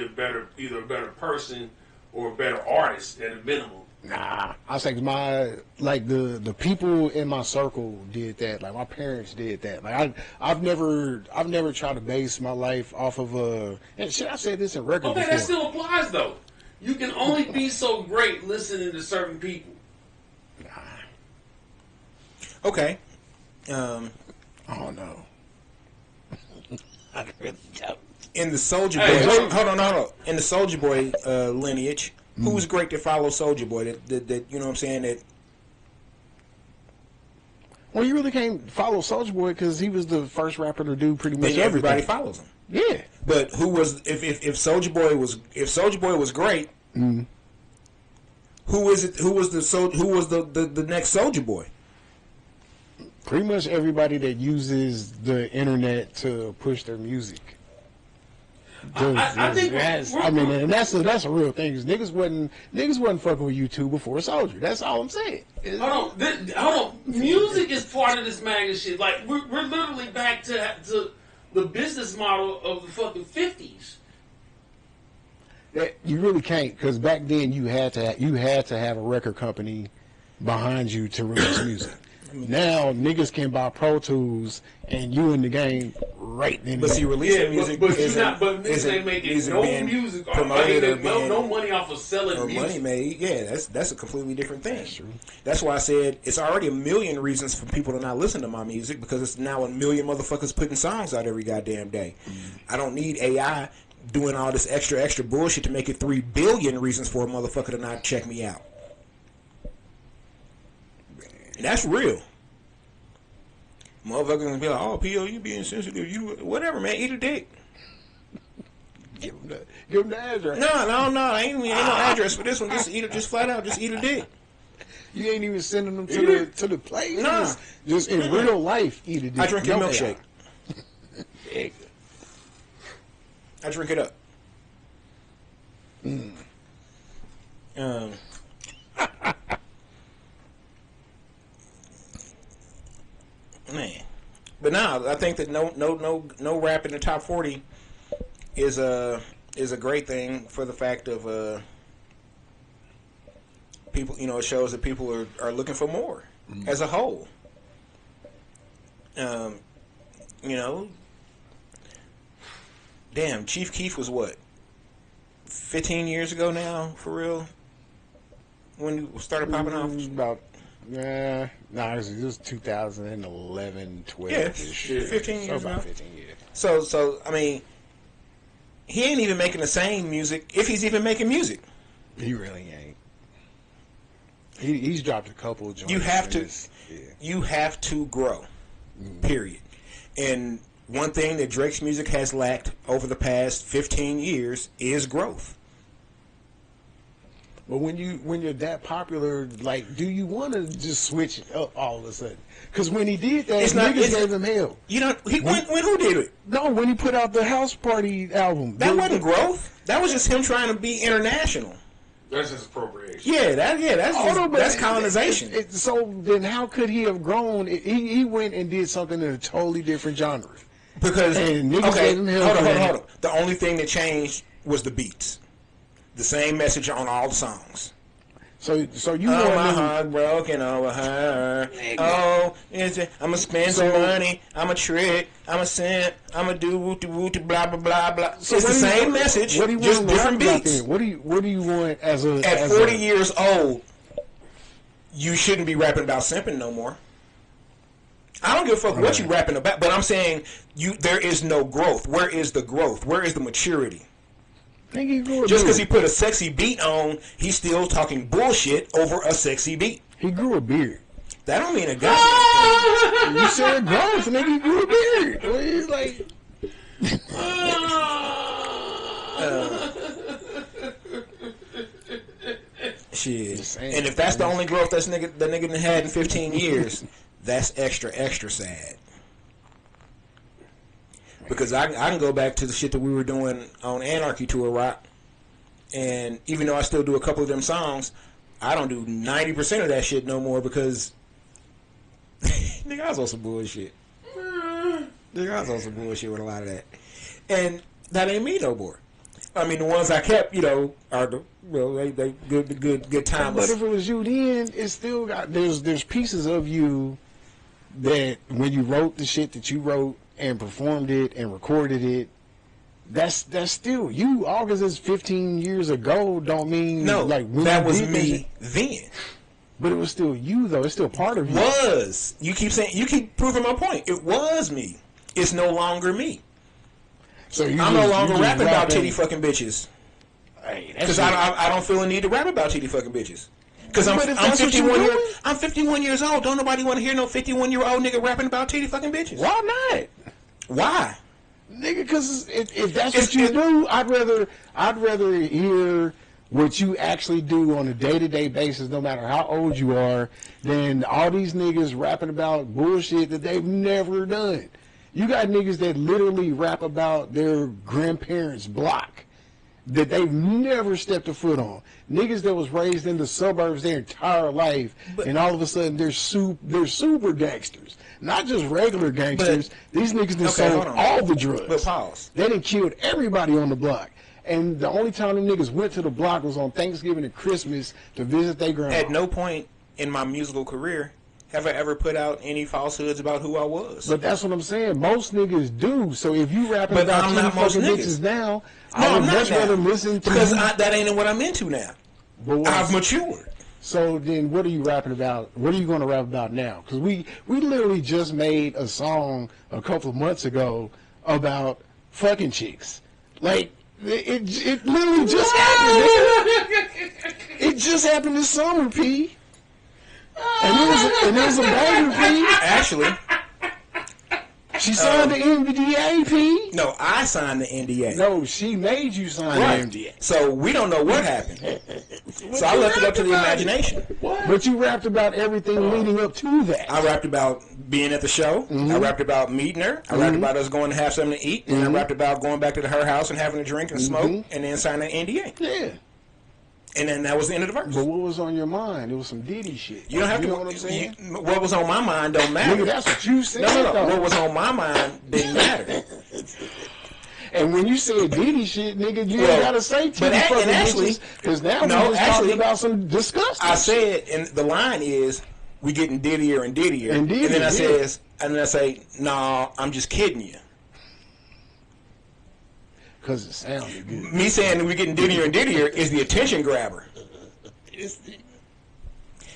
either a better person or a better artist at a minimum. Nah, I think the people in my circle did that. Like my parents did that. Like I've never tried to base my life off of and shit. I said this in record. Okay, before. That still applies though. You can only be so great listening to certain people. Nah. Okay. Oh no. I really don't. In the Soulja Boy, hold on. In the Soulja Boy lineage, who was great to follow Soulja Boy? That you know what I'm saying? That. Well, you really can't follow Soulja Boy because he was the first rapper to do pretty much everything. Everybody follows him. Yeah. But who was if Soulja Boy was great? Who was it? Who was the next Soulja Boy? Pretty much everybody that uses the internet to push their music. I think and that's a real thing. Niggas wasn't fucking with YouTube before Soulja. That's all I'm saying. Hold on. Music is part of this MAGA shit. Like we're literally back to the business model of the fucking 50s. You really can't, because back then you had to have a record company behind you to release music. Now niggas can buy Pro Tools and you in the game right then. But see, releasing music, but niggas ain't making no music promoted or no money off of selling or music. Money made. Yeah, that's a completely different thing. That's true. That's why I said it's already a million reasons for people to not listen to my music, because it's now a million motherfuckers putting songs out every goddamn day. I don't need AI doing all this extra bullshit to make it 3 billion reasons for a motherfucker to not check me out. And that's real. Motherfuckers gonna be like, "Oh, P.O., you being sensitive. You whatever, man. Eat a dick." Give him the address. No. Ain't no address for this one. Just flat out, just eat a dick. You ain't even sending them to the place. Nah. Just in real life, eat a dick. I drink your milkshake. I drink it up. Man, but now I think that no rap in the top 40 is a great thing for the fact of people. You know, it shows that people are looking for more as a whole. You know, damn, Chief Keef was what, 15 years ago now, for real, when you started popping off? About it was 2011, 12. Yeah, 15 years about now. 15 years. So I mean, he ain't even making the same music, if he's even making music. He really ain't. He's dropped a couple of joints. You have to grow. Period. And one thing that Drake's music has lacked over the past 15 years is growth. But when you're that popular, like, do you want to just switch up all of a sudden? Because when he did that, niggas gave him hell. You know, when who did it? No, when he put out the House Party album. That wasn't growth. That was just him trying to be international. That's just appropriation. Yeah, that's colonization. So then, how could he have grown? He went and did something in a totally different genre. Because niggas gave him hell. Hold on. The only thing that changed was the beats. The same message on all the songs. So you want my heart broken over her. Oh, I'ma spend some money. I'ma trick. I'ma simp. I'ma do woo blah blah blah blah. So it's the same message, just different beats. What do you want as a at 40 years old? You shouldn't be rapping about simping no more. I don't give a fuck what you rapping about, but I'm saying there is no growth. Where is the growth? Where is the maturity? Just because he put a sexy beat on, he's still talking bullshit over a sexy beat. He grew a beard. That don't mean a goddamn thing. You said growth, nigga. He grew a beard. Well, he's like... shit. And if that's the only growth that nigga had in 15 years, that's extra sad. Because I can go back to the shit that we were doing on Anarchy Tour Rock, and even though I still do a couple of them songs, I don't do 90% of that shit no more because nigga, I was on some bullshit. Nigga, I was on some bullshit with a lot of that, and that ain't me no more. I mean, the ones I kept, are the they good timeless. But if it was you then, it's still got there's pieces of you that when you wrote the shit that you wrote and performed it and recorded it, that's still you. All because it's 15 years ago don't mean like when that was me then. But it was still you though. It's still part of you. You keep proving my point. It was me. It's no longer me. So I'm no longer rapping about titty fucking bitches. Because I don't feel a need to rap about titty fucking bitches. Because I'm 51 years old. Don't nobody want to hear no 51-year-old nigga rapping about titty fucking bitches. Why not? Why? Nigga, because if that's what you do, I'd rather hear what you actually do on a day-to-day basis, no matter how old you are, than all these niggas rapping about bullshit that they've never done. You got niggas that literally rap about their grandparents' block that they've never stepped a foot on. Niggas that was raised in the suburbs their entire life, and all of a sudden they're super gangsters. Not just regular gangsters. These niggas that sold all the drugs. But pause. They done killed everybody on the block. And the only time them niggas went to the block was on Thanksgiving and Christmas to visit their grandma. At no point in my musical career have I ever put out any falsehoods about who I was. But that's what I'm saying. Most niggas do. So if you rapping about two fucking bitches now, I would much rather listen to... Because that ain't what I'm into now. I've matured. So then what are you rapping about? What are you going to rap about now? Because we literally just made a song a couple of months ago about fucking chicks. Like, it literally just happened. It just happened this summer, P. And it was a banger, P. Actually, she signed the NDA, P. No, I signed the NDA. No, she made you sign the NDA. So we don't know what happened. So I left it up to the imagination. What? But you rapped about everything leading up to that. I rapped about being at the show. I rapped about meeting her. I rapped about us going to have something to eat. And I rapped about going back to her house and having a drink and smoke, and then signing the NDA. Yeah. And then that was the end of the verse. But what was on your mind? It was some Diddy shit. You don't have to. Know what I'm saying? What was on my mind don't matter. Nigga, that's what you said. No. What was on my mind didn't matter. And when you said Diddy shit, nigga, you ain't gotta say too many fucking bitches, because now we're just talking about some disgusting. I said, and the line is, we getting diddier and diddier. And then I say, nah, I'm just kidding you. Because it sounded good. Me saying that we're getting diddier and diddier is the attention grabber.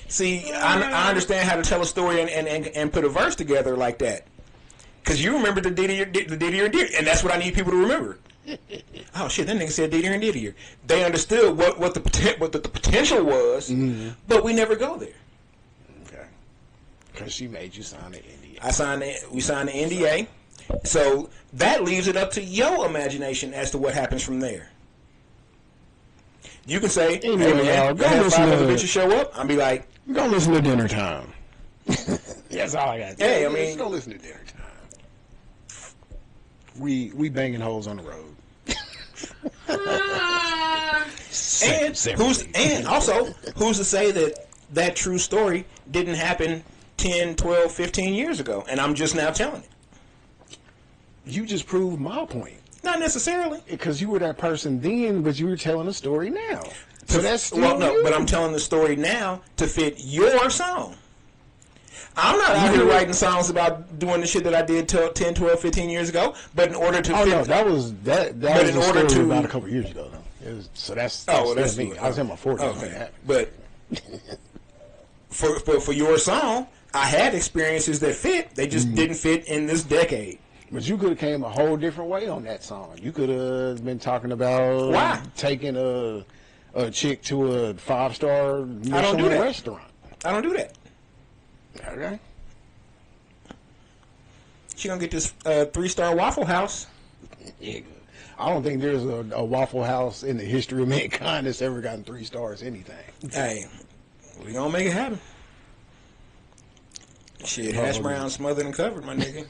See, I understand how to tell a story and put a verse together like that. Because you remember the diddier and diddier, and that's what I need people to remember. Oh shit, that nigga said diddier and diddier. They understood what the potential was, but we never go there. Okay. Because she made you sign the NDA. We signed the NDA. So that leaves it up to your imagination as to what happens from there. You can say, Anyway, hey man, y'all, go have listen 5 other to- bitches show up. I'll be like, Go listen to Dinner Time. That's all I got. Hey, I mean- go listen to Dinner Time. We banging holes on the road. And also, who's to say that that true story didn't happen 10, 12, 15 years ago, and I'm just now telling it? You just proved my point. Not necessarily. Because you were that person then, but you were telling a story now. So that's still Well, no, you. but I'm telling the story now to fit your song. I'm not out here writing songs about doing the shit that I did 10, 12, 15 years ago, but in order to Oh fit... no, that was But was in a order story to- about a couple years ago. Though. It was, so that's well, that's me. good. I was in my 40s when that Okay, happened. but for your song, I had experiences that fit. They just didn't fit in this decade. But you could have came a whole different way on that song. You could have been talking about Why? taking a chick to a 5-star Michelin do that. restaurant. I don't do that. Okay. She gonna get this 3-star Waffle House. Yeah. I don't think there's a Waffle House in the history of mankind that's ever gotten 3 stars anything. Hey, we gonna make it happen. Shit, hash brown smothered and covered, my nigga.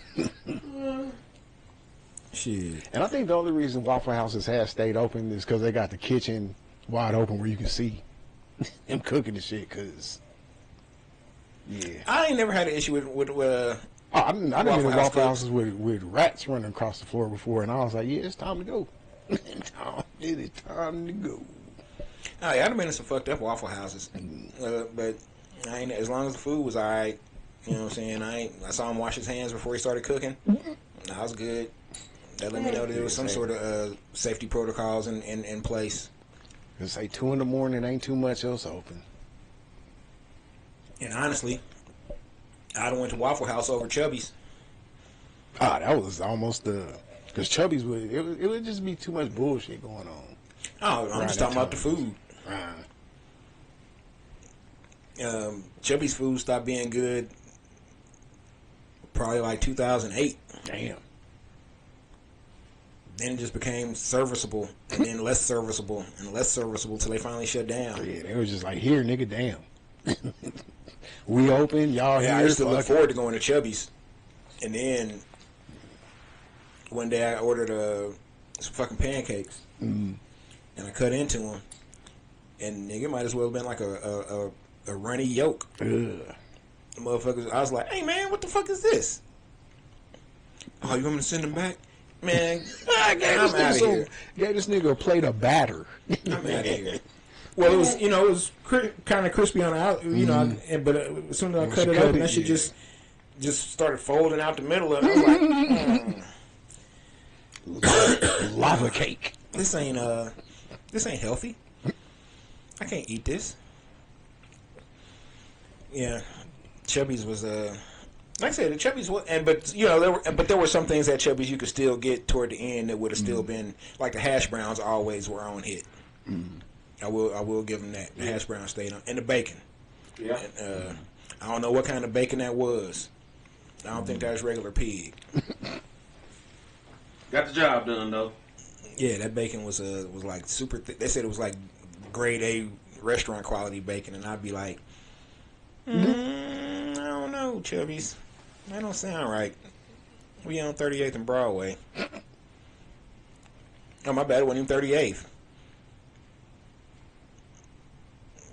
Shit. And I think the only reason Waffle Houses have stayed open is because they got the kitchen wide open where you can see them cooking the shit. Cause yeah, I ain't never had an issue with I didn't been Waffle in House Waffle cooks. Houses with rats running across the floor before, and I was like, yeah, it's time to go. It is time to go. Oh yeah, I've been in some fucked up Waffle Houses, but I ain't, as long as the food was alright. You know what I'm saying? I saw him wash his hands before he started cooking. I was good. That let me know that there was some sort of safety protocols in place. It's like 2 in the morning, ain't too much else open. And honestly, I'd have went to Waffle House over Chubby's. Ah, that was almost because Chubby's it would just be too much bullshit going on. Oh, I'm just that talking about the time. food. Right. Chubby's food stopped being good probably like 2008. Damn. Then it just became serviceable, and then less serviceable, and less serviceable till they finally shut down. Yeah, they was just like, here, nigga, damn. We open, y'all Yeah, I here. used to look fuck it. forward to going to Chubby's, and then one day I ordered some fucking pancakes, and I cut into them, and nigga, it might as well have been like a runny yolk. Ugh. The motherfuckers, I was like, hey man, what the fuck is this? Oh, you want me to send them back? Man, I gave I'm out of here. Gave this nigga a plate of batter. I'm out of here. Well, it was, it was kind of crispy on the out, but as soon as I cut it open, that shit just started folding out the middle of it. I was like, Lava cake. this ain't healthy. I can't eat this. Yeah, Chubby's was like I said, the Chubby's was, there were some things at Chubby's you could still get toward the end that would have still been like the hash browns always were on hit. I will give them that. The hash brown stayed on, and the bacon. Yeah. And, I don't know what kind of bacon that was. I don't think that was regular pig. Got the job done though. Yeah, that bacon was like super thick. They said it was like grade A restaurant quality bacon, and I'd be like, I don't know, Chubby's. That don't sound right. We on 38th and Broadway. Oh, my bad. It wasn't even 38th.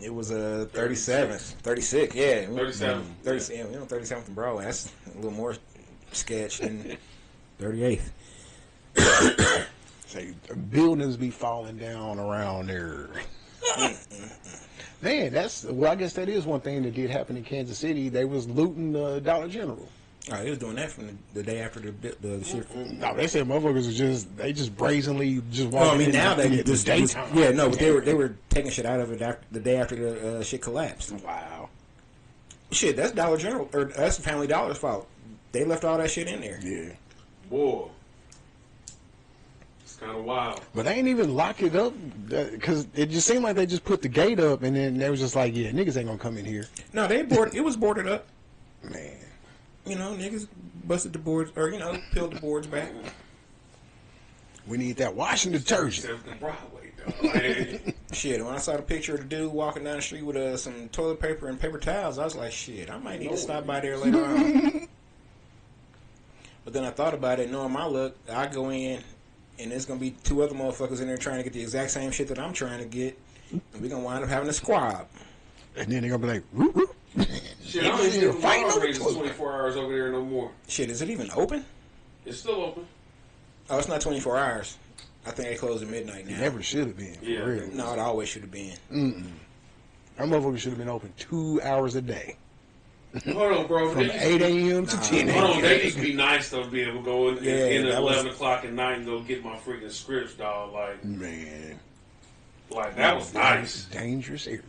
It was 37th. 36, yeah. 37. 30, yeah, we on 37th and Broadway. That's a little more sketch than 38th. Say buildings be falling down around there. Man, I guess that is one thing that did happen in Kansas City. They was looting the Dollar General. Oh, they was doing that from the day after the shit. No, they said motherfuckers was just brazenly just Well, I walking mean, in now they at the just daytime. yeah, no, but they were taking shit out of it the day after the shit collapsed. Wow. Shit, that's Dollar General or that's Family Dollar's fault. They left all that shit in there. Yeah. Boy. It's kind of wild. But they ain't even lock it up because it just seemed like they just put the gate up and then they was just like, yeah, niggas ain't gonna come in here. No, it was boarded up. Man. Niggas busted the boards or peeled the boards back. We need that washing detergent. 37th and Broadway though. Shit, when I saw the picture of the dude walking down the street with some toilet paper and paper towels, I was like, shit, I might need to stop by there later on. But then I thought about it, knowing my luck, I go in, and there's going to be 2 other motherfuckers in there trying to get the exact same shit that I'm trying to get, and we're going to wind up having a squab. And then they're going to be like, whoop, whoop. Shit, I don't even think Walgreens is 24 hours over there no more. Shit, is it even open? It's still open. Oh, it's not 24 hours. I think they close at midnight now. It never should have been. Yeah. For real. No, it always should have been. That motherfucker should have been open 2 hours a day. Hold on, bro. From 8 a.m. to 10 a.m. Hold on, they used to be nice though to be able to go in at 11 was... o'clock at night and go get my freaking scripts, dog. Like, man, like that was nice. Dangerous area.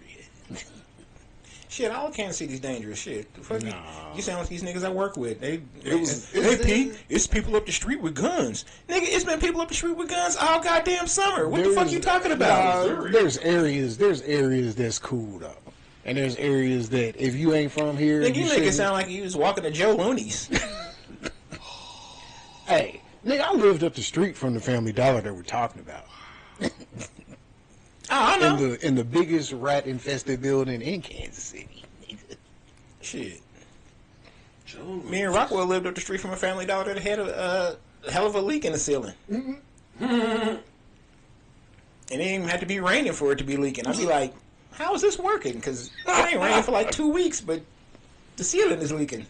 Shit, all Kansas City's dangerous. Shit, fuck you sound like these niggas I work with. Hey Pete, it's people up the street with guns. Nigga, it's been people up the street with guns all goddamn summer. What the fuck you talking about? There's areas that's cool though, and there's areas that if you ain't from here, nigga, you make it sound like you was walking to Joe Looney's. Hey, nigga, I lived up the street from the Family Dollar that we're talking about. I know. In the biggest rat infested building in Kansas City. Shit. Me and Rockwell lived up the street from a Family Dollar that had a hell of a leak in the ceiling. And it didn't even have to be raining for it to be leaking. I'd be like, how is this working? Because it ain't raining for like 2 weeks, but the ceiling is leaking.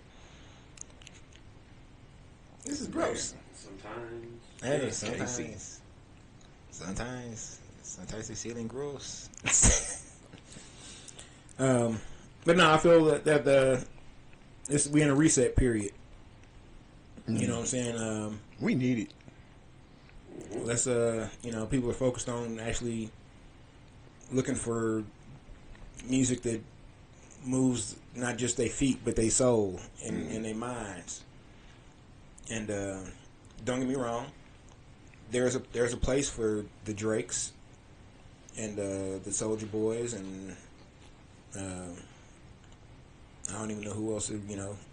This is gross. Sometimes. Hey, sometimes the ceiling gross. But no, I feel that we in a reset period. You know what I'm saying? We need it. Let's people are focused on actually looking for music that moves not just their feet but their soul and their minds. And don't get me wrong, there's a place for the Drakes and the Soulja Boys and I don't even know who else,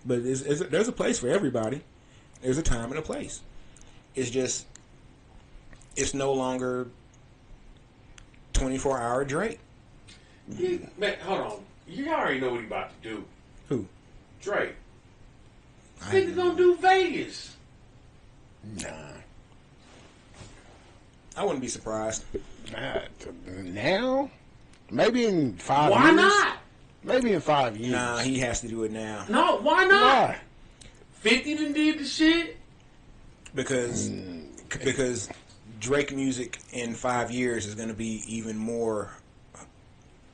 but there's a place for everybody. There's a time and a place. It's just, it's no longer 24-hour Drake. Man, hold on. You already know what he about to do. Who? Drake. Nigga gonna do Vegas. Nah. I wouldn't be surprised. Now? Maybe in 5 years. Why not? Maybe in 5 years. Nah, he has to do it now. No, why not? Why? 50 done did the shit. Because Drake music in 5 years is going to be even more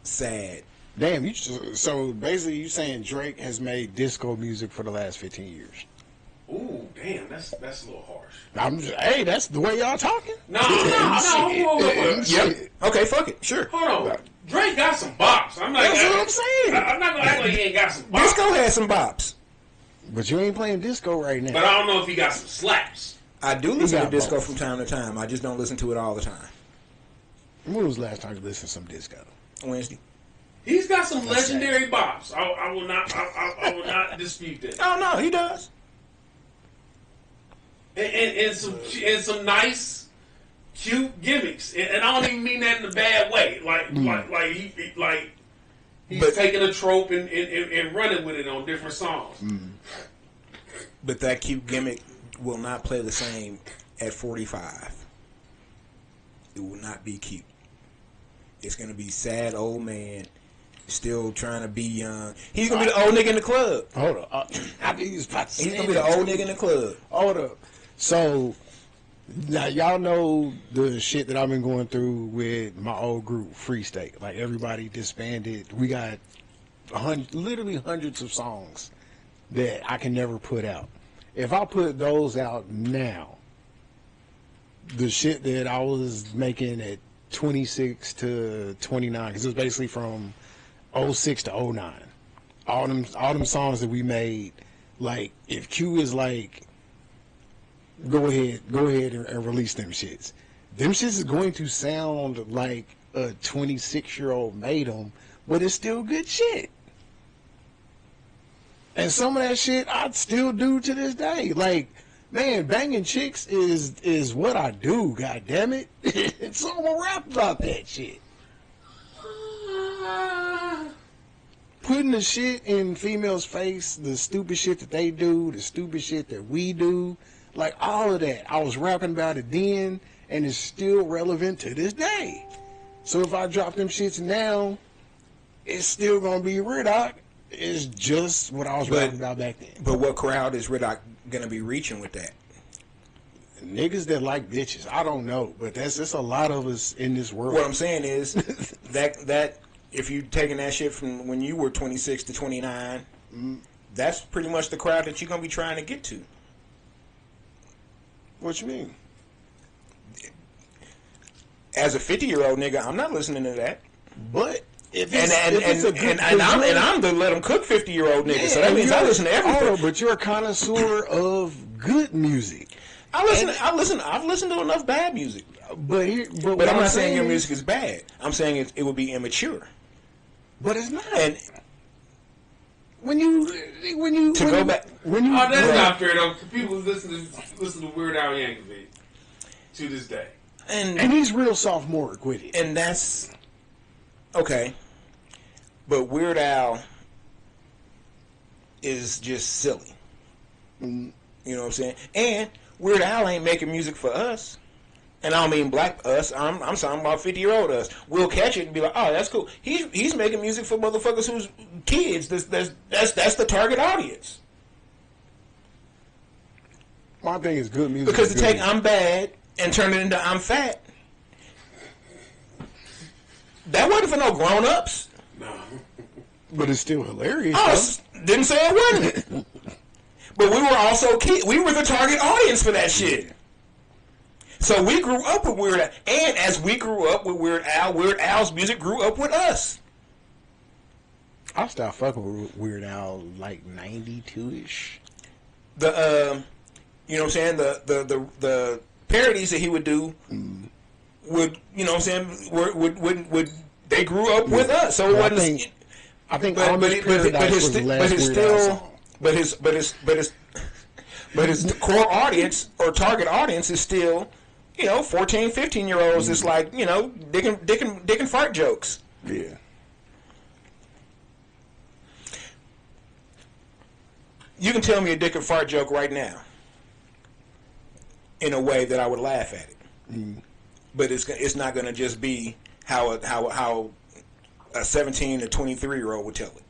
sad. Damn, so basically you saying Drake has made disco music for the last 15 years. Ooh, damn, that's a little harsh. Hey, that's the way y'all talking? No. Whoa. Yep. Okay, fuck it. Sure. Hold on. Drake got some bops. That's what I'm saying. I'm not gonna act like he ain't got some bops. Disco has some bops. But you ain't playing disco right now. But I don't know if he got some slaps. I do listen to disco both from time to time. I just don't listen to it all the time. When was the last time you listened to some disco? Wednesday. He's got some legendary bops. I will not dispute that. Oh no, he does. And some nice, cute gimmicks. And I don't even mean that in a bad way. He's taking a trope and running with it on different songs. But that cute gimmick will not play the same at 45. It will not be cute. It's going to be sad old man still trying to be young. He's going to be the old nigga in the club. Hold up. I think he's about to say He's going to be the old nigga in the club. Hold up. So, now y'all know the shit that I've been going through with my old group, Free State. Like, everybody disbanded. We got literally hundreds of songs that I can never put out. If I put those out now, the shit that I was making at 26 to 29, because it was basically from 06 to 09. All them songs that we made, like, if Q is like, go ahead and release them shits. Them shits is going to sound like a 26-year-old made them, but it's still good shit. And some of that shit I still do to this day. Like, man, banging chicks is what I do, god damn it. So I'm gonna rap about that shit. putting the shit in females' face, the stupid shit that they do, the stupid shit that we do, like all of that. I was rapping about it then, and it's still relevant to this day. So if I drop them shits now, it's still gonna be Riddock. It's just what I was rapping about back then. But what crowd is Riddock gonna be reaching with that? Niggas that like bitches. I don't know, but that's a lot of us in this world. What I'm saying is that if you taking that shit from when you were 26 to 29, that's pretty much the crowd that you're gonna be trying to get to. What you mean? As a 50-year-old nigga, I'm not listening to that. But if I'm the let them cook 50-year-old nigga, so that means I listen to everything. Oh, but you're a connoisseur of good music. I've listened to enough bad music. But I'm not saying your music is bad. I'm saying it would be immature. But it's not. And that's not fair though. People listen to Weird Al Yankovic to this day, and he's real sophomoric with it. And that's okay. But Weird Al is just silly. You know what I'm saying? And Weird Al ain't making music for us. And I don't mean black us. I'm talking about 50-year-old us. We'll catch it and be like, oh, that's cool. He's making music for motherfuckers who's kids. That's the target audience. My thing is good music. Because to take I'm bad and turn it into I'm fat, that wasn't for no grown-ups. No. But it's still hilarious. Didn't say it wasn't. But we were also kids. We were the target audience for that shit. So we grew up with Weird Al. And as we grew up with Weird Al's music grew up with us. I stopped fucking with Weird Al like 92-ish. You know what I'm saying? The parodies that he would do would, you know what I'm saying, would they grew up with us. So it wasn't. I think his core audience or target audience is still, 14, 15-year-olds. It's like, dick and fart jokes. Yeah. You can tell me a dick and fart joke right now in a way that I would laugh at it. But it's not going to just be how a 17 to 23-year-old would tell it.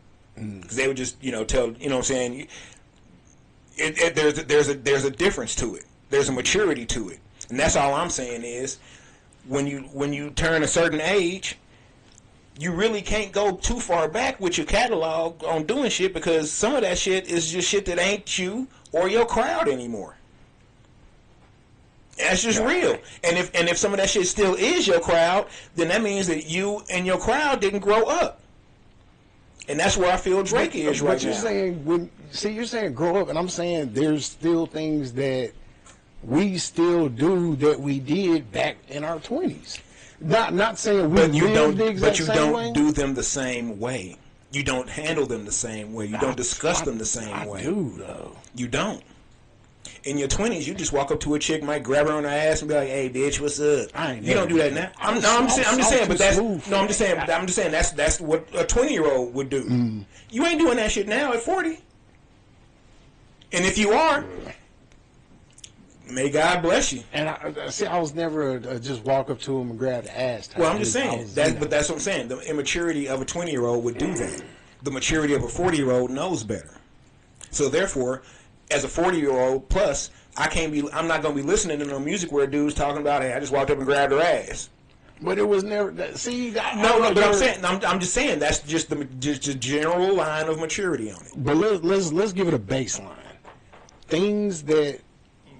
Because they would just, tell, you know what I'm saying? There's a difference to it. There's a maturity to it. And that's all I'm saying is when you turn a certain age, you really can't go too far back with your catalog on doing shit, because some of that shit is just shit that ain't you or your crowd anymore. That's just real. And if some of that shit still is your crowd, then that means that you and your crowd didn't grow up. And that's where I feel Drake is right now. You're saying grow up, and I'm saying there's still things that we still do that we did back in our 20s. Not saying we don't do them the same way. You don't handle them the same way. You don't discuss them the same way. I do, though. You don't. In your 20s, you just walk up to a chick, might grab her on her ass and be like, "Hey, bitch, what's up?" You don't do that now. I'm just saying that's what a 20-year-old would do. You ain't doing that shit now at 40. And if you are, may God bless you. And I was never just walk up to him and grab the ass. Well, I'm just saying but that's what I'm saying. The immaturity of a 20-year-old would do that. The maturity of a 40-year-old knows better. So therefore, as a 40-year-old plus, I'm not gonna be listening to no music where dudes talking about, "Hey, I just walked up and grabbed her ass." But it was never. But I'm just saying that's just the general line of maturity on it. But let's give it a baseline. Things that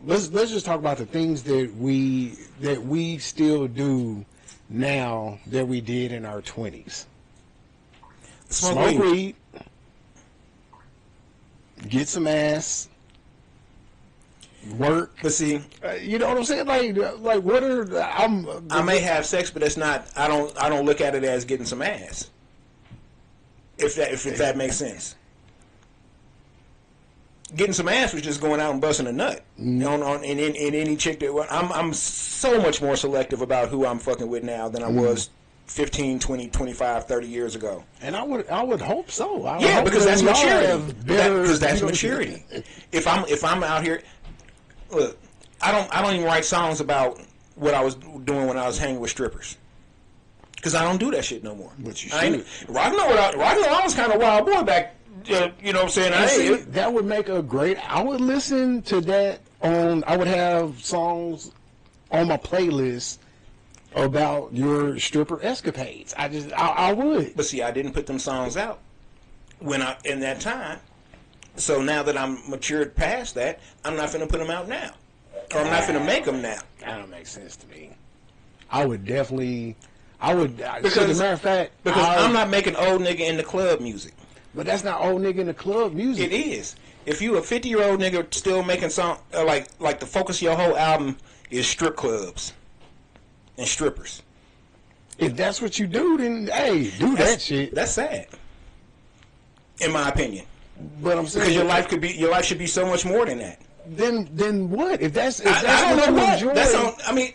let's just talk about the things that we still do now that we did in our 20s. Smoke weed, get some ass, work. But see, you know what I'm saying? Like what are I may have sex, but it's not. I don't look at it as getting some ass. If that makes sense. Getting some ass was just going out and busting a nut. In any chick that I'm so much more selective about who I'm fucking with now than I was 15, 20, 25, 30 years ago. And I would hope so. Yeah, because that's maturity. Because that's you know, maturity. If I'm out here, look, I don't even write songs about what I was doing when I was hanging with strippers. Because I don't do that shit no more. But you should. I was kind of wild boy back. You know what I'm saying? That would make a great. I would listen to that on. I would have songs on my playlist about your stripper escapades. I would. But see, I didn't put them songs out in that time. So now that I'm matured past that, I'm not finna put them out now, or I'm not finna make them now. That don't make sense to me. I would definitely. Because as a matter of fact, I'm not making old nigga in the club music. But that's not old nigga in the club music. It is. If you a 50-year-old nigga still making song like the focus of your whole album is strip clubs and strippers. If that's what you do, then hey, that shit. That's sad, in my opinion. But I'm saying because your life should be so much more than that. Then what? If that's I don't what know you what. enjoy, That's on. I mean,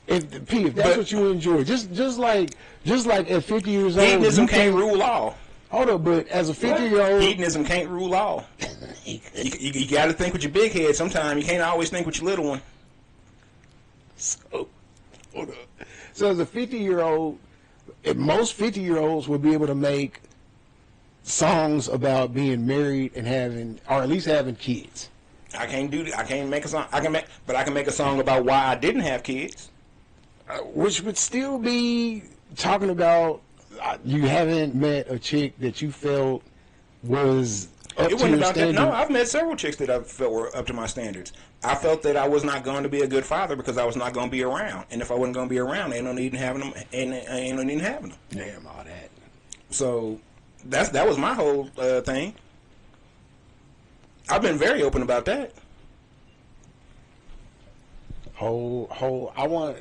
if that's what you enjoy, just like at 50 years old, hedonism can't rule all. Hold up, but as a 50-year-old, hedonism can't rule all. you got to think with your big head. Sometimes you can't always think with your little one. So, hold up. So as a 50-year-old, most 50-year-olds would be able to make songs about being married and having, or at least having kids. I can't make a song. I can make a song about why I didn't have kids, which would still be talking about you haven't met a chick that you felt was up to your standard. No, I've met several chicks that I felt were up to my standards. I felt that I was not going to be a good father because I was not going to be around, and if I wasn't going to be around, ain't no need in having them. Ain't no need in having them. Damn all that. So that was my whole thing. I've been very open about that. I want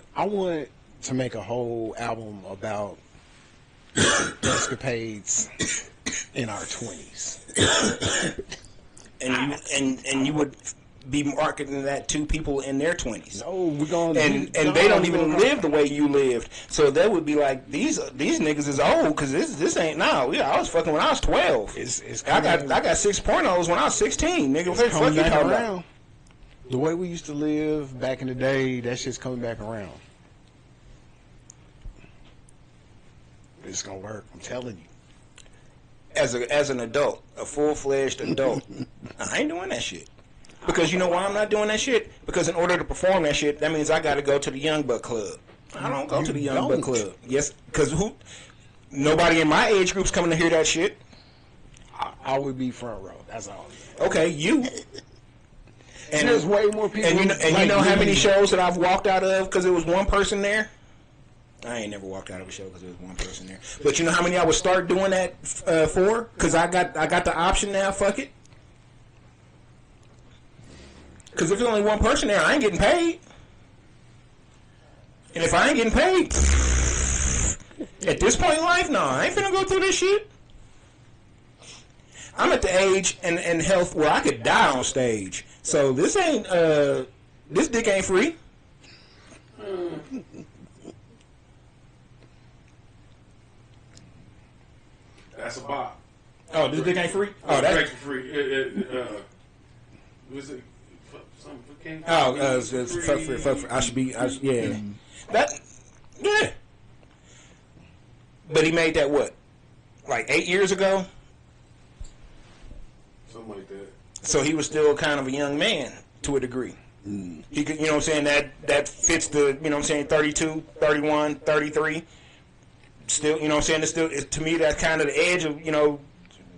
to make a whole album about escapades in our 20s. and you would be marketing that to people in their 20s. No, we're going and they don't even live the way you lived. So that would be like these niggas is old because this ain't now. Yeah, I was fucking when I was 12. I got 6 pornos when I was 16. Nigga, what the fuck you talking about? The way we used to live back in the day, that shit's coming back around. It's gonna work. I'm telling you. As an adult, a full-fledged adult, I ain't doing that shit. Because you know why I'm not doing that shit? Because in order to perform that shit, that means I got to go to the Young Buck Club. I don't go to the Young Buck Club. Yes, because nobody in my age group's coming to hear that shit. I would be front row. That's all. Okay, you. And there's way more people. And you know how many shows that I've walked out of because there was one person there? I ain't never walked out of a show because there was one person there. But you know how many I would start doing that for? Because I got the option now. Fuck it. Because if there's only one person there, I ain't getting paid. And if I ain't getting paid, at this point in life, no, I ain't finna go through this shit. I'm at the age and health where I could die on stage. So this ain't, this dick ain't free. That's a bop. Oh, this dick ain't free? Oh, that's free. Was it something for King? Oh, fuck free. I should be, yeah. Yeah. But he made that what? Like 8 years ago? Something like that. So he was still kind of a young man to a degree. He could, you know what I'm saying, that fits the, you know what I'm saying, 32, 31, 33. Still, you know what I'm saying, it's still, to me, that's kind of the edge of, you know,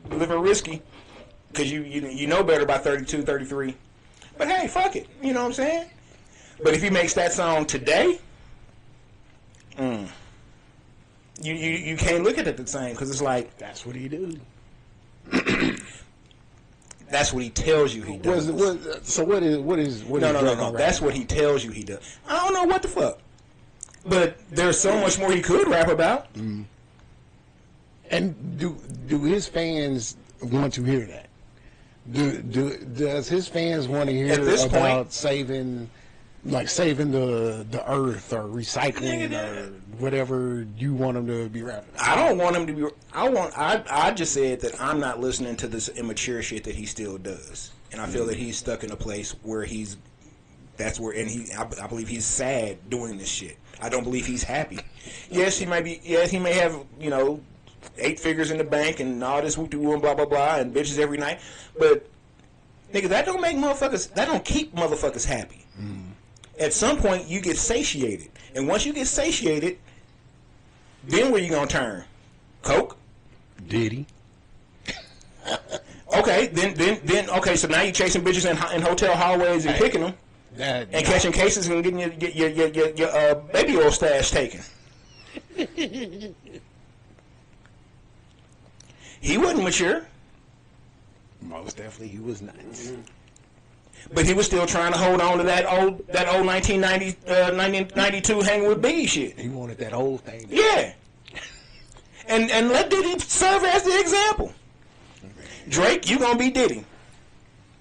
living risky. Because you know better by 32, 33. But hey, fuck it. You know what I'm saying? But if he makes that song today, you can't look at it the same because it's like, that's what he do. That's what he tells you he does. So what is No. That's what he tells you he does. I don't know what the fuck. But there's so much more he could rap about. And do his fans want to hear that? Does his fans want to hear about saving like saving the earth or recycling or whatever you want them to be rapping. I don't want him to be. I just said that I'm not listening to this immature shit that he still does, and I feel that he's stuck in a place where that's where, and I believe he's sad doing this shit. I don't believe he's happy. Yes, he might be. Yes, he may have 8 figures in the bank and all this whoop-de-woo and blah blah blah and bitches every night, but nigga, that don't make motherfuckers. That don't keep motherfuckers happy. At some point, you get satiated, and once you get satiated, then where you gonna turn? Coke? Diddy. Okay, then okay. So now you chasing bitches in hotel hallways and picking them, and catching cases and getting your baby oil stash taken. He wasn't mature. Most definitely, he was not. But he was still trying to hold on to that old 1992 hanging with Biggie shit. He wanted that whole thing. Yeah. And let Diddy serve as the example. Drake, you gonna be Diddy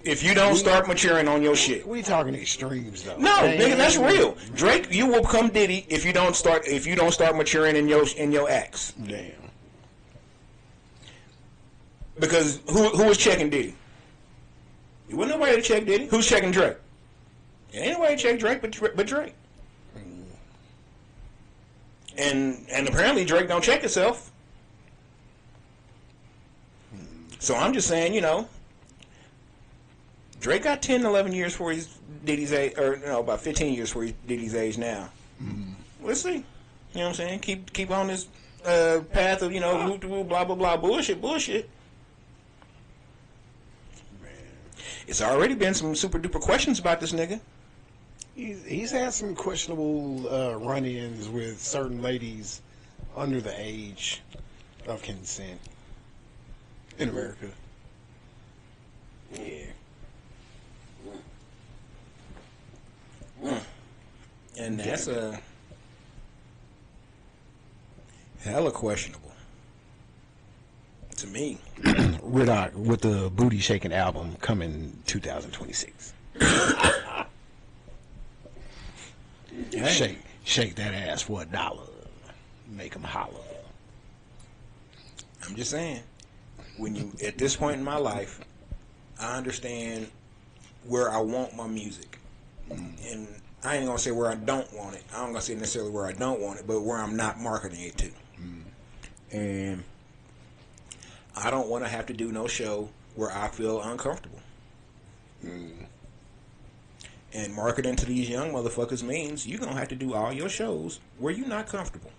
if you don't start maturing on your shit. We talking extremes though. No, nigga, that's real. Drake, you will become Diddy if you don't start maturing in your acts. Damn. Because who was checking Diddy? It wasn't nobody to check Diddy. Who's checking Drake? It ain't nobody to check Drake but Drake. And apparently Drake don't check himself. So I'm just saying, Drake got 10, 11 years for his Diddy's age, or about 15 years for his Diddy's age now. Let's see. You know what I'm saying? Keep on this path of blah blah blah bullshit. It's already been some super duper questions about this nigga. He's had some questionable run-ins with certain ladies under the age of consent in America. Yeah. And that's hella questionable to me. Riddock with the Booty Shaking album coming 2026. Hey. Shake that ass for $1. Make them holler. I'm just saying, at this point in my life, I understand where I want my music, and I ain't gonna say where I don't want it. I'm gonna say necessarily where I don't want it, but where I'm not marketing it to. And I don't want to have to do no show where I feel uncomfortable. And marketing to these young motherfuckers means you're going to have to do all your shows where you're not comfortable.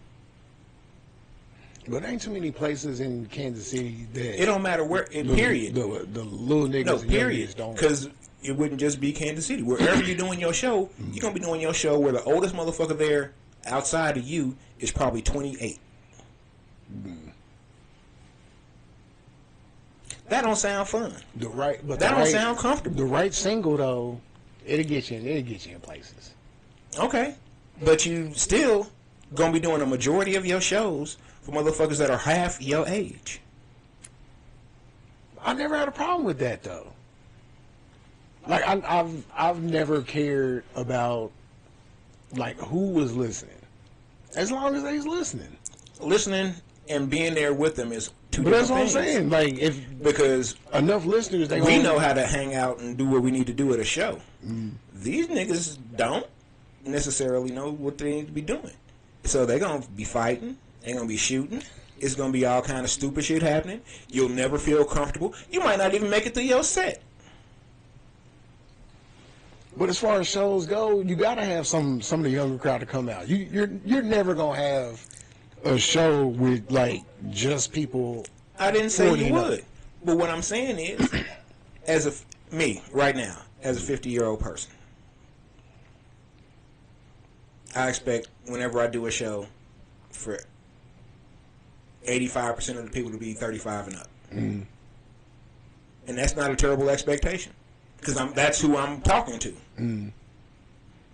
But there ain't too many places in Kansas City that... It don't matter where, period. The little niggas no, and period. Don't... Because it wouldn't just be Kansas City. Wherever you're doing your show, you're going to be doing your show where the oldest motherfucker there outside of you is probably 28. That don't sound fun. That don't sound comfortable. The right single though, it'll get you in places. Okay, but you still gonna be doing a majority of your shows for motherfuckers that are half your age. I never had a problem with that though. Like I've never cared about like who was listening, as long as they's listening. Listening and being there with them is two but different that's what things. I'm saying. Like because enough listeners, we know how to hang out and do what we need to do at a show. These niggas don't necessarily know what they need to be doing, so they're gonna be fighting. They're gonna be shooting. It's gonna be all kind of stupid shit happening. You'll never feel comfortable. You might not even make it through your set. But as far as shows go, you gotta have some of the younger crowd to come out. You're never gonna have a show with like just people. I didn't say you would, but what I'm saying is, as me right now, as a 50-year-old person, I expect whenever I do a show for 85% of the people to be 35 and up, and that's not a terrible expectation because that's who I'm talking to.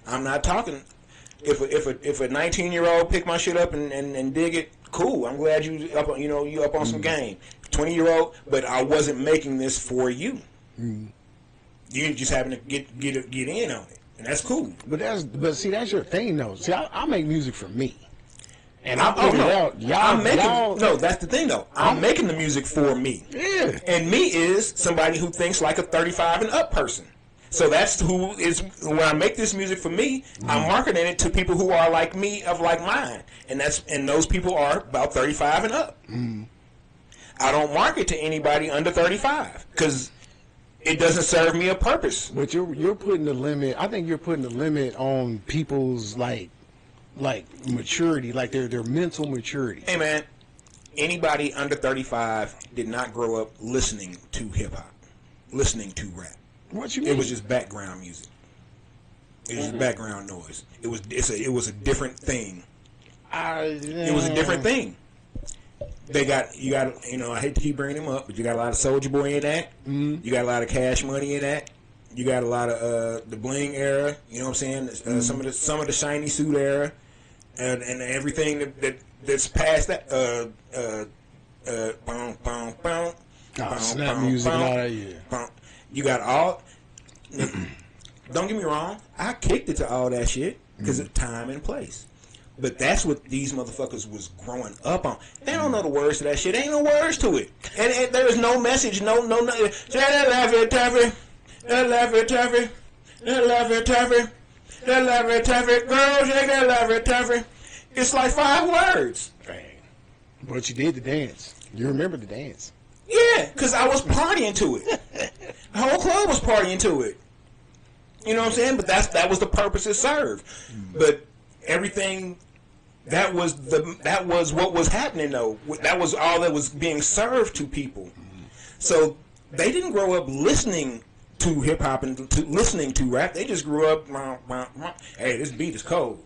I'm not talking. If a 19-year-old pick my shit up and dig it, cool. I'm glad you up on you up on some game. 20-year-old, but I wasn't making this for you. You just happen to get in on it. and that's cool. But see, that's your thing though. See, I make music for me. And I put it out. No, that's the thing though. I'm making the music for me. Yeah. And me is somebody who thinks like a 35 and up person. So that's who is, when I make this music for me, I'm marketing it to people who are like me, of like mine. And those people are about 35 and up. I don't market to anybody under 35 because it doesn't serve me a purpose. But you're putting the limit. I think you're putting the limit on people's like maturity, like their mental maturity. Hey man, anybody under 35 did not grow up listening to hip hop, listening to rap. What you mean? It was just background music. It was just background noise. It was a different thing. It was a different thing. You got, I hate to keep bringing him up, but you got a lot of Soulja Boy in that. You got a lot of Cash Money in that. You got a lot of the Bling era. You know what I'm saying? Some of the Shiny Suit era, and everything that's past that. Snap music and all that. Yeah. You got all. Don't get me wrong. I kicked it to all that shit because of time and place. But that's what these motherfuckers was growing up on. They don't know the words to that shit. Ain't no words to it. And there's no message. No. Laffy Taffy. Girl, shake that Laffy Taffy. It's like 5 words. Dang. But you did the dance. You remember the dance. Yeah, because I was partying to it. The whole club was partying to it. You know what I'm saying? But that was the purpose it served. But everything... That was what was happening though. That was all that was being served to people. So they didn't grow up listening to hip hop and listening to rap. They just grew up. Hey, this beat is cold.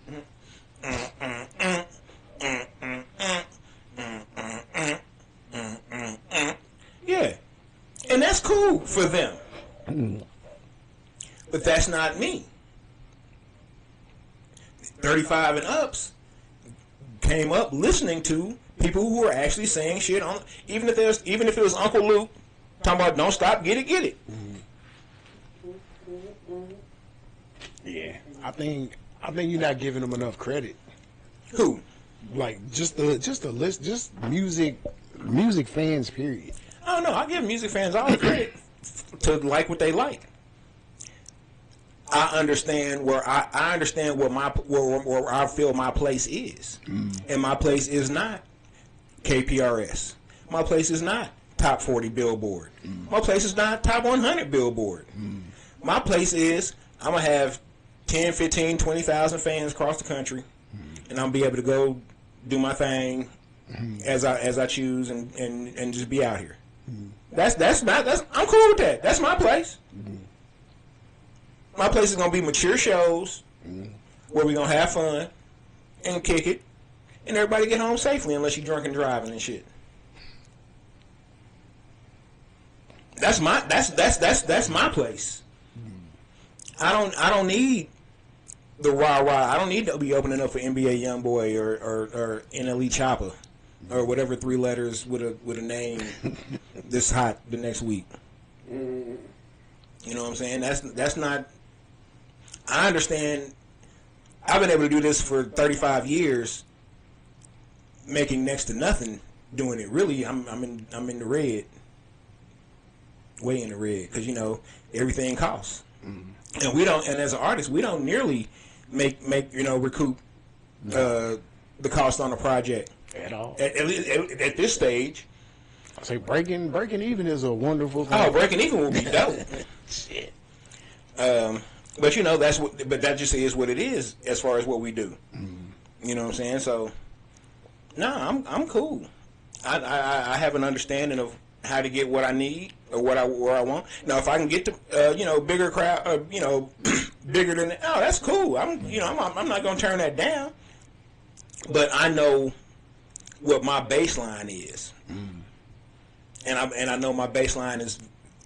Yeah, and that's cool for them. But that's not me. 35 and ups came up listening to people who were actually saying shit on, even if it was Uncle Luke talking about don't stop, get it. Yeah, I think you're not giving them enough credit. Who? Like just music fans. Period. Oh no, I give music fans all the credit to like what they like. I understand where I understand where I feel my place is, and my place is not KPRS. My place is not top 40 Billboard. My place is not top 100 Billboard. My place is I'm gonna have 10, 15, 20,000 fans across the country, and I'm gonna be able to go do my thing as I choose and just be out here. I'm cool with that. That's my place. My place is going to be mature shows where we're going to have fun and kick it, and everybody get home safely unless you're drunk and driving and shit. That's my place. I don't need the rah. I don't need to be opening up for NBA YoungBoy or NLE Chopper or whatever 3 letters with a name this hot the next week. You know what I'm saying? That's not. I understand. I've been able to do this for 35 years, making next to nothing doing it. Really, I'm in the red, way in the red, because everything costs, and we don't. And as an artist, we don't nearly make recoup the cost on a project at all. At this stage, I say breaking even is a wonderful thing. Oh, breaking even will be dope. Shit. But that just is what it is as far as what we do. You know what I'm saying? So, no, I'm cool. I have an understanding of how to get what I need or where I want. Now, if I can get to bigger crowd, bigger than that, that's cool. I'm not gonna turn that down. But I know what my baseline is, and I know my baseline is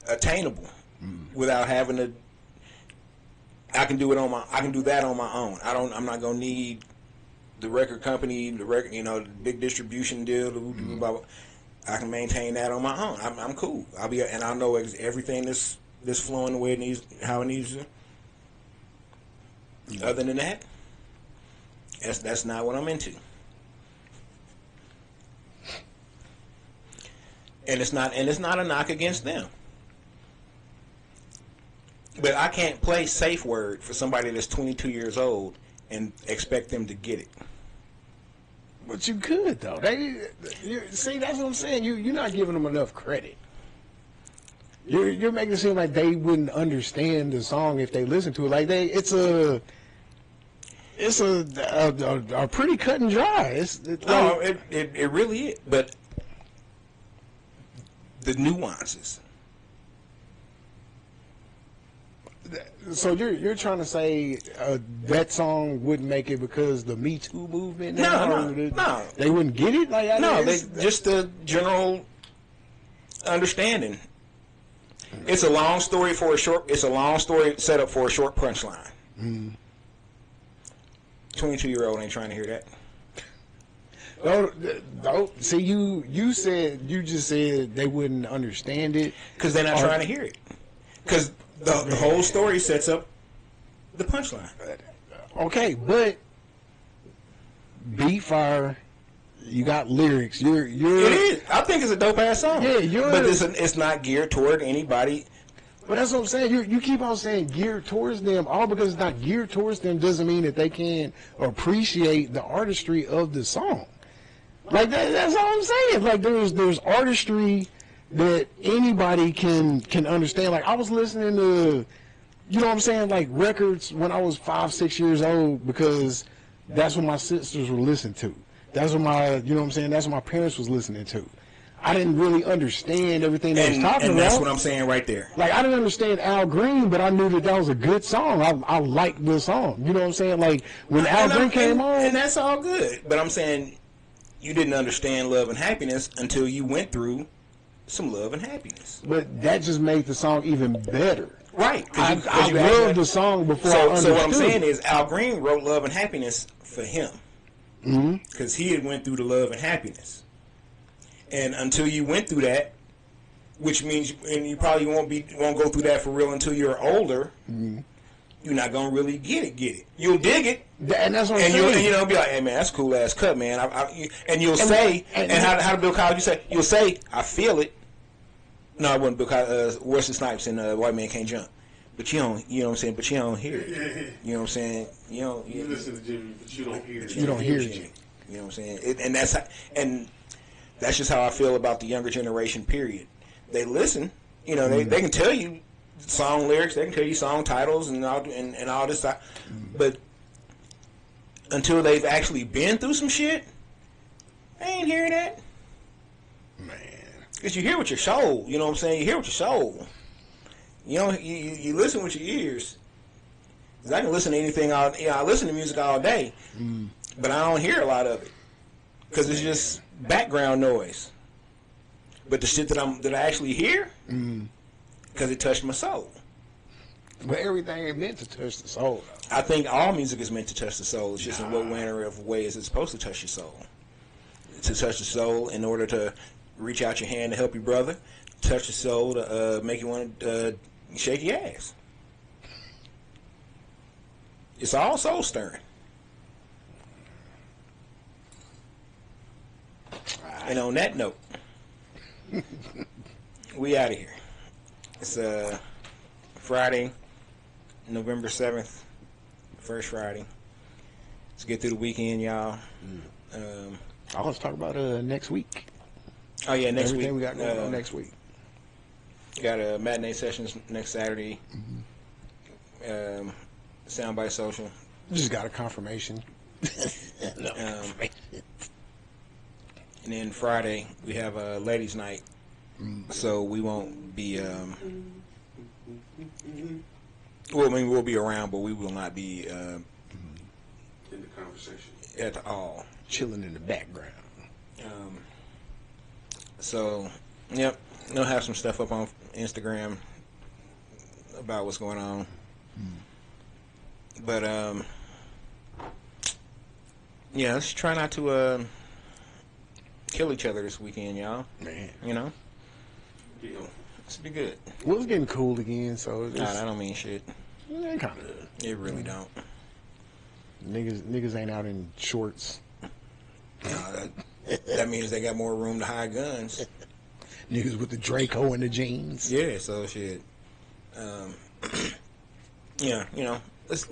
attainable without having to. I can do that on my own. I'm not gonna need the record company, the big distribution deal. Blah, blah. I can maintain that on my own. I'm cool. I know everything that's flowing the way it needs, how it needs to. Other than that, that's not what I'm into. And it's not a knock against them. But I can't play Safe Word for somebody that's 22 years old and expect them to get it. But you could though. See, that's what I'm saying. You're not giving them enough credit. You're making it seem like they wouldn't understand the song if they listen to it. Like it's a pretty cut and dry. It's No, it really is. But the nuances. So you're trying to say that song wouldn't make it because the Me Too movement? No. They wouldn't get it. Like Just the general understanding. It's a long story for a short. It's a long story set up for a short punchline. 22-year-old ain't trying to hear that. No. See, you just said they wouldn't understand it because they're not trying to hear it. Because the whole story sets up the punchline. Okay, but Beat Fire, you got lyrics. It is. I think it's a dope ass song. Yeah, but it's not geared toward anybody. But that's what I'm saying. You keep on saying geared towards them. All because it's not geared towards them doesn't mean that they can't appreciate the artistry of the song. Like that's all I'm saying. Like there's artistry that anybody can understand. Like I was listening to, you know what I'm saying, like records when I was 5-6 years old because that's what my sisters were listening to. That's what you know what I'm saying, that's what my parents was listening to. I didn't really understand everything they was talking about. And that's what I'm saying right there. Like I didn't understand Al Green, but I knew that was a good song. I liked the song. You know what I'm saying? Like when Al Green came on, and that's all good. But I'm saying you didn't understand Love and Happiness until you went through some Love and Happiness. But that just made the song even better. Right. I loved the song before I understood. So what I'm saying is Al Green wrote Love and Happiness for him. Because he had went through the Love and Happiness. And until you went through that, which means, and you probably won't go through that for real until you're older, you're not going to really get it. You'll dig it. And that's what I'm saying. You'll be like, hey, man, that's a cool ass cut, man. And you'll say, how did Bill Cosby say? You'll say, I feel it. No, it wasn't Bill Cosby. Wesley Snipes in White Man Can't Jump. But you don't, you know what I'm saying? But you don't hear it. You know what I'm saying? You listen to Jimmy, but you don't hear it. You don't hear Jimmy. You know what I'm saying? And that's just how I feel about the younger generation, period. They listen. You know, they can tell you song lyrics. They can tell you song titles and all this stuff. But until they've actually been through some shit, they ain't hearing that. Man. Because you hear with your soul. You know what I'm saying? You hear with your soul. You know, you listen with your ears. Because I can listen to anything. I listen to music all day. But I don't hear a lot of it. Because it's just background noise. But the shit that I actually hear, because it touched my soul. But everything ain't meant to touch the soul, though. I think all music is meant to touch the soul. It's just in what manner of ways it's supposed to touch your soul. To touch the soul in order to reach out your hand to help your brother. Touch the soul to make you want to shake your ass. It's all soul stirring. And on that note, we out of here. It's Friday, November 7th, first Friday. Let's get through the weekend, y'all. I want to talk about next week. Oh yeah, next Everything week. we got going on next week. Got a matinee sessions next Saturday. Soundbite Social. Just got a confirmation. And then Friday we have a ladies' night, so we won't be. Well, I mean, we'll be around, but we will not be in the conversation at all. Chilling in the background. So, yep, they'll have some stuff up on Instagram about what's going on. But yeah, let's try not to kill each other this weekend, y'all. Man, you know, let's be good. Well, it's getting cool again, so Nah, that don't mean shit. It kind of. It really don't. Niggas ain't out in shorts. That means they got more room to hide guns. Niggas with the Draco and the jeans. Yeah, so shit. Yeah, you know, let's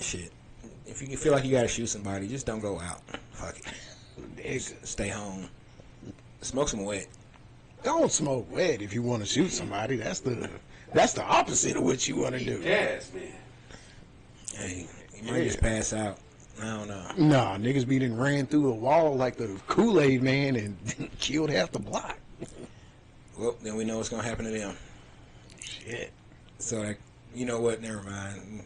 shit. If you feel like you gotta shoot somebody, just don't go out. Fuck it. Stay home. Smoke some wet. Don't smoke wet if you want to shoot somebody. That's the opposite of what you want to do. Yes, man. Hey, you might just pass out. I don't know. Nah, niggas be done ran through a wall like the Kool-Aid man and killed half the block. Well, then we know what's gonna happen to them. Shit. So, like, you know what? Never mind.